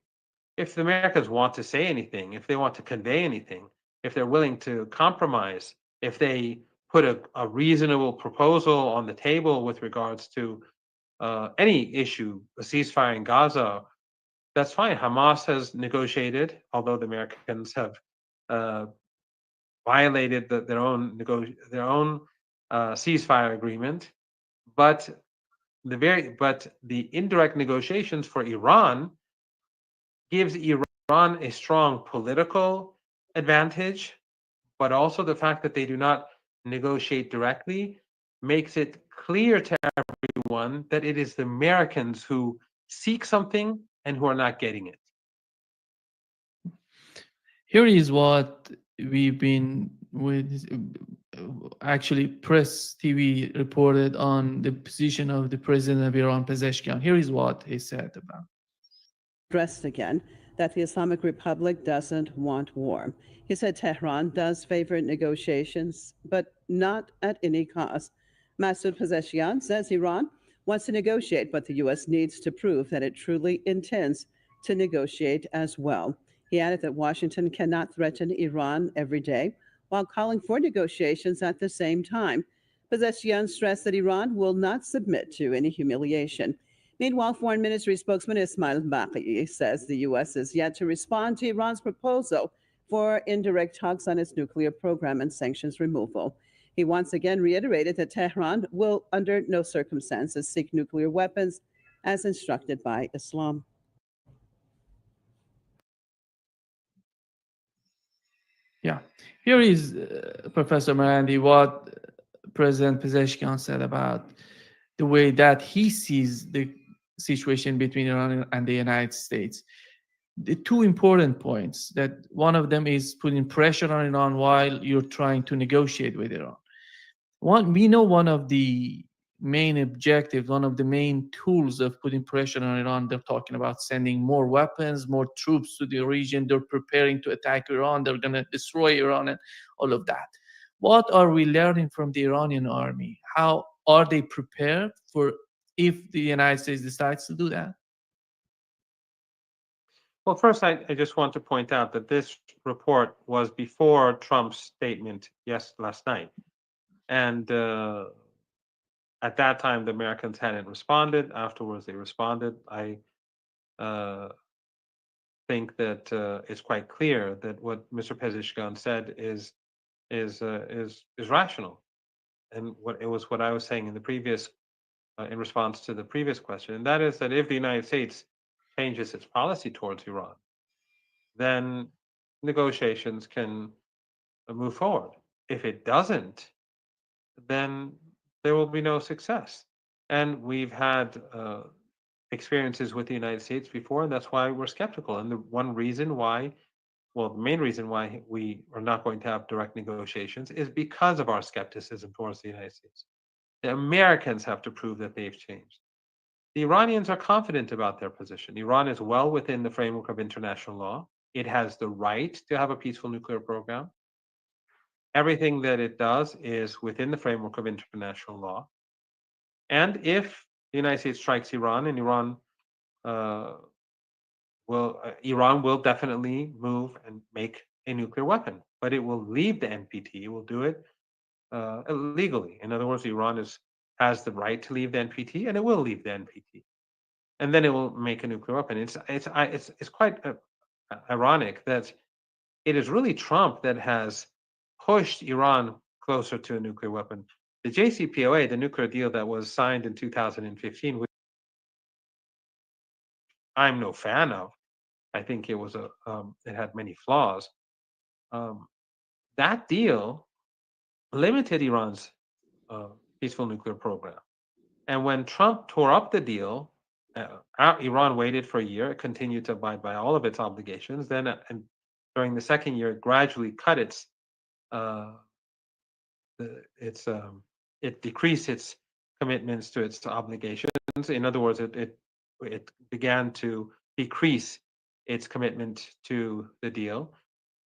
Speaker 13: If the Americans want to say anything, if they want to convey anything, if they're willing to compromise, if they put a reasonable proposal on the table with regards to any issue, a ceasefire in Gaza, that's fine. Hamas has negotiated, although the Americans have violated their own ceasefire agreement. But the indirect negotiations for Iran gives Iran a strong political advantage, but also the fact that they do not negotiate directly makes it clear to everyone that it is the Americans who seek something and who are not getting it.
Speaker 14: Here is what we've been with. Actually, Press TV reported on the position of the president of Iran, Pezeshkian. Here is what he said about.
Speaker 16: Stressed again that the Islamic Republic doesn't want war. He said Tehran does favor negotiations, but not at any cost. Masoud Pezeshkian says Iran wants to negotiate, but the U.S. needs to prove that it truly intends to negotiate as well. He added that Washington cannot threaten Iran every day while calling for negotiations at the same time. Pezeshkian stressed that Iran will not submit to any humiliation. Meanwhile, Foreign Ministry spokesman Ismail Baqi says the U.S. is yet to respond to Iran's proposal for indirect talks on its nuclear program and sanctions removal. He once again reiterated that Tehran will, under no circumstances, seek nuclear weapons as instructed by Islam.
Speaker 14: Yeah, here is Professor Marandi, what President Pezeshkian said about the way that he sees the situation between Iran and the United States. The two important points, that one of them is putting pressure on Iran while you're trying to negotiate with Iran. We know one of the main objectives, one of the main tools of putting pressure on Iran, they're talking about sending more weapons, more troops to the region. They're preparing to attack Iran. They're going to destroy Iran and all of that. What are we learning from the Iranian army? How are they prepared for if the United States decides to do that?
Speaker 13: Well, first, I just want to point out that this report was before Trump's statement last night. And at that time, the Americans hadn't responded. Afterwards, they responded. I think that it's quite clear that what Mr. Pezeshkian said is rational, and what I was saying in the previous, in response to the previous question, and that is that if the United States changes its policy towards Iran, then negotiations can move forward. If it doesn't, then there will be no success. And we've had experiences with the United States before, and that's why we're skeptical. And the one reason why, well, the main reason why we are not going to have direct negotiations is because of our skepticism towards the United States. The Americans have to prove that they've changed. The Iranians are confident about their position. Iran is well within the framework of international law. It has the right to have a peaceful nuclear program. Everything that it does is within the framework of international law. And if the United States strikes Iran, and Iran will definitely move and make a nuclear weapon, but it will leave the NPT. It will do it illegally. In other words, Iran has the right to leave the NPT, and it will leave the NPT, and then it will make a nuclear weapon. It's quite ironic that it is really Trump that has pushed Iran closer to a nuclear weapon. The JCPOA, the nuclear deal that was signed in 2015, which I'm no fan of. I think it had many flaws. That deal limited Iran's peaceful nuclear program. And when Trump tore up the deal, Iran waited for a year. It continued to abide by all of its obligations. Then, and during the second year, it gradually cut it decreased its commitments to its obligations. In other words, it began to decrease its commitment to the deal.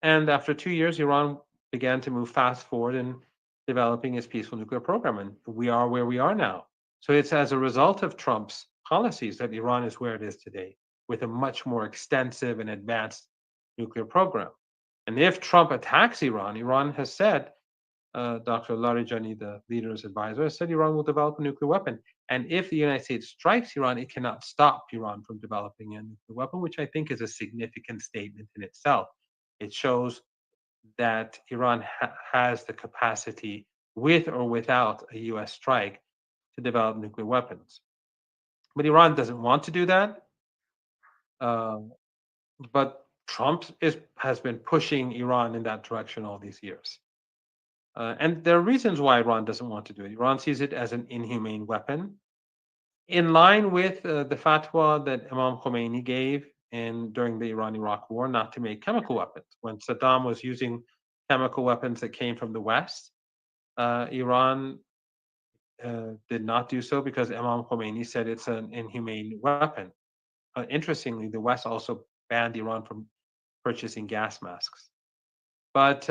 Speaker 13: And after 2 years, Iran began to move fast forward in developing its peaceful nuclear program. And we are where we are now. So it's as a result of Trump's policies that Iran is where it is today, with a much more extensive and advanced nuclear program. And if Trump attacks Iran, Iran has said, Dr. Larijani, the leader's advisor, said Iran will develop a nuclear weapon. And if the United States strikes Iran, it cannot stop Iran from developing a nuclear weapon, which I think is a significant statement in itself. It shows that Iran has the capacity, with or without a US strike, to develop nuclear weapons. But Iran doesn't want to do that. But Trump has been pushing Iran in that direction all these years. And there are reasons why Iran doesn't want to do it. Iran sees it as an inhumane weapon, in line with the fatwa that Imam Khomeini gave during the Iran-Iraq War, not to make chemical weapons. When Saddam was using chemical weapons that came from the West, Iran did not do so because Imam Khomeini said it's an inhumane weapon. Interestingly, the West also banned Iran from purchasing gas masks. But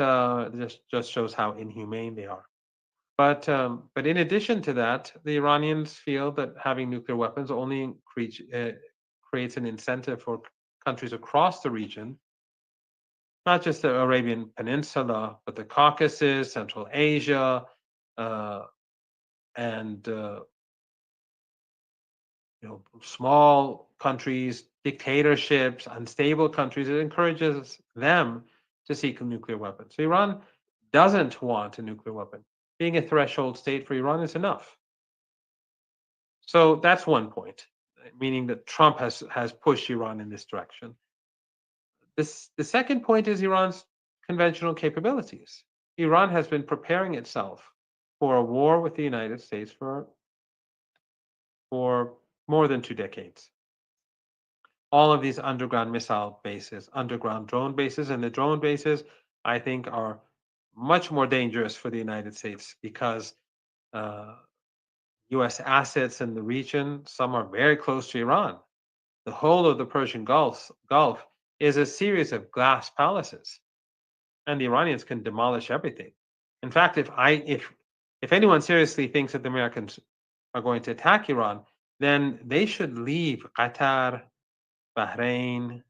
Speaker 13: this just shows how inhumane they are. But in addition to that, the Iranians feel that having nuclear weapons only creates an incentive for countries across the region, not just the Arabian Peninsula, but the Caucasus, Central Asia, and small countries, dictatorships, unstable countries. It encourages them to seek a nuclear weapon. So Iran doesn't want a nuclear weapon. Being a threshold state for Iran is enough. So that's one point, meaning that Trump has pushed Iran in this direction. The second point is Iran's conventional capabilities. Iran has been preparing itself for a war with the United States for for more than 2 decades. All of these underground missile bases, underground drone bases, and the drone bases, I think, are much more dangerous for the United States because US assets in the region, some are very close to Iran. The whole of the Persian Gulf is a series of glass palaces, and the Iranians can demolish everything. In fact, if anyone seriously thinks that the Americans are going to attack Iran, then they should leave Qatar, Bahrain,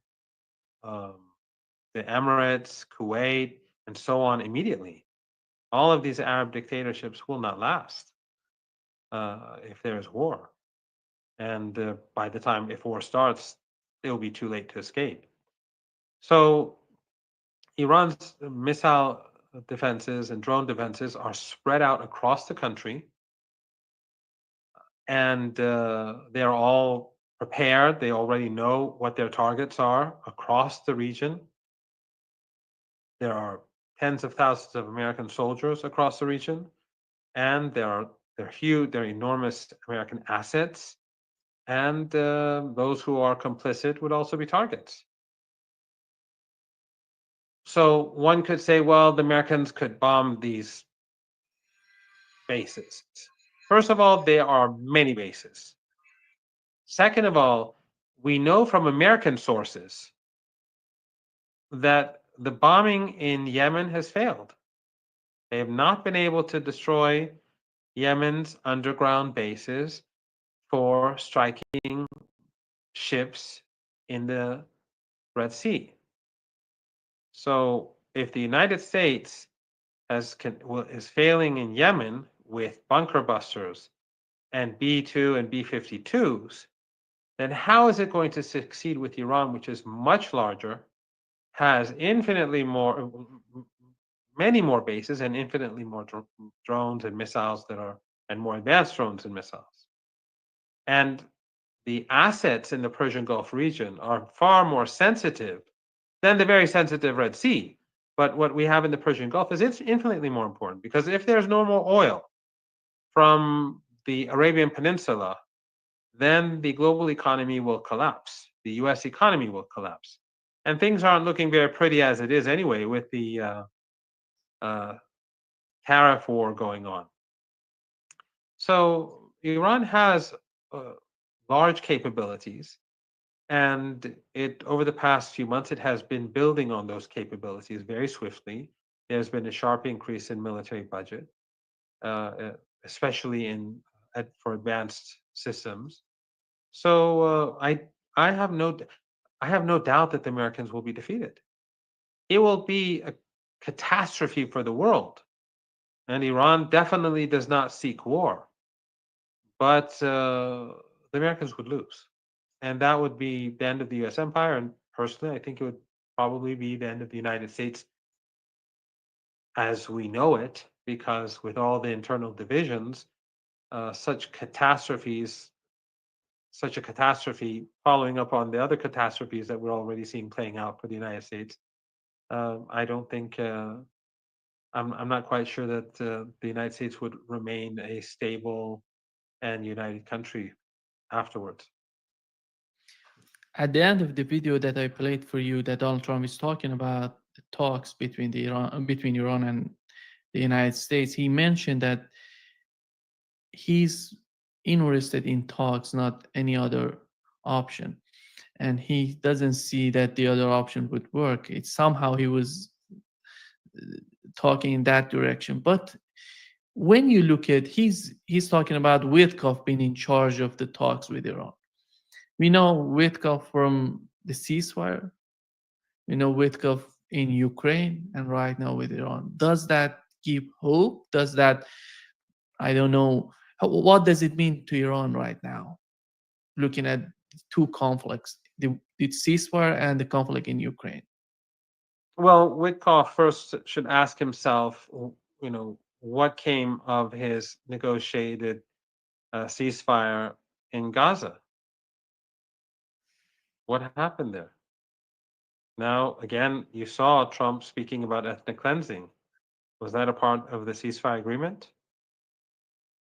Speaker 13: the Emirates, Kuwait, and so on immediately. All of these Arab dictatorships will not last if there is war. And by the time, if war starts, it will be too late to escape. So Iran's missile defenses and drone defenses are spread out across the country, and they're all prepared. They already know what their targets are across the region. There are tens of thousands of American soldiers across the region, and they're huge, they're enormous American assets, and those who are complicit would also be targets. So one could say, well, the Americans could bomb these bases. First of all, there are many bases. Second of all, we know from American sources that the bombing in Yemen has failed. They have not been able to destroy Yemen's underground bases for striking ships in the Red Sea. So if the United States is failing in Yemen with bunker busters and B-2 and B-52s, then how is it going to succeed with Iran, which is much larger, has infinitely more, many more bases and infinitely more drones and missiles and more advanced drones and missiles. And the assets in the Persian Gulf region are far more sensitive than the very sensitive Red Sea. But what we have in the Persian Gulf is infinitely more important, because if there's no more oil from the Arabian Peninsula, then the global economy will collapse. The US economy will collapse. And things aren't looking very pretty as it is anyway, with the tariff war going on. So Iran has large capabilities, and over the past few months, it has been building on those capabilities very swiftly. There's been a sharp increase in military budget, especially for advanced systems. So I have no doubt that the Americans will be defeated. It will be a catastrophe for the world, and Iran definitely does not seek war. But the Americans would lose, and that would be the end of the U.S. empire. And personally, I think it would probably be the end of the United States as we know it, because with all the internal divisions, such a catastrophe following up on the other catastrophes that we're already seeing playing out for the United States, I don't think, I'm not quite sure that the United States would remain a stable and united country afterwards.
Speaker 14: At the end of the video that I played for you, that Donald Trump is talking about the talks between Iran and the United States, he mentioned that he's interested in talks, not any other option, and he doesn't see that the other option would work. It's somehow he was talking in that direction. But when you look at, he's talking about Witkoff being in charge of the talks with Iran. We know Witkoff from the ceasefire. We know Witkoff in Ukraine, and right now with Iran. Does that give hope? Does that, I don't know, what does it mean to Iran right now, looking at two conflicts, the ceasefire and the conflict in Ukraine?
Speaker 13: Well, Witkoff first should ask himself, what came of his negotiated ceasefire in Gaza? What happened there? Now, again, you saw Trump speaking about ethnic cleansing. Was that a part of the ceasefire agreement?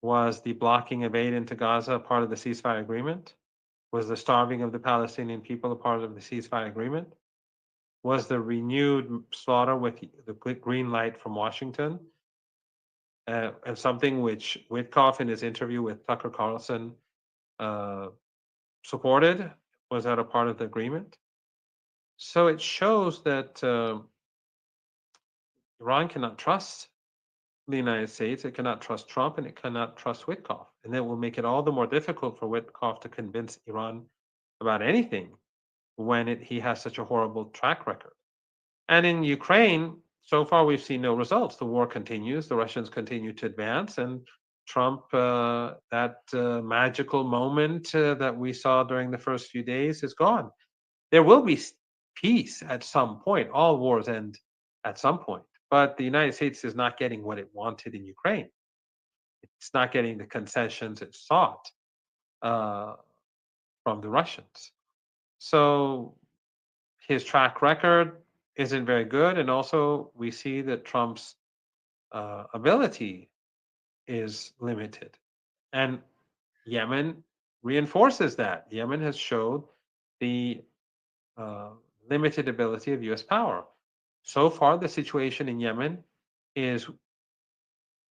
Speaker 13: Was the blocking of aid into Gaza a part of the ceasefire agreement? Was the starving of the Palestinian people a part of the ceasefire agreement? Was the renewed slaughter with the green light from Washington and something which Witkoff in his interview with Tucker Carlson supported? Was that a part of the agreement? So it shows that Iran cannot trust the United States, it cannot trust Trump, and it cannot trust Witkoff. And that will make it all the more difficult for Witkoff to convince Iran about anything when he has such a horrible track record. And in Ukraine, so far we've seen no results. The war continues, the Russians continue to advance, and Trump, that magical moment that we saw during the first few days is gone. There will be peace at some point. All wars end at some point. But the United States is not getting what it wanted in Ukraine. It's not getting the concessions it sought from the Russians. So his track record isn't very good. And also, we see that Trump's ability is limited. And Yemen reinforces that. Yemen has showed the limited ability of US power. So far, the situation in Yemen is,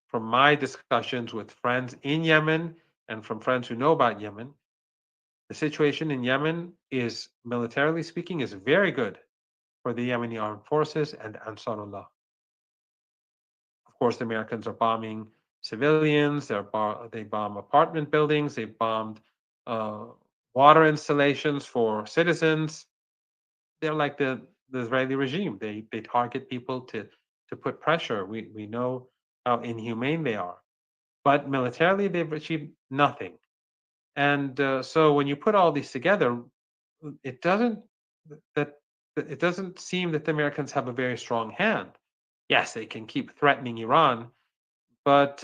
Speaker 13: from my discussions with friends in Yemen and from friends who know about Yemen, the situation in Yemen is, militarily speaking, is very good for the Yemeni armed forces and Ansarullah. Of course, the Americans are bombing civilians, they bomb apartment buildings, they bombed water installations for citizens. They're like the Israeli regime. They target people to put pressure. We know how inhumane they are. But militarily, they've achieved nothing. And so when you put all these together, it doesn't seem that the Americans have a very strong hand. Yes, they can keep threatening Iran, but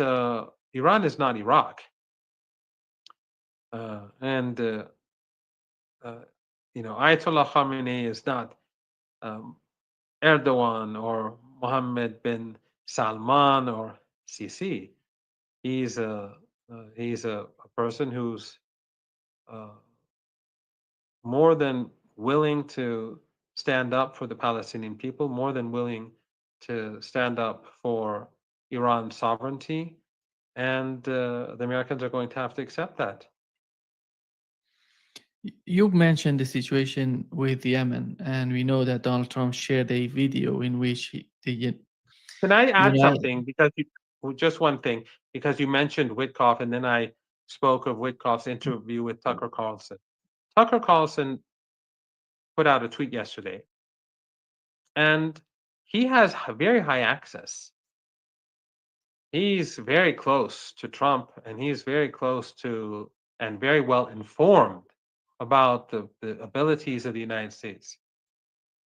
Speaker 13: Iran is not Iraq. Ayatollah Khamenei is not Erdogan or Mohammed bin Salman or Sisi. He's a person who's more than willing to stand up for the Palestinian people, more than willing to stand up for Iran's sovereignty, and the Americans are going to have to accept that.
Speaker 14: You mentioned the situation with Yemen, and we know that Donald Trump shared a video in which
Speaker 13: Can I add something? Because just one thing, because you mentioned Witkoff, and then I spoke of Witkoff's interview with Tucker Carlson. Tucker Carlson put out a tweet yesterday, and he has very high access. He's very close to Trump, and he's very close to and very well informed about the abilities of the United States.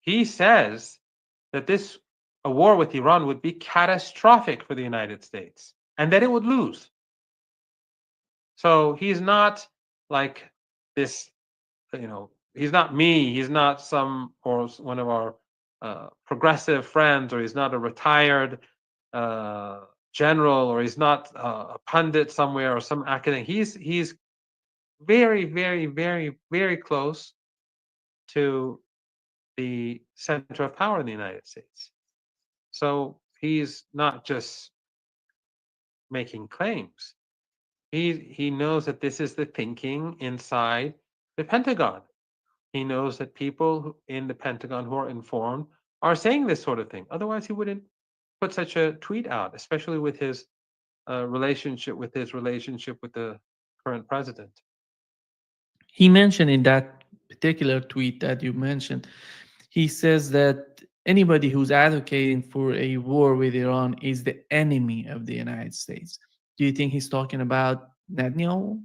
Speaker 13: He says that a war with Iran would be catastrophic for the United States and that it would lose. So he's not like this, he's not me, he's not one of our progressive friends, or he's not a retired general, or he's not a pundit somewhere or some academic. He's very, very, very, very close to the center of power in the United States. So he's not just making claims. He knows that this is the thinking inside the Pentagon. He knows that people in the Pentagon who are informed are saying this sort of thing. Otherwise, he wouldn't put such a tweet out, especially with his relationship with the current president.
Speaker 14: He mentioned in that particular tweet that you mentioned, he says that anybody who's advocating for a war with Iran is the enemy of the United States. Do you think he's talking about Netanyahu?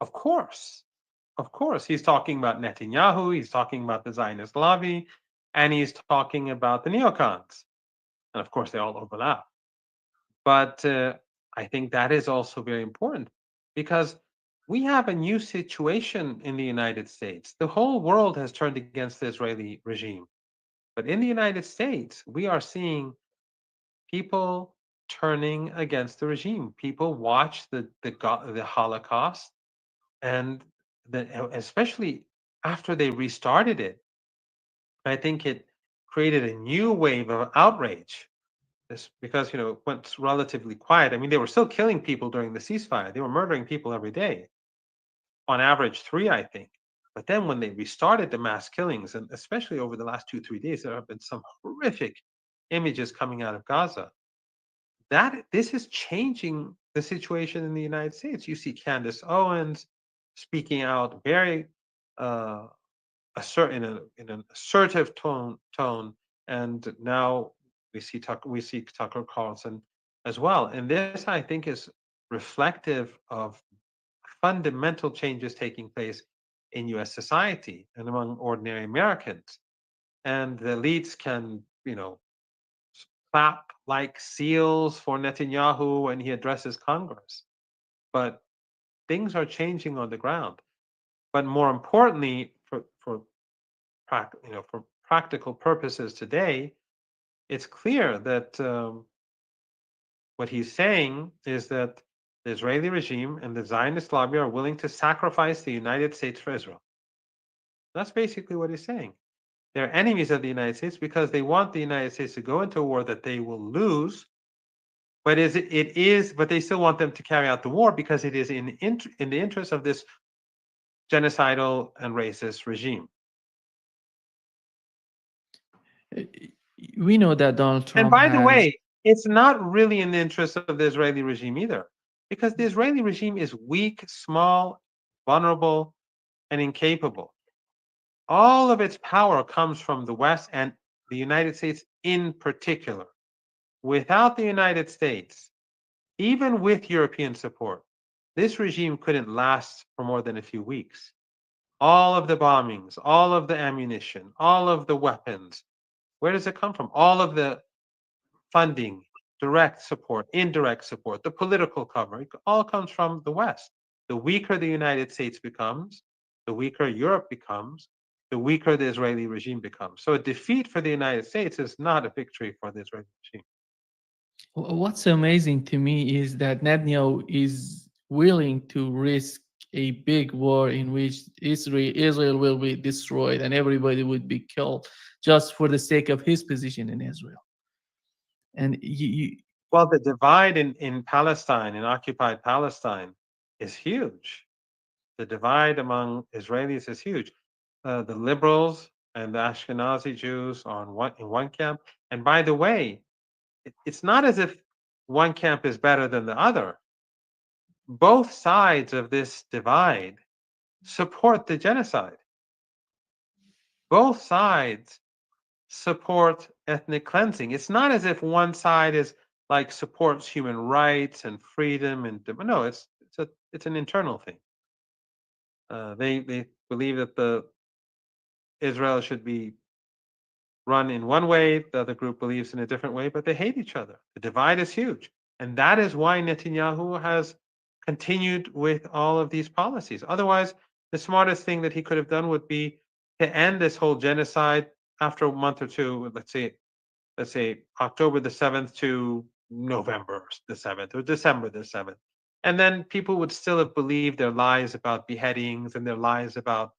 Speaker 13: Of course. Of course. He's talking about Netanyahu, he's talking about the Zionist lobby, and he's talking about the neocons. And of course, they all overlap. But I think that is also very important, because we have a new situation in the United States. The whole world has turned against the Israeli regime. But in the United States, we are seeing people turning against the regime. People watch the Holocaust, and especially after they restarted it, I think it created a new wave of outrage. Because it went relatively quiet. I mean, they were still killing people during the ceasefire. They were murdering people every day, on average 3, I think. But then when they restarted the mass killings, and especially over the last 2-3 days, there have been some horrific images coming out of Gaza. This is changing the situation in the United States. You see Candace Owens speaking out very in an assertive tone, and now we see Tucker Carlson as well. And this, I think, is reflective of fundamental changes taking place in U.S. society and among ordinary Americans. And the elites can, clap like seals for Netanyahu when he addresses Congress. But things are changing on the ground. But more importantly, for practical purposes today, it's clear that what he's saying is that the Israeli regime and the Zionist lobby are willing to sacrifice the United States for Israel. That's basically what he's saying. They're enemies of the United States because they want the United States to go into a war that they will lose, but but they still want them to carry out the war because it is in the interest of this genocidal and racist regime.
Speaker 14: We know that Donald Trump
Speaker 13: And by the way, it's not really in the interest of the Israeli regime either, because the Israeli regime is weak, small, vulnerable, and incapable. All of its power comes from the West and the United States in particular. Without the United States, even with European support, this regime couldn't last for more than a few weeks. All of the bombings, all of the ammunition, all of the weapons, where does it come from? All of the funding, direct support, indirect support, the political cover, it all comes from the West. The weaker the United States becomes, the weaker Europe becomes, the weaker the Israeli regime becomes. So a defeat for the United States is not a victory for the Israeli regime.
Speaker 14: What's amazing to me is that Netanyahu is willing to risk a big war in which Israel will be destroyed and everybody would be killed just for the sake of his position in Israel. And
Speaker 13: well, the divide in Palestine, in occupied Palestine, is huge. The divide among Israelis is huge. The liberals and the Ashkenazi Jews are in one camp. And by the way, it's not as if one camp is better than the other. Both sides of this divide support the genocide. Both sides support ethnic cleansing. It's not as if one side is like supports human rights and freedom and no, it's an internal thing. They believe that Israel should be run in one way, the other group believes in a different way, but they hate each other. The divide is huge. And that is why Netanyahu has continued with all of these policies. Otherwise, the smartest thing that he could have done would be to end this whole genocide after a month or two, let's say October the 7th to November the 7th or December the 7th. And then people would still have believed their lies about beheadings and their lies about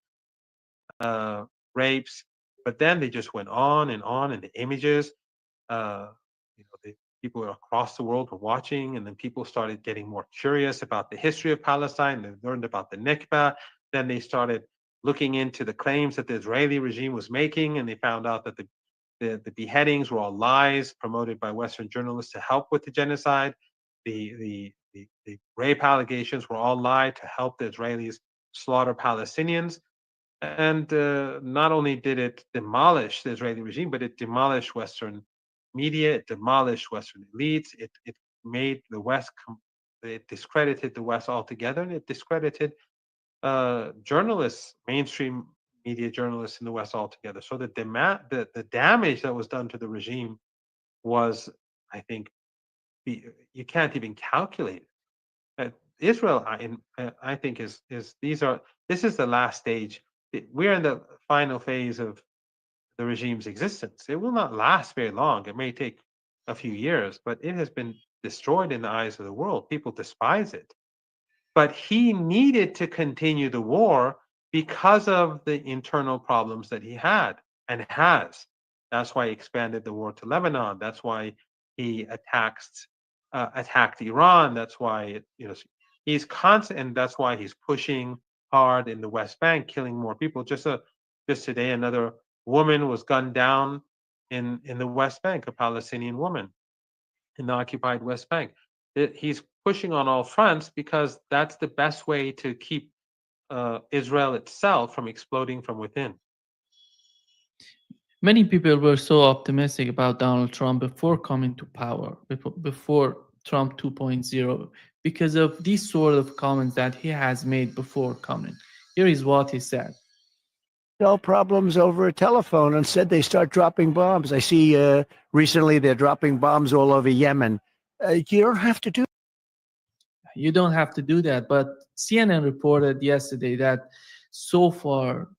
Speaker 13: rapes. But then they just went on, and the images, the people across the world were watching, and then people started getting more curious about the history of Palestine. They learned about the Nakba. Then they started looking into the claims that the Israeli regime was making, and they found out that the beheadings were all lies promoted by Western journalists to help with the genocide. The rape allegations were all lies to help the Israelis slaughter Palestinians. And not only did it demolish the Israeli regime, but it demolished Western media, it demolished Western elites, it made the West, it discredited the West altogether, and it discredited journalists, mainstream media journalists in the West altogether. So the damage that was done to the regime was, I think, you can't even calculate it. Israel, I think, this is the last stage. We're in the final phase of the regime's existence. It will not last very long. It may take a few years, but it has been destroyed in the eyes of the world. People despise it. But he needed to continue the war because of the internal problems that he had and has. That's why he expanded the war to Lebanon. That's why he attacked Iran. That's why he's constant, and that's why he's pushing hard in the West Bank, killing more people. Just today, another woman was gunned down in the West Bank, a Palestinian woman in the occupied West Bank. He's pushing on all fronts because that's the best way to keep Israel itself from exploding from within.
Speaker 14: Many people were so optimistic about Donald Trump before coming to power, before Trump 2.0, because of these sort of comments that he has made before coming. Here is what he said.
Speaker 17: Solve problems over a telephone. Instead, they start dropping bombs. I see recently they're dropping bombs all over Yemen. You don't have to do.
Speaker 14: You don't have to do that. But CNN reported yesterday that so far,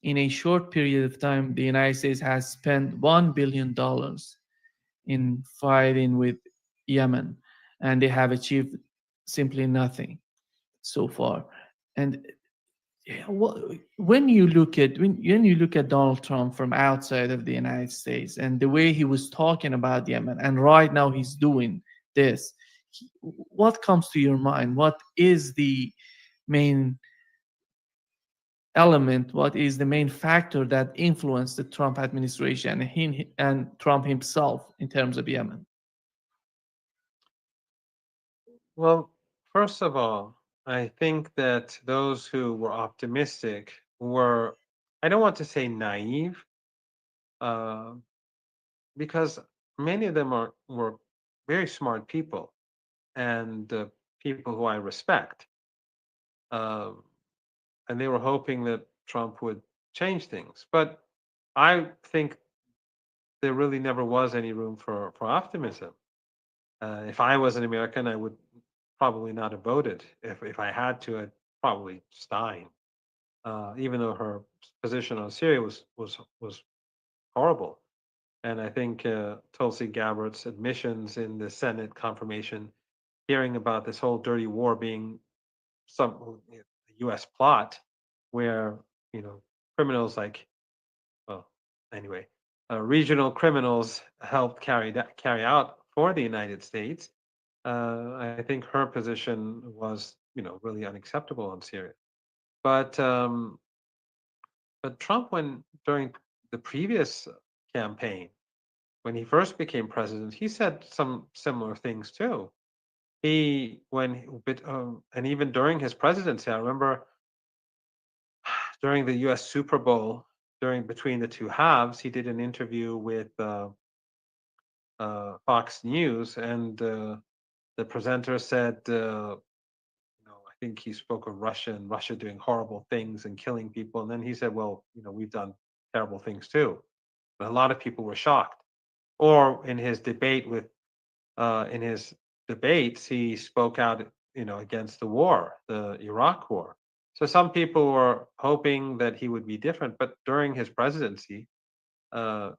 Speaker 14: in a short period of time, the United States has spent $1 billion in fighting with Yemen, and they have achieved simply nothing so far. And when you look at Donald Trump from outside of the United States and the way he was talking about Yemen, and right now he's doing this, what comes to your mind? What is the main element? What is the main factor that influenced the Trump administration and Trump himself in terms of Yemen?
Speaker 13: Well, first of all, I think that those who were optimistic were, I don't want to say naive, because many of them were very smart people and people who I respect. And they were hoping that Trump would change things. But I think there really never was any room for optimism. If I was an American, I would probably not have voted. If I had to, I'd probably Stein, even though her position on Syria was horrible. And I think Tulsi Gabbard's admissions in the Senate confirmation hearing about this whole dirty war being some U.S. plot, where criminals like, well, anyway, regional criminals helped carry out for the United States. I think her position was, really unacceptable on Syria. But Trump, during the previous campaign, when he first became president, he said some similar things too. And even during his presidency, I remember during the U.S. Super Bowl, between the two halves, he did an interview with Fox News, and the presenter said, I think he spoke of Russia and Russia doing horrible things and killing people, and then he said, "Well, we've done terrible things too." But a lot of people were shocked. Or in his debates, he spoke out, against the war, the Iraq war. So some people were hoping that he would be different, but during his presidency,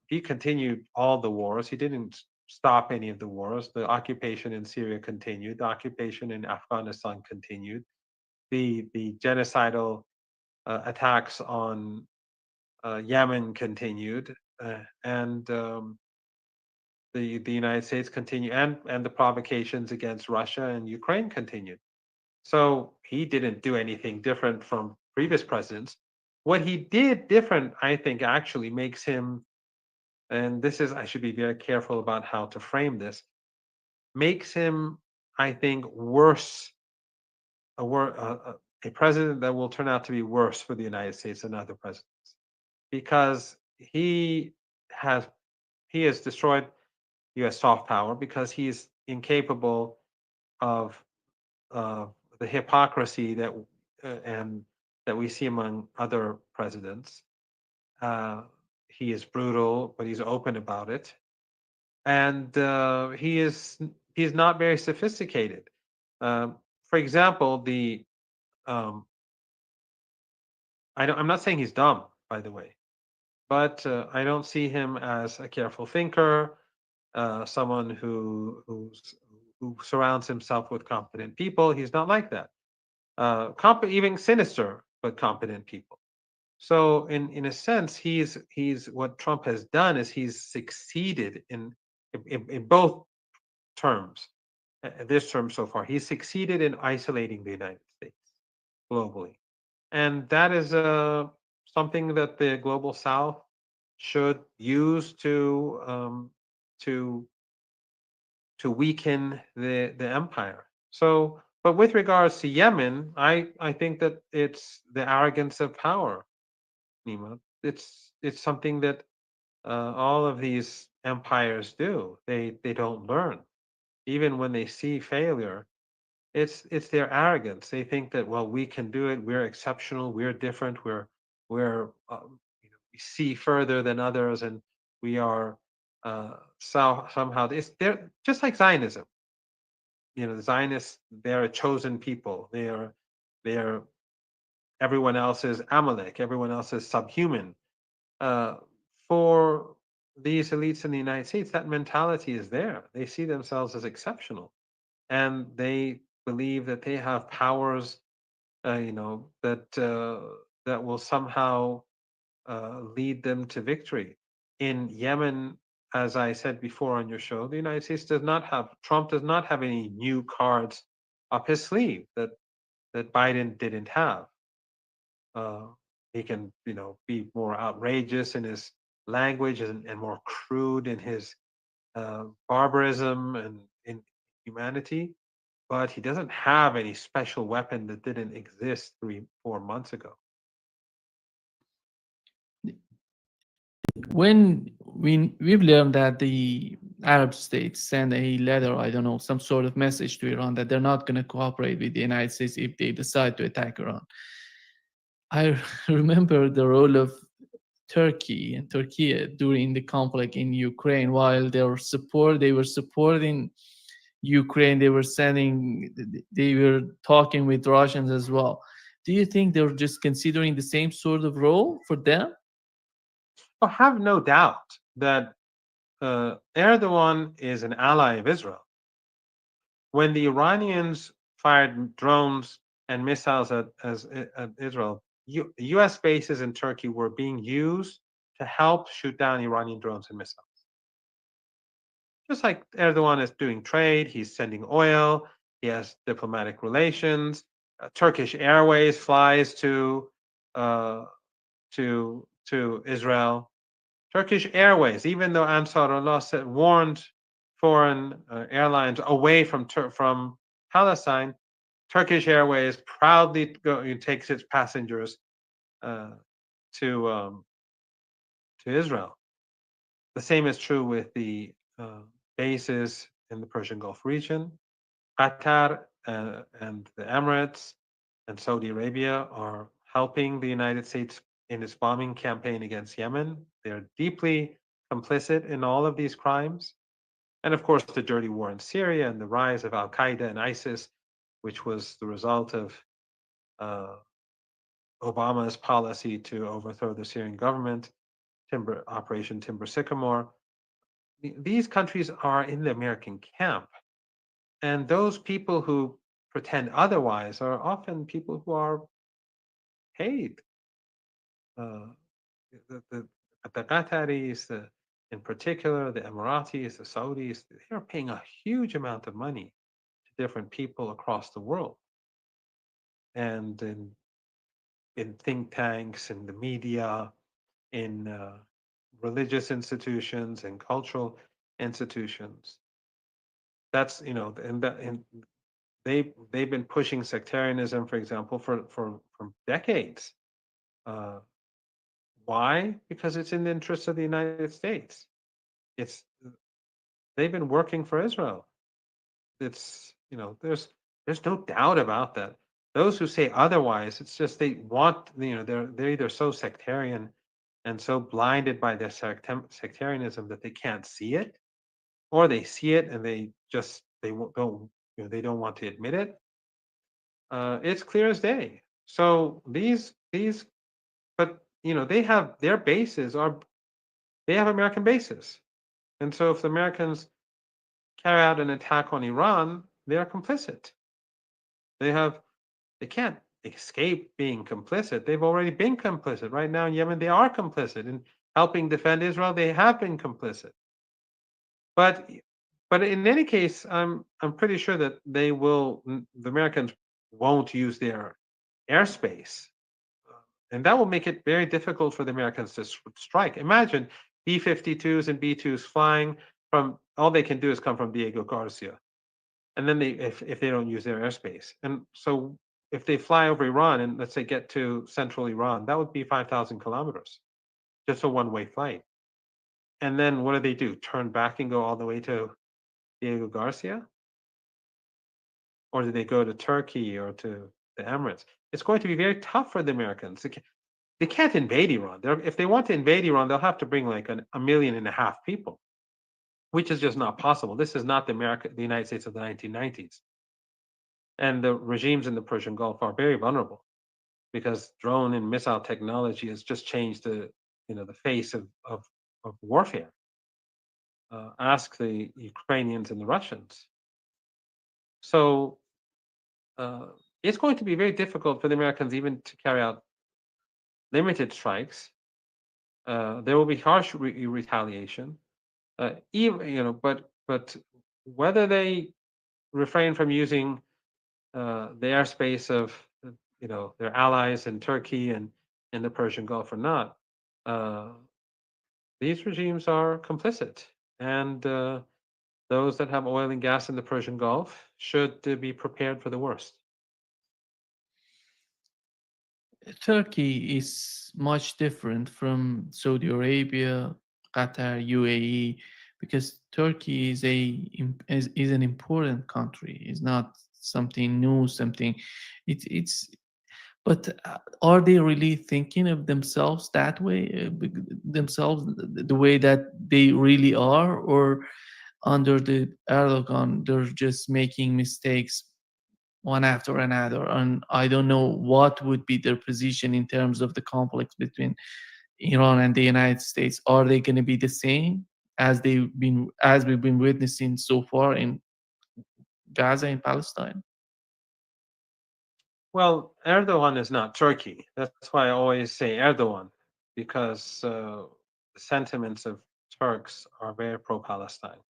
Speaker 13: he continued all the wars. He didn't stop any of the wars. The occupation in Syria continued. The occupation in Afghanistan continued. The genocidal attacks on Yemen continued, and the United States continued, and the provocations against Russia and Ukraine continued. So he didn't do anything different from previous presidents. What he did different, I think, actually makes him, and I should be very careful about how to frame this, makes him, I think, worse, a president that will turn out to be worse for the United States than other presidents, because he has destroyed U.S. soft power, because he's incapable of the hypocrisy that we see among other presidents. He is brutal, but he's open about it, and he's not very sophisticated. For example, I'm not saying he's dumb, by the way, but I don't see him as a careful thinker, someone who who surrounds himself with competent people. He's not like that. Even sinister but competent people. So in a sense, he's what Trump has done is he's succeeded in both terms. This term so far, he's succeeded in isolating the United States globally, and that is something that the global South should use to weaken the empire. So, but with regards to Yemen, I think that it's the arrogance of power, Nima. It's something that all of these empires do. They don't learn, even when they see failure. It's their arrogance. They think that, well, we can do it. We're exceptional. We're different. We're we see further than others, and we are somehow they're just like Zionism. The Zionists, they're a chosen people. They're everyone else is Amalek. Everyone else is subhuman. For these elites in the United States, that mentality is there. They see themselves as exceptional, and they believe that they have powers, that will somehow lead them to victory. In Yemen, as I said before on your show, the United States Trump does not have any new cards up his sleeve that Biden didn't have. He can, be more outrageous in his language and more crude in his barbarism and inhumanity, but he doesn't have any special weapon that didn't exist 3-4 months ago.
Speaker 14: When we've learned that the Arab states send a letter, I don't know, some sort of message to Iran that they're not going to cooperate with the United States if they decide to attack Iran. I remember the role of Turkey and Turkey during the conflict in Ukraine. While they were supporting Ukraine, they were talking with Russians as well. Do you think they're just considering the same sort of role for them?
Speaker 13: I have no doubt that Erdogan is an ally of Israel. When the Iranians fired drones and missiles at Israel, U.S. bases in Turkey were being used to help shoot down Iranian drones and missiles. Just like Erdogan is doing trade, he's sending oil, he has diplomatic relations. Turkish Airways flies to Israel. Turkish Airways, even though Ansar Allah warned foreign airlines away from Palestine, Turkish Airways proudly takes its passengers to Israel. The same is true with the bases in the Persian Gulf region. Qatar and the Emirates and Saudi Arabia are helping the United States in its bombing campaign against Yemen. They're deeply complicit in all of these crimes. And of course, the dirty war in Syria and the rise of Al Qaeda and ISIS, which was the result of Obama's policy to overthrow the Syrian government, Operation Timber Sycamore. These countries are in the American camp. And those people who pretend otherwise are often people who are paid. The Qataris, in particular, the Emiratis, the Saudis, they are paying a huge amount of money to different people across the world. And in think tanks, in the media, in religious institutions, and cultural institutions. That's, and they've been pushing sectarianism, for example, for decades. Why? Because it's in the interest of the United States. They've been working for Israel. There's no doubt about that. Those who say otherwise, it's just they want, they're either so sectarian and so blinded by their sectarianism that they can't see it, or they see it and they don't want to admit it. It's clear as day. So but they have their bases they have American bases, and so if the Americans carry out an attack on Iran, they are complicit. They can't escape being complicit. They've already been complicit. Right now in Yemen, they are complicit. In helping defend Israel, they have been complicit. But in any case, I'm pretty sure that the Americans won't use their airspace, and that will make it very difficult for the Americans to strike. Imagine B-52s and B-2s flying from, all they can do is come from Diego Garcia, and then if they don't use their airspace, and so if they fly over Iran and let's say get to central Iran, that would be 5,000 kilometers just a one-way flight. And then what do? Turn back and go all the way to Diego Garcia? Or do they go to Turkey or to the Emirates? It's going to be very tough for the Americans. They can't invade Iran. If they want to invade Iran, they'll have to bring like 1.5 million people, which is just not possible. This is not the United States of the 1990s. And the regimes in the Persian Gulf are very vulnerable because drone and missile technology has just changed the face of warfare. Ask the Ukrainians and the Russians. So it's going to be very difficult for the Americans even to carry out limited strikes. There will be harsh retaliation. Even but whether they refrain from using the airspace of their allies in Turkey and in the Persian Gulf or not, these regimes are complicit, and those that have oil and gas in the Persian Gulf should be prepared for the worst.
Speaker 14: Turkey is much different from Saudi Arabia, Qatar, UAE, because Turkey is an important country. It's not something new, something. It's. But are they really thinking of themselves that way, themselves the way that they really are, or under the Erdogan they're just making mistakes one after another, and I don't know what would be their position in terms of the conflict between Iran and the United States. Are they going to be the same as we've been witnessing so far in Gaza and Palestine?
Speaker 13: Well, Erdogan is not Turkey. That's why I always say Erdogan, because the sentiments of Turks are very pro-Palestine,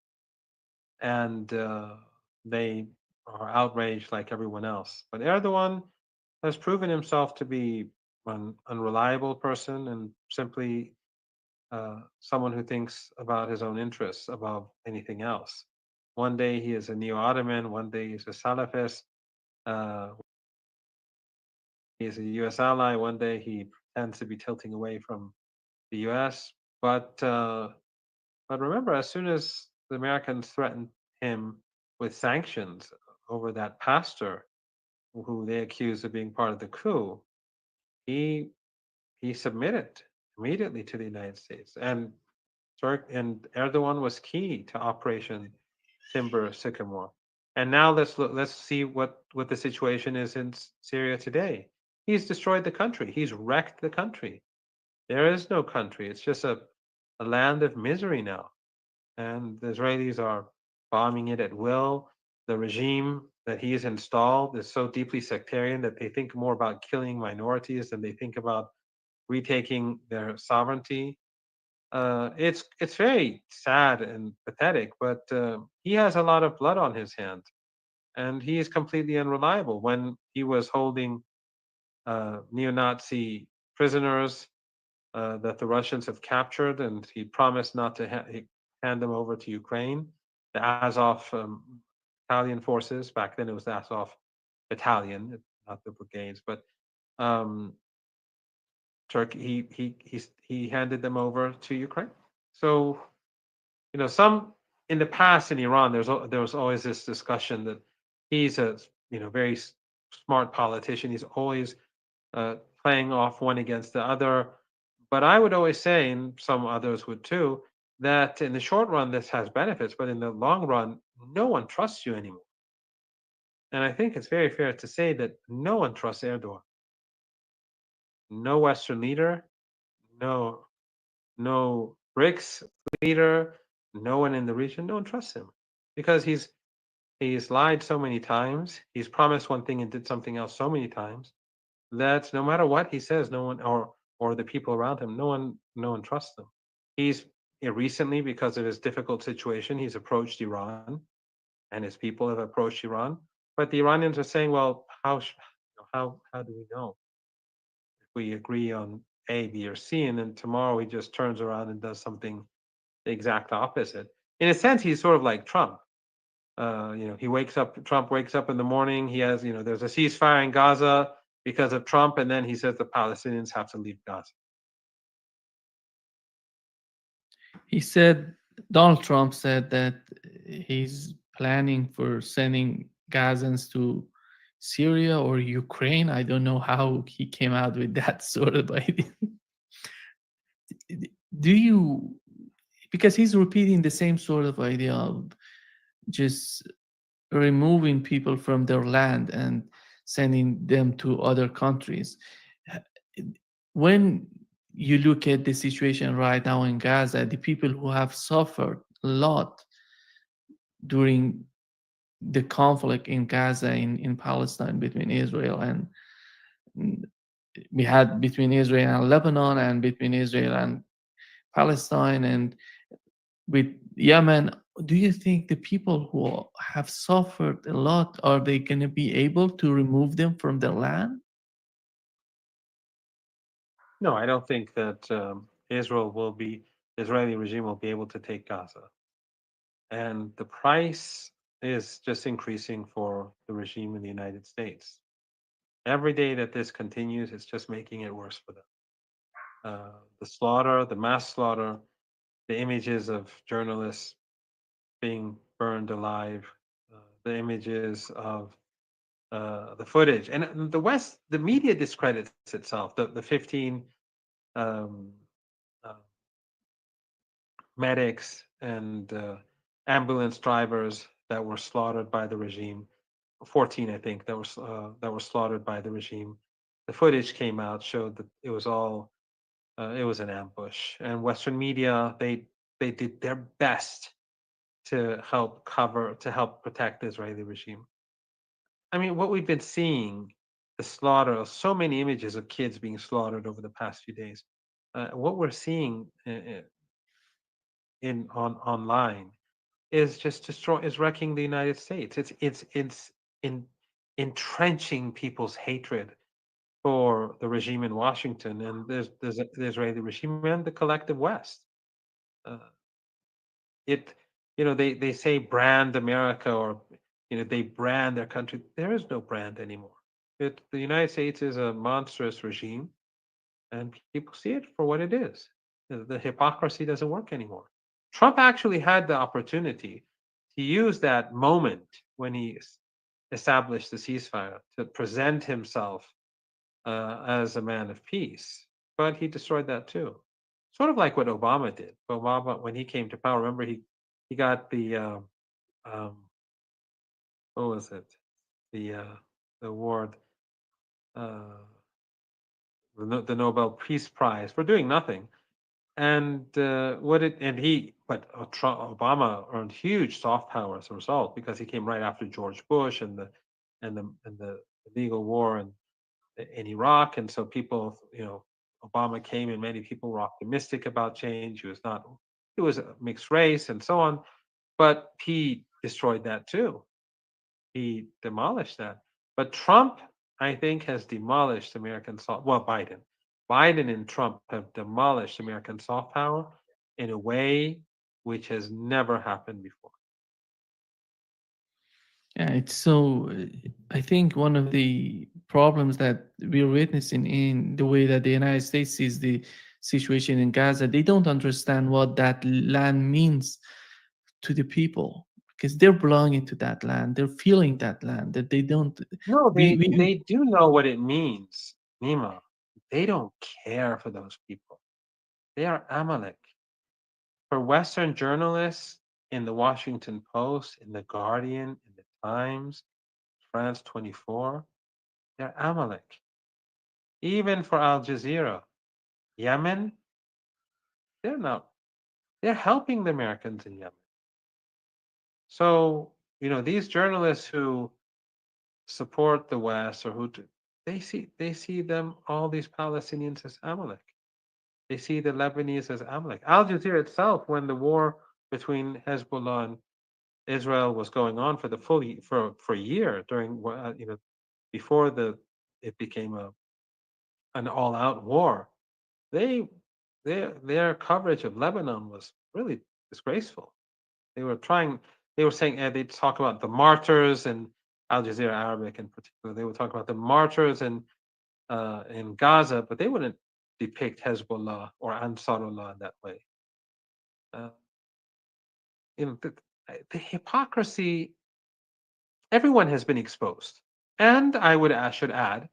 Speaker 13: and they are outraged like everyone else. But Erdogan has proven himself to be an unreliable person and simply someone who thinks about his own interests above anything else. One day he is a neo-Ottoman, one day he's a Salafist, he is a U.S. ally, one day he pretends to be tilting away from the U.S. But remember, as soon as the Americans threatened him with sanctions over that pastor who they accused of being part of the coup, he submitted immediately to the United States, and Erdogan was key to Operation Timber Sycamore. And now let's see what the situation is in Syria today. He's destroyed the country. He's wrecked the country. There is no country. It's just a land of misery now. And the Israelis are bombing it at will. The regime that he's installed is so deeply sectarian that they think more about killing minorities than they think about retaking their sovereignty. It's very sad and pathetic, but he has a lot of blood on his hands, and he is completely unreliable. When he was holding neo-Nazi prisoners that the Russians have captured, and he promised not to hand them over to Ukraine, the Azov Italian forces. Back then, it was the Azov Battalion, not the brigades, but Turkey. He handed them over to Ukraine. So, some in the past in Iran, there was always this discussion that he's a very smart politician. He's always playing off one against the other. But I would always say, and some others would too, that in the short run this has benefits, but in the long run, no one trusts you anymore. And I think it's very fair to say that no one trusts Erdogan. No Western leader, no BRICS leader, no one in the region, no one trusts him. because he's lied so many times. He's promised one thing and did something else so many times that no matter what he says, no one or the people around him, no one trusts him. He's recently, because of his difficult situation, he's approached Iran, and his people have approached Iran. But the Iranians are saying, well, how do we know if we agree on A, B, or C, and then tomorrow he just turns around and does something the exact opposite? In a sense, he's sort of like Trump. Trump wakes up in the morning, he has, there's a ceasefire in Gaza because of Trump, and then he says the Palestinians have to leave Gaza.
Speaker 14: He said, Donald Trump said that he's planning for sending Gazans to Syria or Ukraine. I don't know how he came out with that sort of idea. Do you, because he's repeating the same sort of idea of just removing people from their land and sending them to other countries. When you look at the situation right now in Gaza, the people who have suffered a lot during the conflict in Gaza, in Palestine, between Israel and we had between Israel and Lebanon, and between Israel and Palestine, and with Yemen, do you think the people who have suffered a lot, are they going to be able to remove them from their land?
Speaker 13: No, I don't think that the Israeli regime will be able to take Gaza. And the price is just increasing for the regime in the United States. Every day that this continues, it's just making it worse for them. The slaughter, the mass slaughter, the images of journalists being burned alive, the images of the footage, and the media discredits itself. The 15 medics and ambulance drivers that were slaughtered by the regime, 14, I think, that were slaughtered by the regime. The footage came out, showed that it was all it was an ambush, and Western media they did their best to help protect the Israeli regime. I mean, what we've been seeing, the slaughter of so many images of kids being slaughtered over the past few days. What we're seeing online is just wrecking the United States. It's entrenching people's hatred for the regime in Washington, and there's the Israeli regime and the collective West. They say brand America, or they brand their country. There is no brand anymore. The United States is a monstrous regime, and people see it for what it is. The hypocrisy doesn't work anymore. Trump actually had the opportunity to use that moment when he established the ceasefire to present himself as a man of peace, but he destroyed that too. Sort of like what Obama did. Obama, when he came to power, remember he got the what was it? The award, the Nobel Peace Prize for doing nothing. And Obama earned huge soft power as a result, because he came right after George Bush and the legal war in Iraq, and so people, Obama came and many people were optimistic about change. He was a mixed race and so on, but he destroyed that too. He demolished that. But Trump, I think, has demolished American soft. Well, Biden and Trump have demolished American soft power in a way which has never happened before.
Speaker 14: Yeah, it's so. I think one of the problems that we're witnessing in the way that the United States sees the situation in Gaza, they don't understand what that land means to the people, because they're belonging to that land, they're feeling that land, that they don't.
Speaker 13: No, they do know what it means, Nima. They don't care for those people. They are Amalek. For Western journalists in the Washington Post, in the Guardian, in the Times, France 24, they're Amalek. Even for Al Jazeera, Yemen, they're not. They're helping the Americans in Yemen. So, these journalists who support the West or they see them, all these Palestinians, as Amalek. They see the Lebanese as Amalek. Al Jazeera itself, when the war between Hezbollah and Israel was going on for the for a year during before it became an all-out war, their coverage of Lebanon was really disgraceful. They were saying they'd talk about the martyrs, and Al Jazeera Arabic in particular. They would talk about the martyrs in Gaza, but they wouldn't depict Hezbollah or Ansarullah in that way. The hypocrisy, everyone has been exposed. And I should add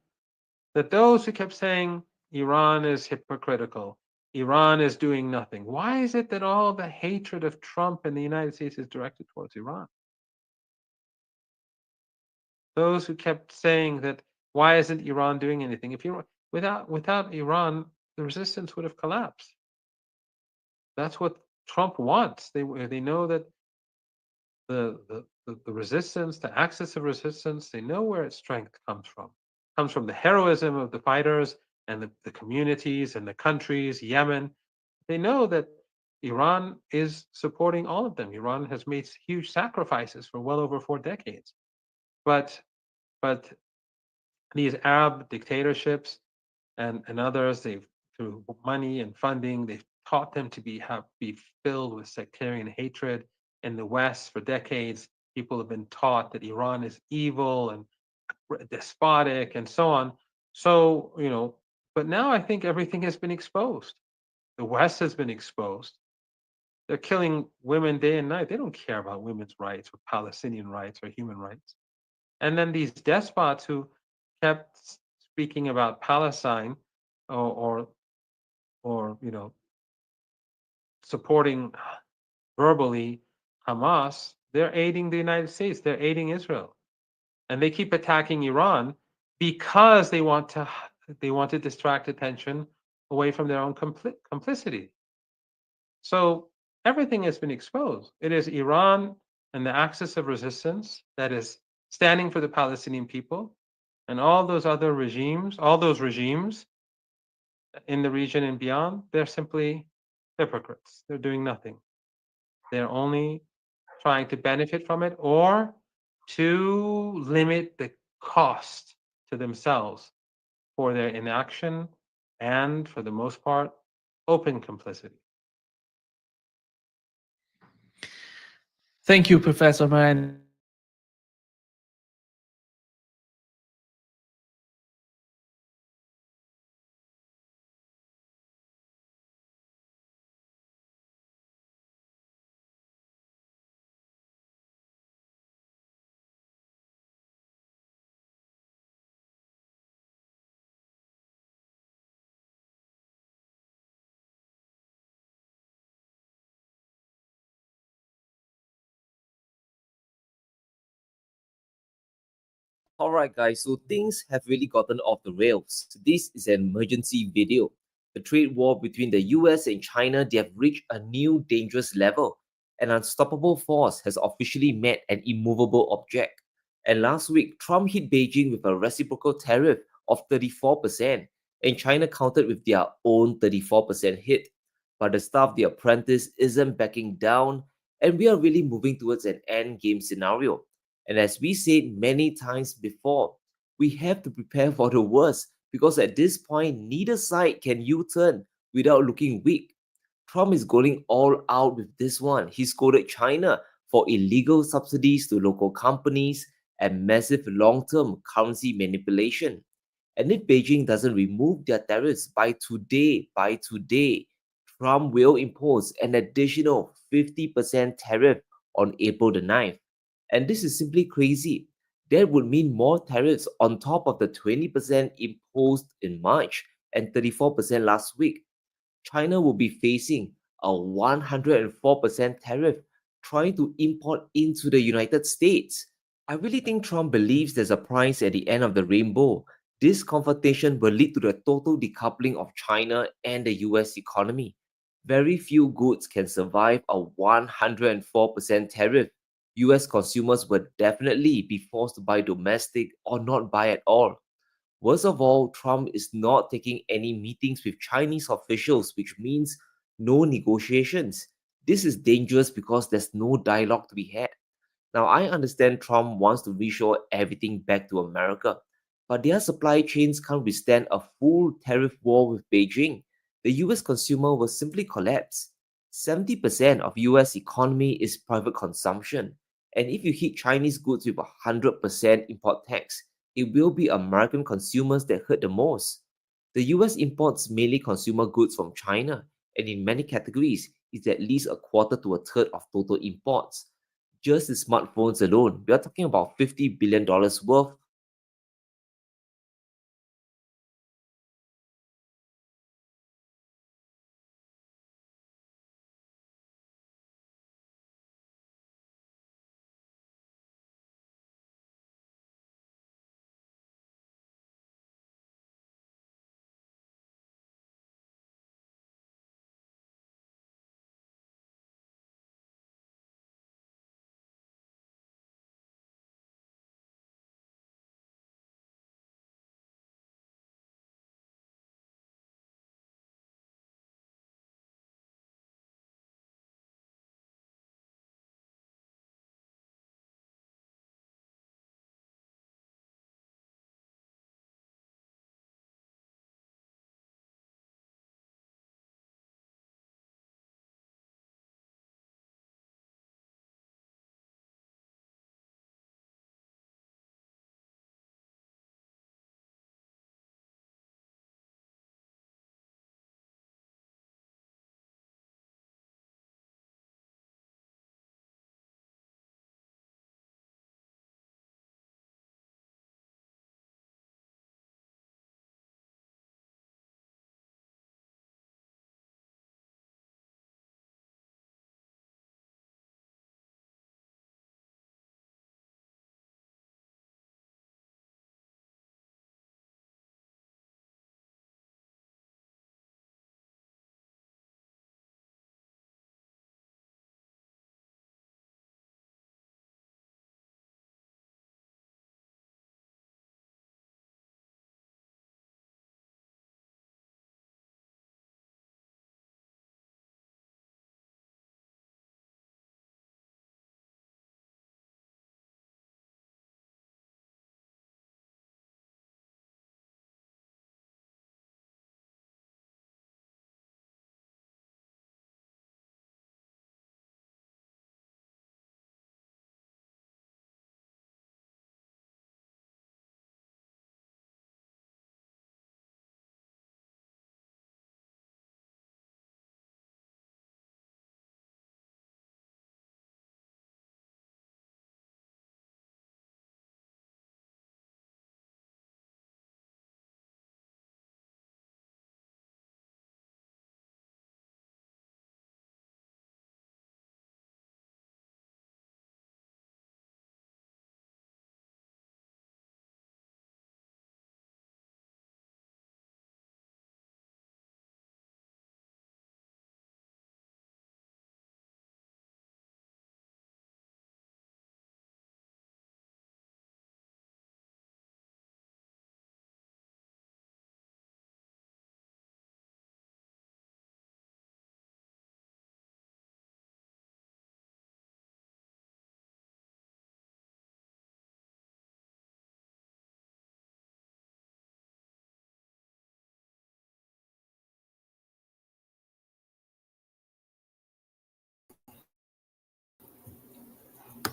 Speaker 13: that those who kept saying Iran is hypocritical, Iran is doing nothing, why is it that all the hatred of Trump and the United States is directed towards Iran? Those who kept saying that, why isn't Iran doing anything? If without Iran, the resistance would have collapsed. That's what Trump wants. They know that the resistance, the axis of resistance, they know where its strength comes from. It comes from the heroism of the fighters and the communities and the countries, Yemen. They know that Iran is supporting all of them. Iran has made huge sacrifices for well over 4 decades. But these Arab dictatorships and others, through money and funding, they've taught them to be filled with sectarian hatred. In the West, for decades, people have been taught that Iran is evil and despotic and so on. So, but now I think everything has been exposed. The West has been exposed. They're killing women day and night. They don't care about women's rights or Palestinian rights or human rights. And then these despots who kept speaking about Palestine or supporting verbally Hamas, they're aiding the United States. They're aiding Israel, and they keep attacking Iran because they want to distract attention away from their own complicity. So everything has been exposed. It is Iran and the axis of resistance that is standing for the Palestinian people, and all those regimes in the region and beyond, they're simply hypocrites. They're doing nothing. They're only trying to benefit from it or to limit the cost to themselves for their inaction and, for the most part, open complicity.
Speaker 14: Thank you, Professor Moran.
Speaker 18: Alright guys, so things have really gotten off the rails. This is an emergency video. The trade war between the US and China, they have reached a new dangerous level. An unstoppable force has officially met an immovable object. And last week, Trump hit Beijing with a reciprocal tariff of 34%, and China countered with their own 34% hit. But the Star of the Apprentice isn't backing down, and we are really moving towards an endgame scenario. And as we said many times before, we have to prepare for the worst, because at this point, neither side can U-turn without looking weak. Trump is going all out with this one. He scolded China for illegal subsidies to local companies and massive long-term currency manipulation. And if Beijing doesn't remove their tariffs by today, Trump will impose an additional 50% tariff on April the 9th. And this is simply crazy. That would mean more tariffs on top of the 20% imposed in March and 34% last week. China will be facing a 104% tariff trying to import into the United States. I really think Trump believes there's a price at the end of the rainbow. This confrontation will lead to the total decoupling of China and the US economy. Very few goods can survive a 104% tariff. US consumers will definitely be forced to buy domestic or not buy at all. Worst of all, Trump is not taking any meetings with Chinese officials, which means no negotiations. This is dangerous because there's no dialogue to be had. Now, I understand Trump wants to reshore everything back to America, but their supply chains can't withstand a full tariff war with Beijing. The US consumer will simply collapse. 70% of US economy is private consumption, and if you hit Chinese goods with 100% import tax, it will be American consumers that hurt the most. The US imports mainly consumer goods from China, and in many categories, it's at least a quarter to a third of total imports. Just the smartphones alone, we are talking about $50 billion worth.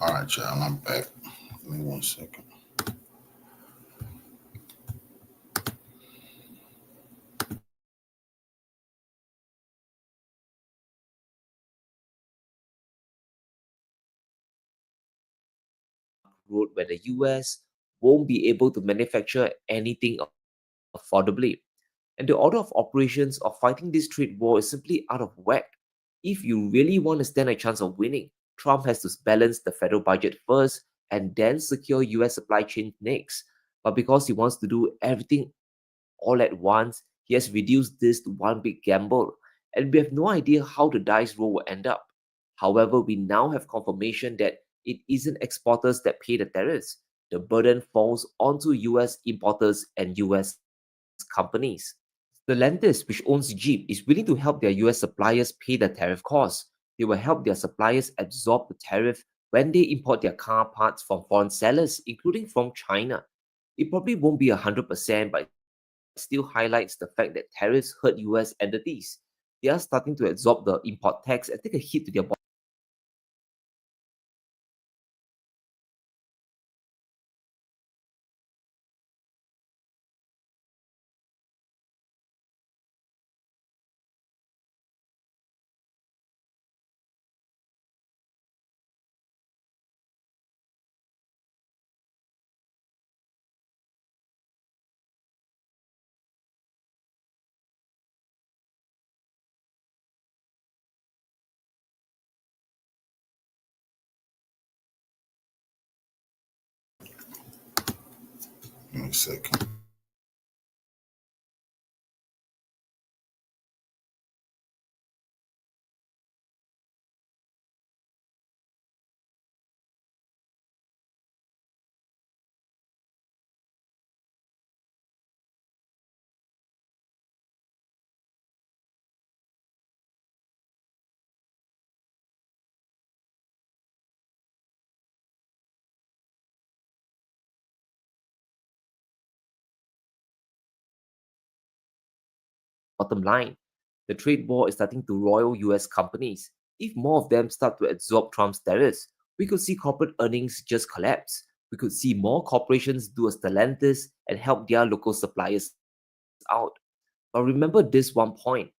Speaker 1: All right, y'all, I'm back. Give me 1 second.
Speaker 18: Road where the US won't be able to manufacture anything affordably. And the order of operations of fighting this trade war is simply out of whack. If you really want to stand a chance of winning, Trump has to balance the federal budget first and then secure US supply chain next. But because he wants to do everything all at once, he has reduced this to one big gamble, and we have no idea how the dice roll will end up. However, we now have confirmation that it isn't exporters that pay the tariffs. The burden falls onto US importers and US companies. Stellantis, which owns Jeep, is willing to help their US suppliers pay the tariff costs. They will help their suppliers absorb the tariff when they import their car parts from foreign sellers, including from China. It probably won't be 100%, but it still highlights the fact that tariffs hurt US entities. They are starting to absorb the import tax and take a hit to their
Speaker 1: One second.
Speaker 18: bottom line. The trade war is starting to roil US companies. If more of them start to absorb Trump's tariffs, we could see corporate earnings just collapse. We could see more corporations do a Stellantis and help their local suppliers out. But remember this one point.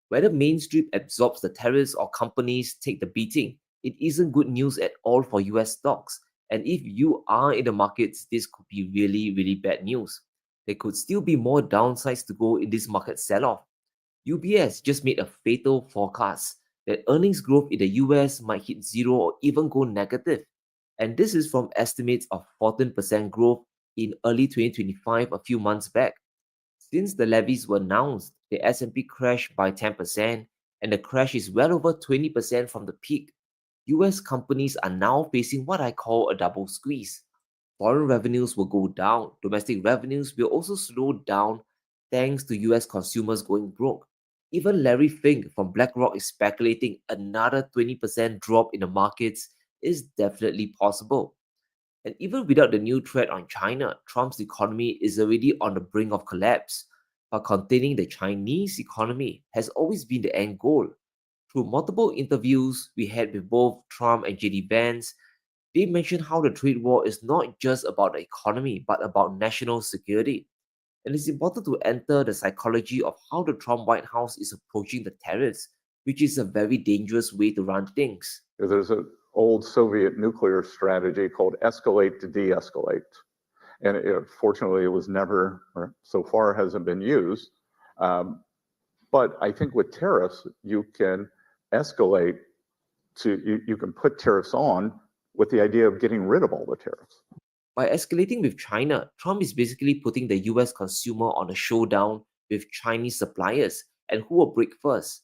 Speaker 18: Whether mainstream absorbs the tariffs or companies take the beating, it isn't good news at all for US stocks. And if you are in the markets, this could be really, really bad news. There could still be more downsides to go in this market sell-off. UBS just made a fatal forecast that earnings growth in the US might hit zero or even go negative. And this is from estimates of 14% growth in early 2025 a few months back. Since the levies were announced, the S&P crashed by 10%, and the crash is well over 20% from the peak. US companies are now facing what I call a double squeeze. Foreign revenues will go down, domestic revenues will also slow down thanks to US consumers going broke. Even Larry Fink from BlackRock is speculating another 20% drop in the markets is definitely possible. And even without the new threat on China, Trump's economy is already on the brink of collapse. But containing the Chinese economy has always been the end goal. Through multiple interviews we had with both Trump and JD Vance, they mentioned how the trade war is not just about the economy, but about national security. And it's important to enter the psychology of how the Trump White House is approaching the tariffs, which is a very dangerous way to run things.
Speaker 19: There's an old Soviet nuclear strategy called escalate to de-escalate. And fortunately, it was never, or so far hasn't been used. But I think with tariffs, you can escalate to, you can put tariffs on with the idea of getting rid of all the tariffs.
Speaker 18: By escalating with China, Trump is basically putting the US consumer on a showdown with Chinese suppliers and who will break first.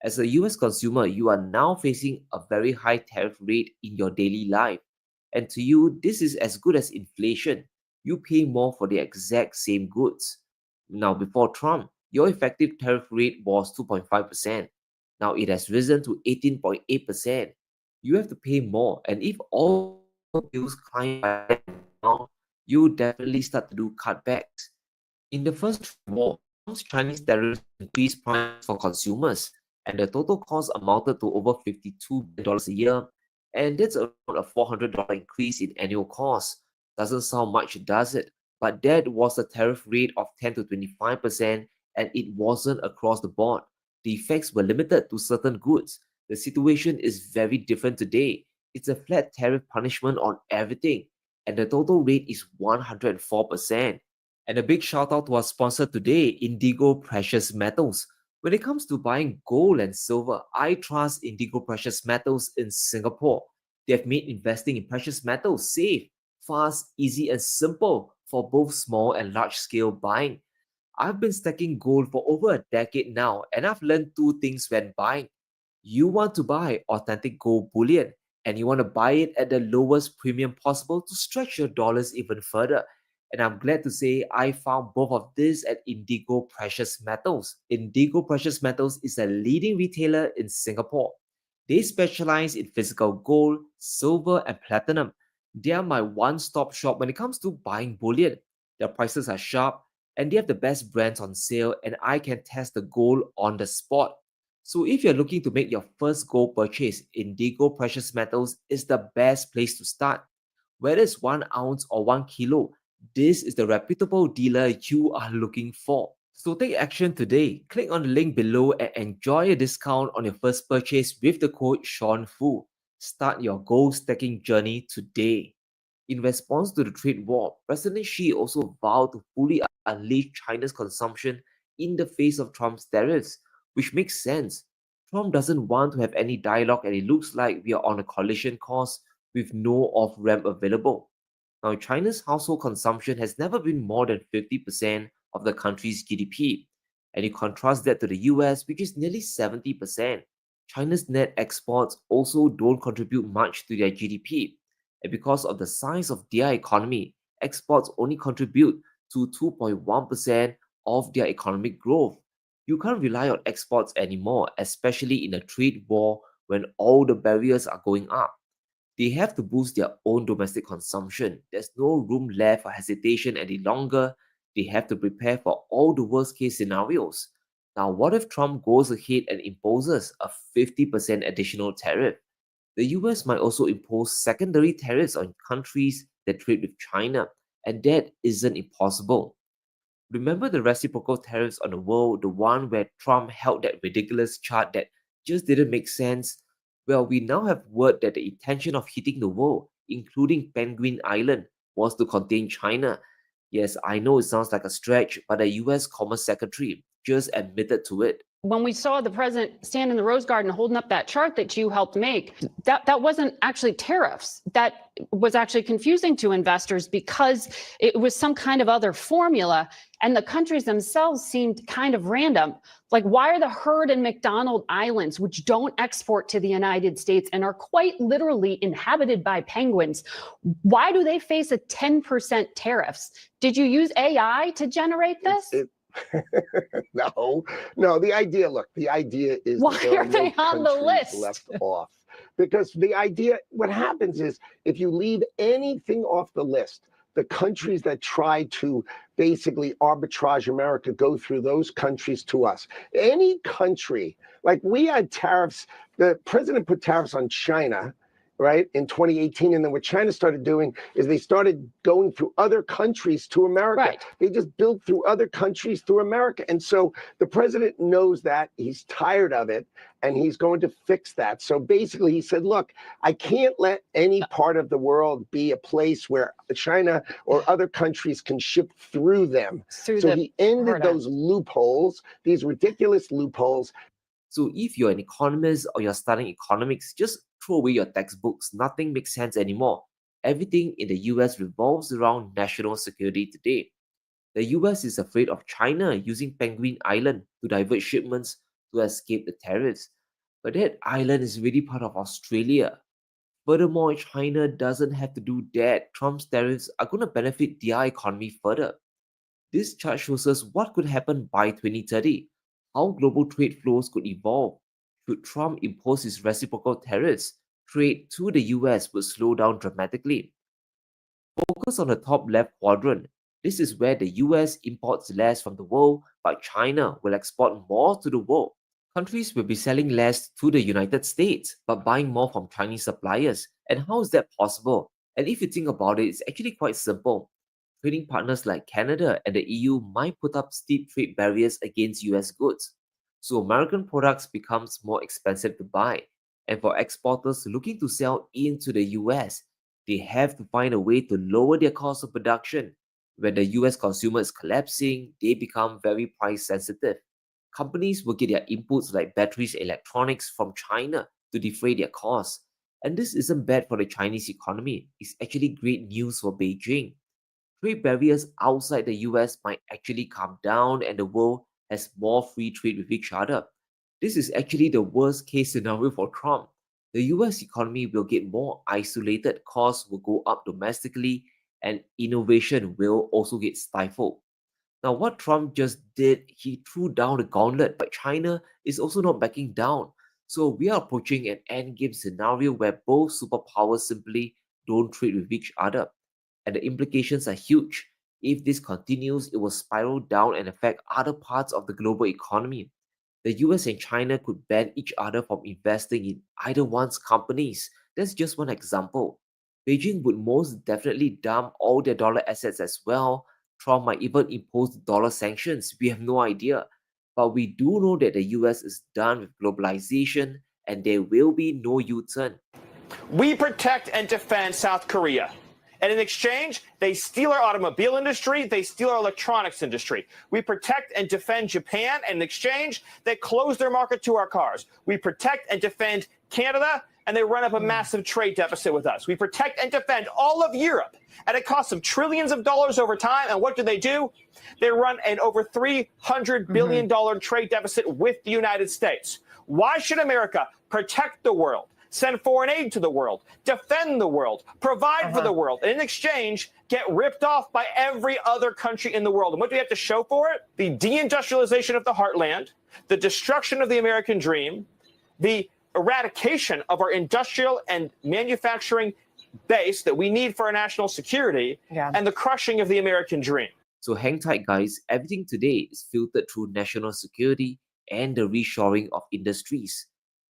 Speaker 18: As a US consumer, you are now facing a very high tariff rate in your daily life. And to you, this is as good as inflation. You pay more for the exact same goods. Now, before Trump, your effective tariff rate was 2.5%. Now it has risen to 18.8%. You have to pay more, and if all bills climb by that amount, you definitely start to do cutbacks. In the first war, Trump's Chinese tariffs increased prices for consumers, and the total cost amounted to over $52 billion a year, and that's around a $400 increase in annual costs. Doesn't sound much, does it? But that was a tariff rate of 10 to 25%, and it wasn't across the board. The effects were limited to certain goods. The situation is very different today. It's a flat tariff punishment on everything, and the total rate is 104%. And a big shout out to our sponsor today, Indigo Precious Metals. When it comes to buying gold and silver, I trust Indigo Precious Metals in Singapore. They have made investing in precious metals safe, fast, easy, and simple for both small and large scale buying. I've been stacking gold for over a decade now, and I've learned two things when buying. You want to buy authentic gold bullion, and you want to buy it at the lowest premium possible to stretch your dollars even further. And I'm glad to say I found both of this at Indigo Precious Metals. Indigo Precious Metals is a leading retailer in Singapore. They specialize in physical gold, silver, and platinum. They are my one-stop shop when it comes to buying bullion. Their prices are sharp, and they have the best brands on sale, and I can test the gold on the spot. So if you're looking to make your first gold purchase, Indigo Precious Metals is the best place to start. Whether it's 1 ounce or 1 kilo, this is the reputable dealer you are looking for. So take action today. Click on the link below and enjoy a discount on your first purchase with the code SeanFu. Start your gold stacking journey today. In response to the trade war, President Xi also vowed to fully unleash China's consumption in the face of Trump's tariffs, which makes sense. Trump doesn't want to have any dialogue, and it looks like we are on a collision course with no off-ramp available. Now, China's household consumption has never been more than 50% of the country's GDP. And you contrast that to the US, which is nearly 70%. China's net exports also don't contribute much to their GDP. And because of the size of their economy, exports only contribute to 2.1% of their economic growth. You can't rely on exports anymore, especially in a trade war when all the barriers are going up. They have to boost their own domestic consumption. There's no room left for hesitation any longer. They have to prepare for all the worst case scenarios. Now, what if Trump goes ahead and imposes a 50% additional tariff? The US might also impose secondary tariffs on countries that trade with China, and that isn't impossible. Remember the reciprocal tariffs on the world, the one where Trump held that ridiculous chart that just didn't make sense? Well, we now have word that the intention of hitting the world, including Penguin Island, was to contain China. Yes, I know it sounds like a stretch, but the US Commerce Secretary just admitted to it.
Speaker 20: When we saw the president stand in the Rose Garden holding up that chart that you helped make, that wasn't actually tariffs. That was actually confusing to investors because it was some kind of other formula, and the countries themselves seemed kind of random. Like, why are the Heard and McDonald Islands, which don't export to the United States and are quite literally inhabited by penguins, why do they face a 10% tariffs? Did you use AI to generate this?
Speaker 21: No, the idea is
Speaker 20: why
Speaker 21: there
Speaker 20: are
Speaker 21: no
Speaker 20: they on the
Speaker 21: countries
Speaker 20: list?
Speaker 21: left off. Because the idea, what happens is if you leave anything off the list, the countries that try to basically arbitrage America go through those countries to us. Any country, like we had tariffs, the president put tariffs on China, right, in 2018. And then what China started doing is they started going through other countries to America.
Speaker 20: Right.
Speaker 21: They just built through other countries through America. And so the president knows that, he's tired of it, and he's going to fix that. So basically he said, look, I can't let any part of the world be a place where China or other countries can ship through them. So he ended those loopholes, these ridiculous loopholes.
Speaker 18: So if you're an economist or you're studying economics, just throw away your textbooks. Nothing makes sense anymore. Everything in the US revolves around national security today. The US is afraid of China using Penguin Island to divert shipments to escape the tariffs. But that island is really part of Australia. Furthermore, China doesn't have to do that. Trump's tariffs are going to benefit their economy further. This chart shows us what could happen by 2030, how global trade flows could evolve. Should Trump impose his reciprocal tariffs, trade to the US would slow down dramatically. Focus on the top left quadrant. This is where the US imports less from the world, but China will export more to the world. Countries will be selling less to the United States, but buying more from Chinese suppliers. And how is that possible? And if you think about it, it's actually quite simple. Trading partners like Canada and the EU might put up steep trade barriers against US goods. So American products becomes more expensive to buy. And for exporters looking to sell into the US, they have to find a way to lower their cost of production. When the US consumer is collapsing, they become very price sensitive. Companies will get their inputs like batteries and electronics from China to defray their costs. And this isn't bad for the Chinese economy. It's actually great news for Beijing. Trade barriers outside the US might actually come down and the world has more free trade with each other. This is actually the worst case scenario for Trump. the US economy will get more isolated, costs will go up domestically, and innovation will also get stifled. Now, what Trump just did, he threw down the gauntlet, but China is also not backing down. So we are approaching an endgame scenario where both superpowers simply don't trade with each other. And the implications are huge. If this continues, it will spiral down and affect other parts of the global economy. The US and China could ban each other from investing in either one's companies. That's just one example. Beijing would most definitely dump all their dollar assets as well. Trump might even impose dollar sanctions. We have no idea. But we do know that the US is done with globalization and there will be no U-turn.
Speaker 3: We protect and defend South Korea. And in exchange, they steal our automobile industry, they steal our electronics industry. We protect and defend Japan, and in exchange, they close their market to our cars. We protect and defend Canada, and they run up a massive trade deficit with us. We protect and defend all of Europe at a cost of trillions of dollars over time. And what do? They run an over $300 billion trade deficit with the United States. Why should America protect the world, send foreign aid to the world, defend the world, provide for the world, and in exchange, get ripped off by every other country in the world? And what do we have to show for it? The deindustrialization of the heartland, the destruction of the American dream, the eradication of our industrial and manufacturing base that we need for our national security, and the crushing of the American dream.
Speaker 18: So hang tight, guys. Everything today is filtered through national security and the reshoring of industries.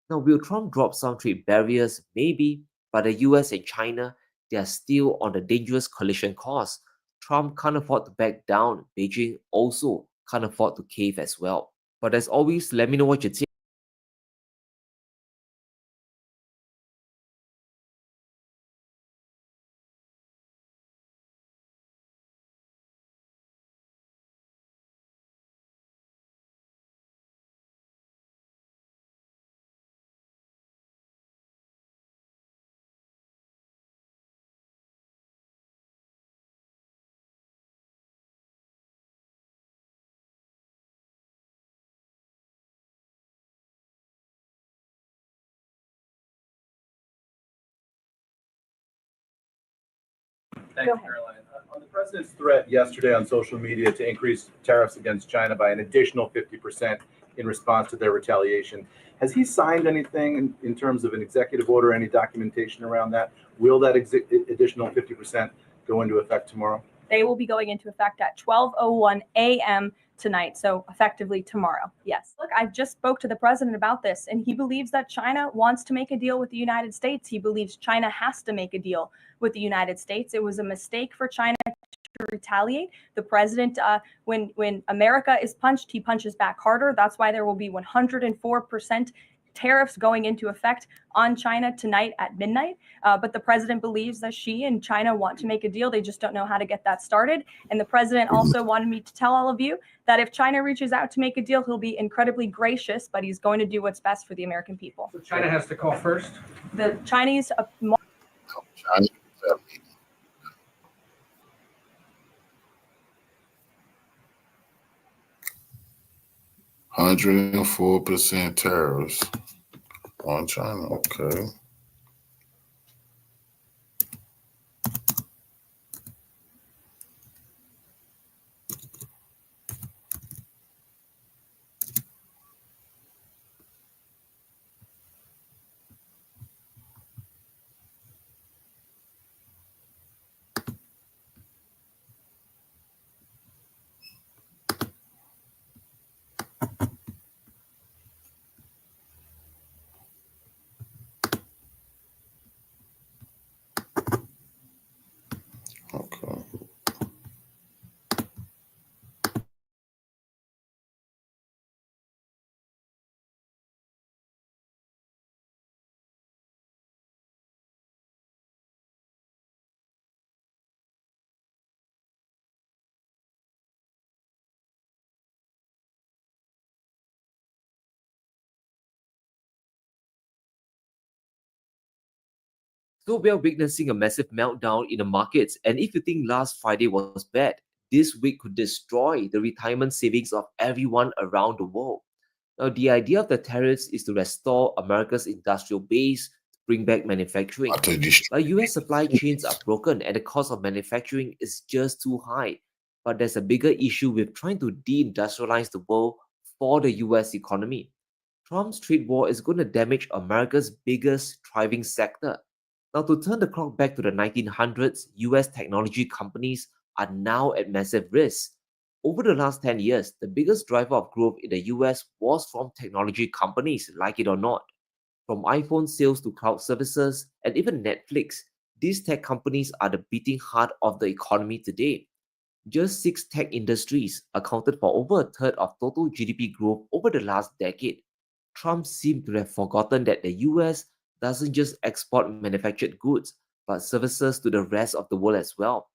Speaker 18: Now, will Trump drop some trade barriers? Maybe, but the US and China, they are still on the dangerous collision course. Trump can't afford to back down. Beijing also can't afford to cave as well. But as always, let me know what you think.
Speaker 22: Thanks, Caroline. On the president's threat yesterday on social media to increase tariffs against China by an additional 50% in response to their retaliation, has he signed anything in terms of an executive order, any documentation around that? Will that additional 50% go into effect tomorrow?
Speaker 23: They will be going into effect at 12:01 a.m. tonight, so effectively tomorrow. Yes. Look, I just spoke to the president about this, and he believes that China wants to make a deal with the United States. He believes China has to make a deal with the United States. It was a mistake for China to retaliate. The president, when America is punched, he punches back harder. That's why there will be 104% tariffs going into effect on China tonight at midnight. But the president believes that she and China want to make a deal. They just don't know how to get that started. And the president also wanted me to tell all of you that if China reaches out to make a deal, he'll be incredibly gracious, but he's going to do what's best for the American people.
Speaker 22: So China has to call first?
Speaker 23: The Chinese...
Speaker 1: China. 104% tariffs on China. Okay. Okay.
Speaker 18: So we are witnessing a massive meltdown in the markets, and if you think last Friday was bad, this week could destroy the retirement savings of everyone around the world. Now, the idea of the tariffs is to restore America's industrial base, to bring back manufacturing. But US supply chains are broken and the cost of manufacturing is just too high. But there's a bigger issue with trying to deindustrialize the world for the US economy. Trump's trade war is going to damage America's biggest thriving sector. Now, to turn the clock back to the 1900s, US technology companies are now at massive risk. Over the last 10 years, the biggest driver of growth in the US was from technology companies, like it or not. From iPhone sales to cloud services and even Netflix, these tech companies are the beating heart of the economy today. Just 6 tech industries accounted for over a third of total GDP growth over the last decade. Trump seemed to have forgotten that the US doesn't just export manufactured goods, but services to the rest of the world as well.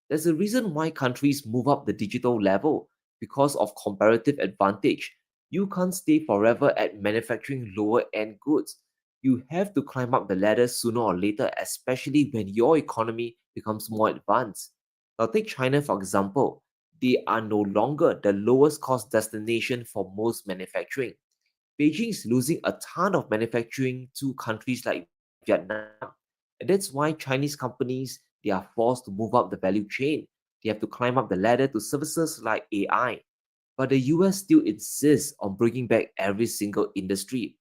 Speaker 18: There's a reason why countries move up the digital level because of comparative advantage. You can't stay forever at manufacturing lower-end goods. You have to climb up the ladder sooner or later, especially when your economy becomes more advanced. Now take China for example. They are no longer the lowest cost destination for most manufacturing. Beijing is losing a ton of manufacturing to countries like Vietnam. And that's why Chinese companies, they are forced to move up the value chain. They have to climb up the ladder to services like AI. But the US still insists on bringing back every single industry.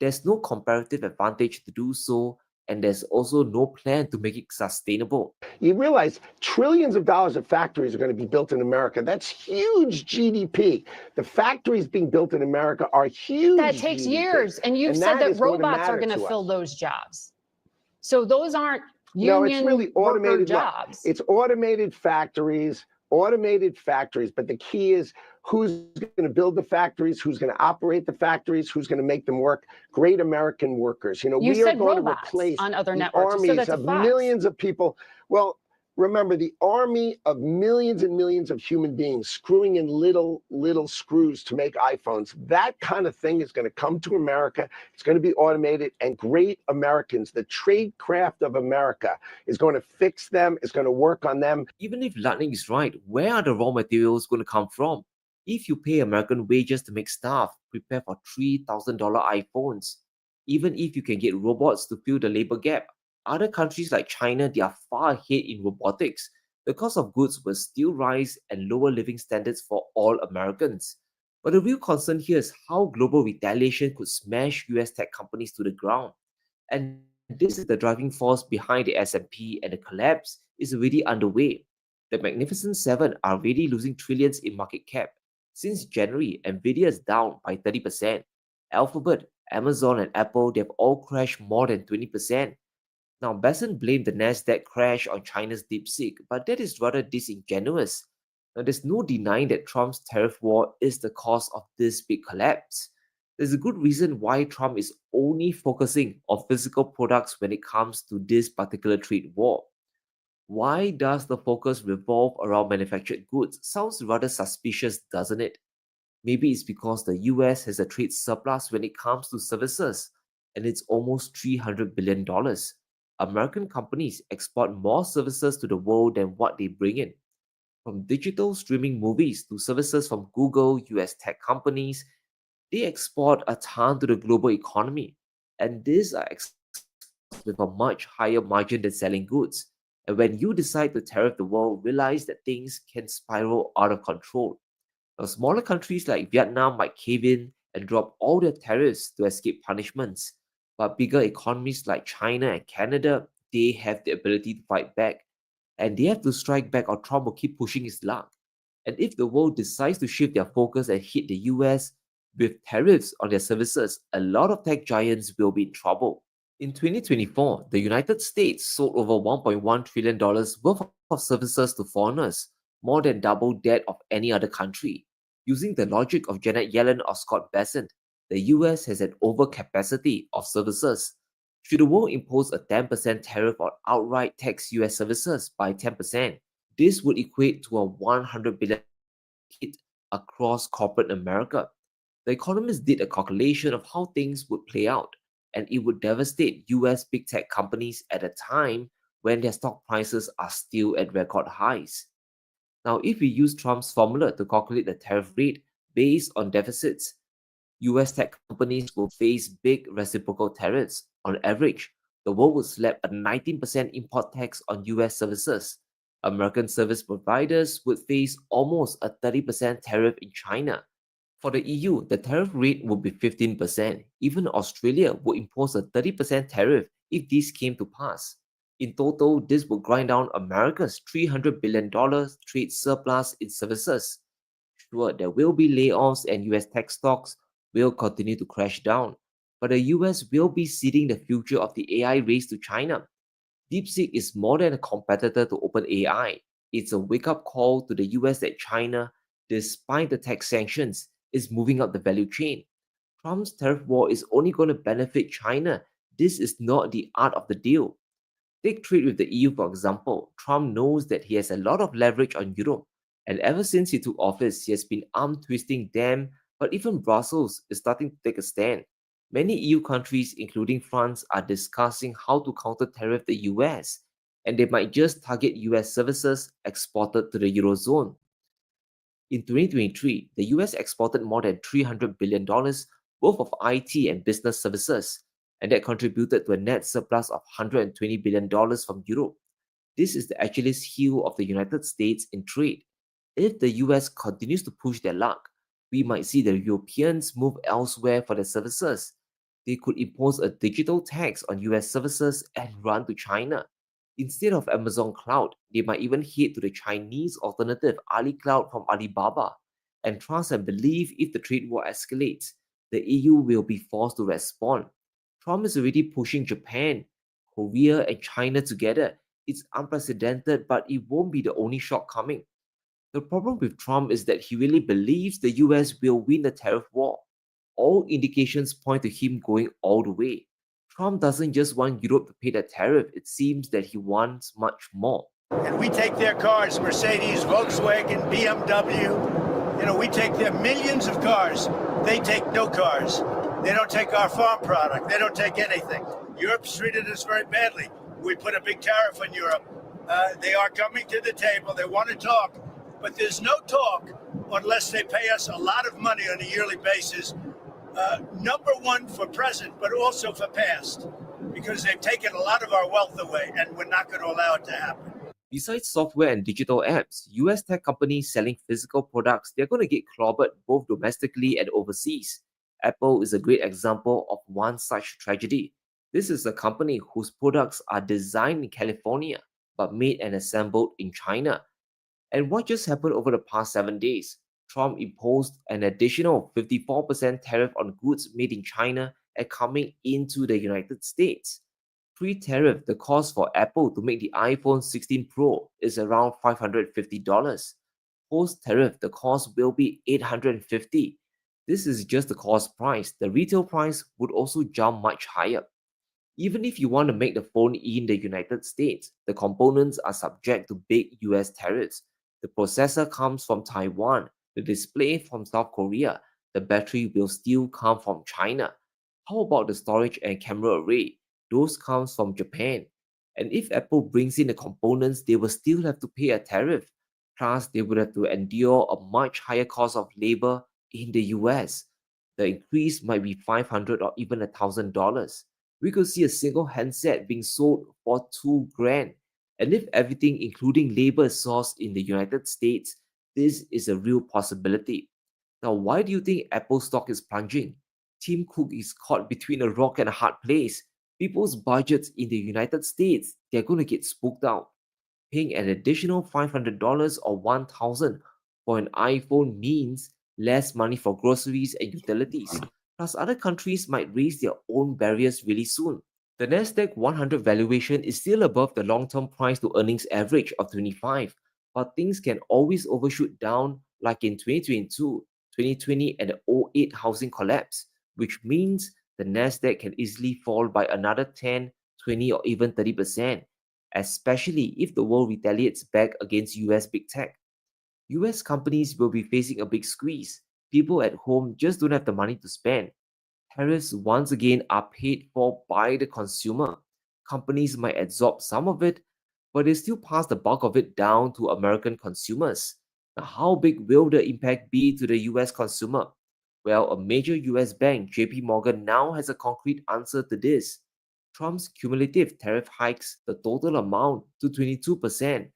Speaker 18: There's no comparative advantage to do so, and there's also no plan to make it sustainable.
Speaker 21: You realize trillions of dollars of factories are going to be built in America. That's huge GDP. The factories being built in America are huge.
Speaker 20: That takes
Speaker 21: GDP.
Speaker 20: years, and you've said that robots are going to fill those jobs. So those aren't union
Speaker 21: it's really automated
Speaker 20: jobs.
Speaker 21: It's automated factories, but the key is who's going to build the factories, who's going to operate the factories, who's going to make them work. Great American workers.
Speaker 20: You
Speaker 21: we
Speaker 20: said
Speaker 21: are going to
Speaker 20: robots
Speaker 21: replace
Speaker 20: on other
Speaker 21: the
Speaker 20: networks.
Speaker 21: armies of millions of people. Well, remember, the army of millions and millions of human beings screwing in little screws to make iPhones. That kind of thing is going to come to America. It's going to be automated, and great Americans, the trade craft of America, is going to fix them, is going to work on them.
Speaker 18: Even if Lightning is right, where are the raw materials going to come from? If you pay American wages to make stuff, prepare for $3,000 iPhones. Even if you can get robots to fill the labor gap, other countries like China, they are far ahead in robotics. The cost of goods will still rise and lower living standards for all Americans. But the real concern here is how global retaliation could smash US tech companies to the ground. And this is the driving force behind the S&P, and the collapse is already underway. The Magnificent Seven are already losing trillions in market cap. Since January, Nvidia is down by 30%. Alphabet, Amazon, and Apple, they've all crashed more than 20%. Now, Besson blamed the Nasdaq crash on China's DeepSeek, but that is rather disingenuous. Now, there's no denying that Trump's tariff war is the cause of this big collapse. There's a good reason why Trump is only focusing on physical products when it comes to this particular trade war. Why does the focus revolve around manufactured goods? Sounds rather suspicious, doesn't it? Maybe it's because the US has a trade surplus when it comes to services, and it's almost $300 billion. American companies export more services to the world than what they bring in. From digital streaming movies to services from Google, US tech companies, they export a ton to the global economy. And these are exports with a much higher margin than selling goods. And when you decide to tariff the world, realize that things can spiral out of control. Now, smaller countries like Vietnam might cave in and drop all their tariffs to escape punishments. But bigger economies like China and Canada, they have the ability to fight back. And they have to strike back, or Trump will keep pushing his luck. And if the world decides to shift their focus and hit the US with tariffs on their services, a lot of tech giants will be in trouble. In 2024, the United States sold over $1.1 trillion worth of services to foreigners, more than double that of any other country. Using the logic of Janet Yellen or Scott Bessent, the US has an overcapacity of services. Should the world impose a 10% tariff or outright tax US services by 10%, this would equate to a $100 billion hit across corporate America. The economists did a calculation of how things would play out, and it would devastate US big tech companies at a time when their stock prices are still at record highs. Now, if we use Trump's formula to calculate the tariff rate based on deficits, US tech companies will face big reciprocal tariffs, on average the world would slap a 19% import tax on US services. American service providers would face almost a 30% tariff in China. For the EU, the tariff rate would be 15%. Even Australia would impose a 30% tariff if this came to pass. In total, this would grind down America's $300 billion trade surplus in services. Sure, there will be layoffs and US tech stocks will continue to crash down, but the US will be ceding the future of the AI race to China. DeepSeek is more than a competitor to OpenAI. It's a wake-up call to the US that China, despite the tax sanctions, is moving up the value chain. Trump's tariff war is only going to benefit China. This is not the art of the deal. Take trade with the EU, for example. Trump knows that he has a lot of leverage on Europe, and ever since he took office, he has been arm-twisting them, but even Brussels is starting to take a stand. Many EU countries, including France, are discussing how to counter-tariff the US, and they might just target US services exported to the Eurozone. In 2023, the US exported more than $300 billion, both of IT and business services, and that contributed to a net surplus of $120 billion from Europe. This is the Achilles heel of the United States in trade. If the US continues to push their luck, we might see the Europeans move elsewhere for their services. They could impose a digital tax on US services and run to China. Instead of Amazon Cloud, they might even head to the Chinese alternative Ali Cloud from Alibaba and trust and believe if the trade war escalates, the EU will be forced to respond. Trump is already pushing Japan, Korea, and China together. It's unprecedented, but it won't be the only shortcoming. The problem with Trump is that he really believes the US will win the tariff war. All indications point to him going all the way. Trump doesn't just want Europe to pay the tariff, it seems that he wants much more.
Speaker 8: And we take their cars, Mercedes, Volkswagen, BMW. You know, we take their millions of cars. They take no cars. They don't take our farm product. They don't take anything. Europe's treated us very badly. We put a big tariff on Europe. They are coming to the table. They want to talk. But there's no talk unless they pay us a lot of money on a yearly basis. Number one for present, but also for past, because they've taken a lot of our wealth away, and we're not going to allow it to happen.
Speaker 18: Besides software and digital apps, US tech companies selling physical products, they're going to get clobbered both domestically and overseas. Apple is a great example of one such tragedy. This is a company whose products are designed in California, but made and assembled in China. And what just happened over the past 7 days? Trump imposed an additional 54% tariff on goods made in China and coming into the United States. Pre-tariff, the cost for Apple to make the iPhone 16 Pro is around $550. Post-tariff, the cost will be $850. This is just the cost price. The retail price would also jump much higher. Even if you want to make the phone in the United States, the components are subject to big US tariffs. The processor comes from Taiwan, the display from South Korea, the battery will still come from China. How about the storage and camera array? Those come from Japan. And if Apple brings in the components, they will still have to pay a tariff. Plus, they would have to endure a much higher cost of labor in the US. The increase might be $500 or even $1,000. We could see a single handset being sold for $2,000. And if everything, including labor, is sourced in the United States, this is a real possibility. Now, why do you think Apple stock is plunging? Tim Cook is caught between a rock and a hard place. People's budgets in the United States, they're going to get spooked out. Paying an additional $500 or $1,000 for an iPhone means less money for groceries and utilities. Plus, other countries might raise their own barriers really soon. The Nasdaq 100 valuation is still above the long-term price to earnings average of 25, but things can always overshoot down like in 2022, 2020 and the 08 housing collapse, which means the Nasdaq can easily fall by another 10, 20 or even 30%, especially if the world retaliates back against US big tech. US companies will be facing a big squeeze. People at home just don't have the money to spend. Tariffs once again are paid for by the consumer. Companies might absorb some of it, but they still pass the bulk of it down to American consumers. Now, how big will the impact be to the US consumer? Well, a major US bank, JP Morgan, now has a concrete answer to this. Trump's cumulative tariff hikes the total amount to 22%.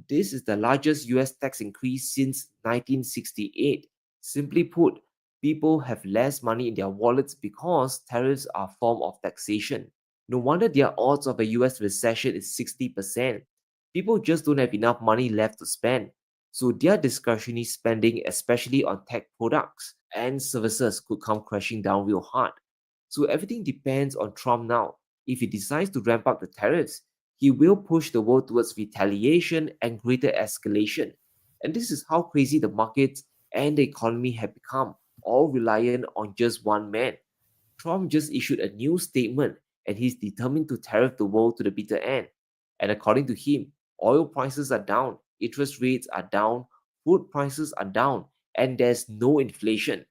Speaker 18: This is the largest US tax increase since 1968. Simply put, people have less money in their wallets because tariffs are a form of taxation. No wonder their odds of a US recession is 60%. People just don't have enough money left to spend. So their discretionary spending, especially on tech products and services, could come crashing down real hard. So everything depends on Trump now. If he decides to ramp up the tariffs, he will push the world towards retaliation and greater escalation. And this is how crazy the markets and the economy have become, all reliant on just one man. Trump just issued a new statement and he's determined to tariff the world to the bitter end. And according to him, oil prices are down, interest rates are down, food prices are down, and there's no inflation.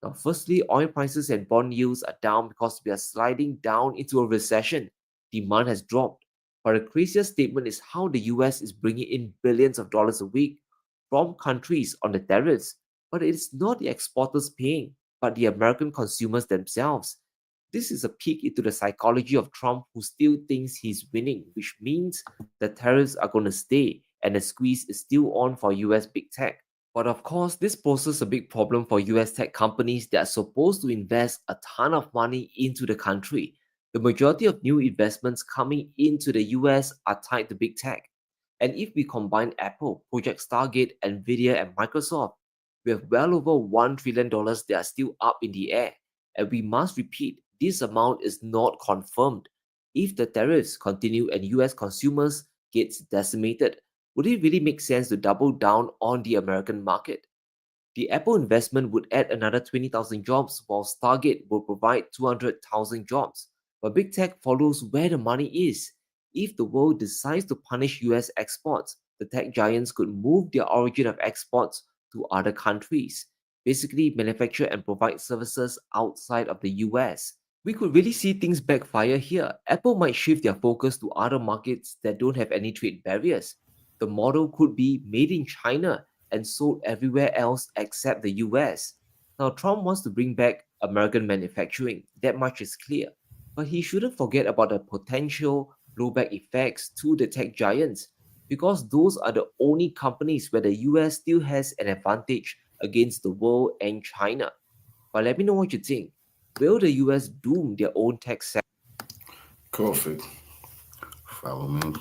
Speaker 18: Now, firstly, oil prices and bond yields are down because we are sliding down into a recession. Demand has dropped. But the craziest statement is how the US is bringing in billions of dollars a week from countries on the tariffs. But it's not the exporters paying, but the American consumers themselves. This is a peek into the psychology of Trump, who still thinks he's winning, which means the tariffs are going to stay and the squeeze is still on for US big tech. But of course, this poses a big problem for US tech companies that are supposed to invest a ton of money into the country. The majority of new investments coming into the US are tied to big tech. And if we combine Apple, Project Stargate, Nvidia, and Microsoft, we have well over $1 trillion that are still up in the air. And we must repeat, this amount is not confirmed. If the tariffs continue and US consumers gets decimated, would it really make sense to double down on the American market? The Apple investment would add another 20,000 jobs, while Stargate will provide 200,000 jobs. But big tech follows where the money is. If the world decides to punish US exports, the tech giants could move their origin of exports to other countries, basically manufacture and provide services outside of the US. We could really see things backfire here. Apple might shift their focus to other markets that don't have any trade barriers. The model could be made in China and sold everywhere else except the US. Now, Trump wants to bring back American manufacturing, that much is clear. But he shouldn't forget about the potential blowback effects to the tech giants, because those are the only companies where the US still has an advantage against the world and China. But let me know what you think. Will the US doom their own tech sector?
Speaker 1: Coffee. Follow me.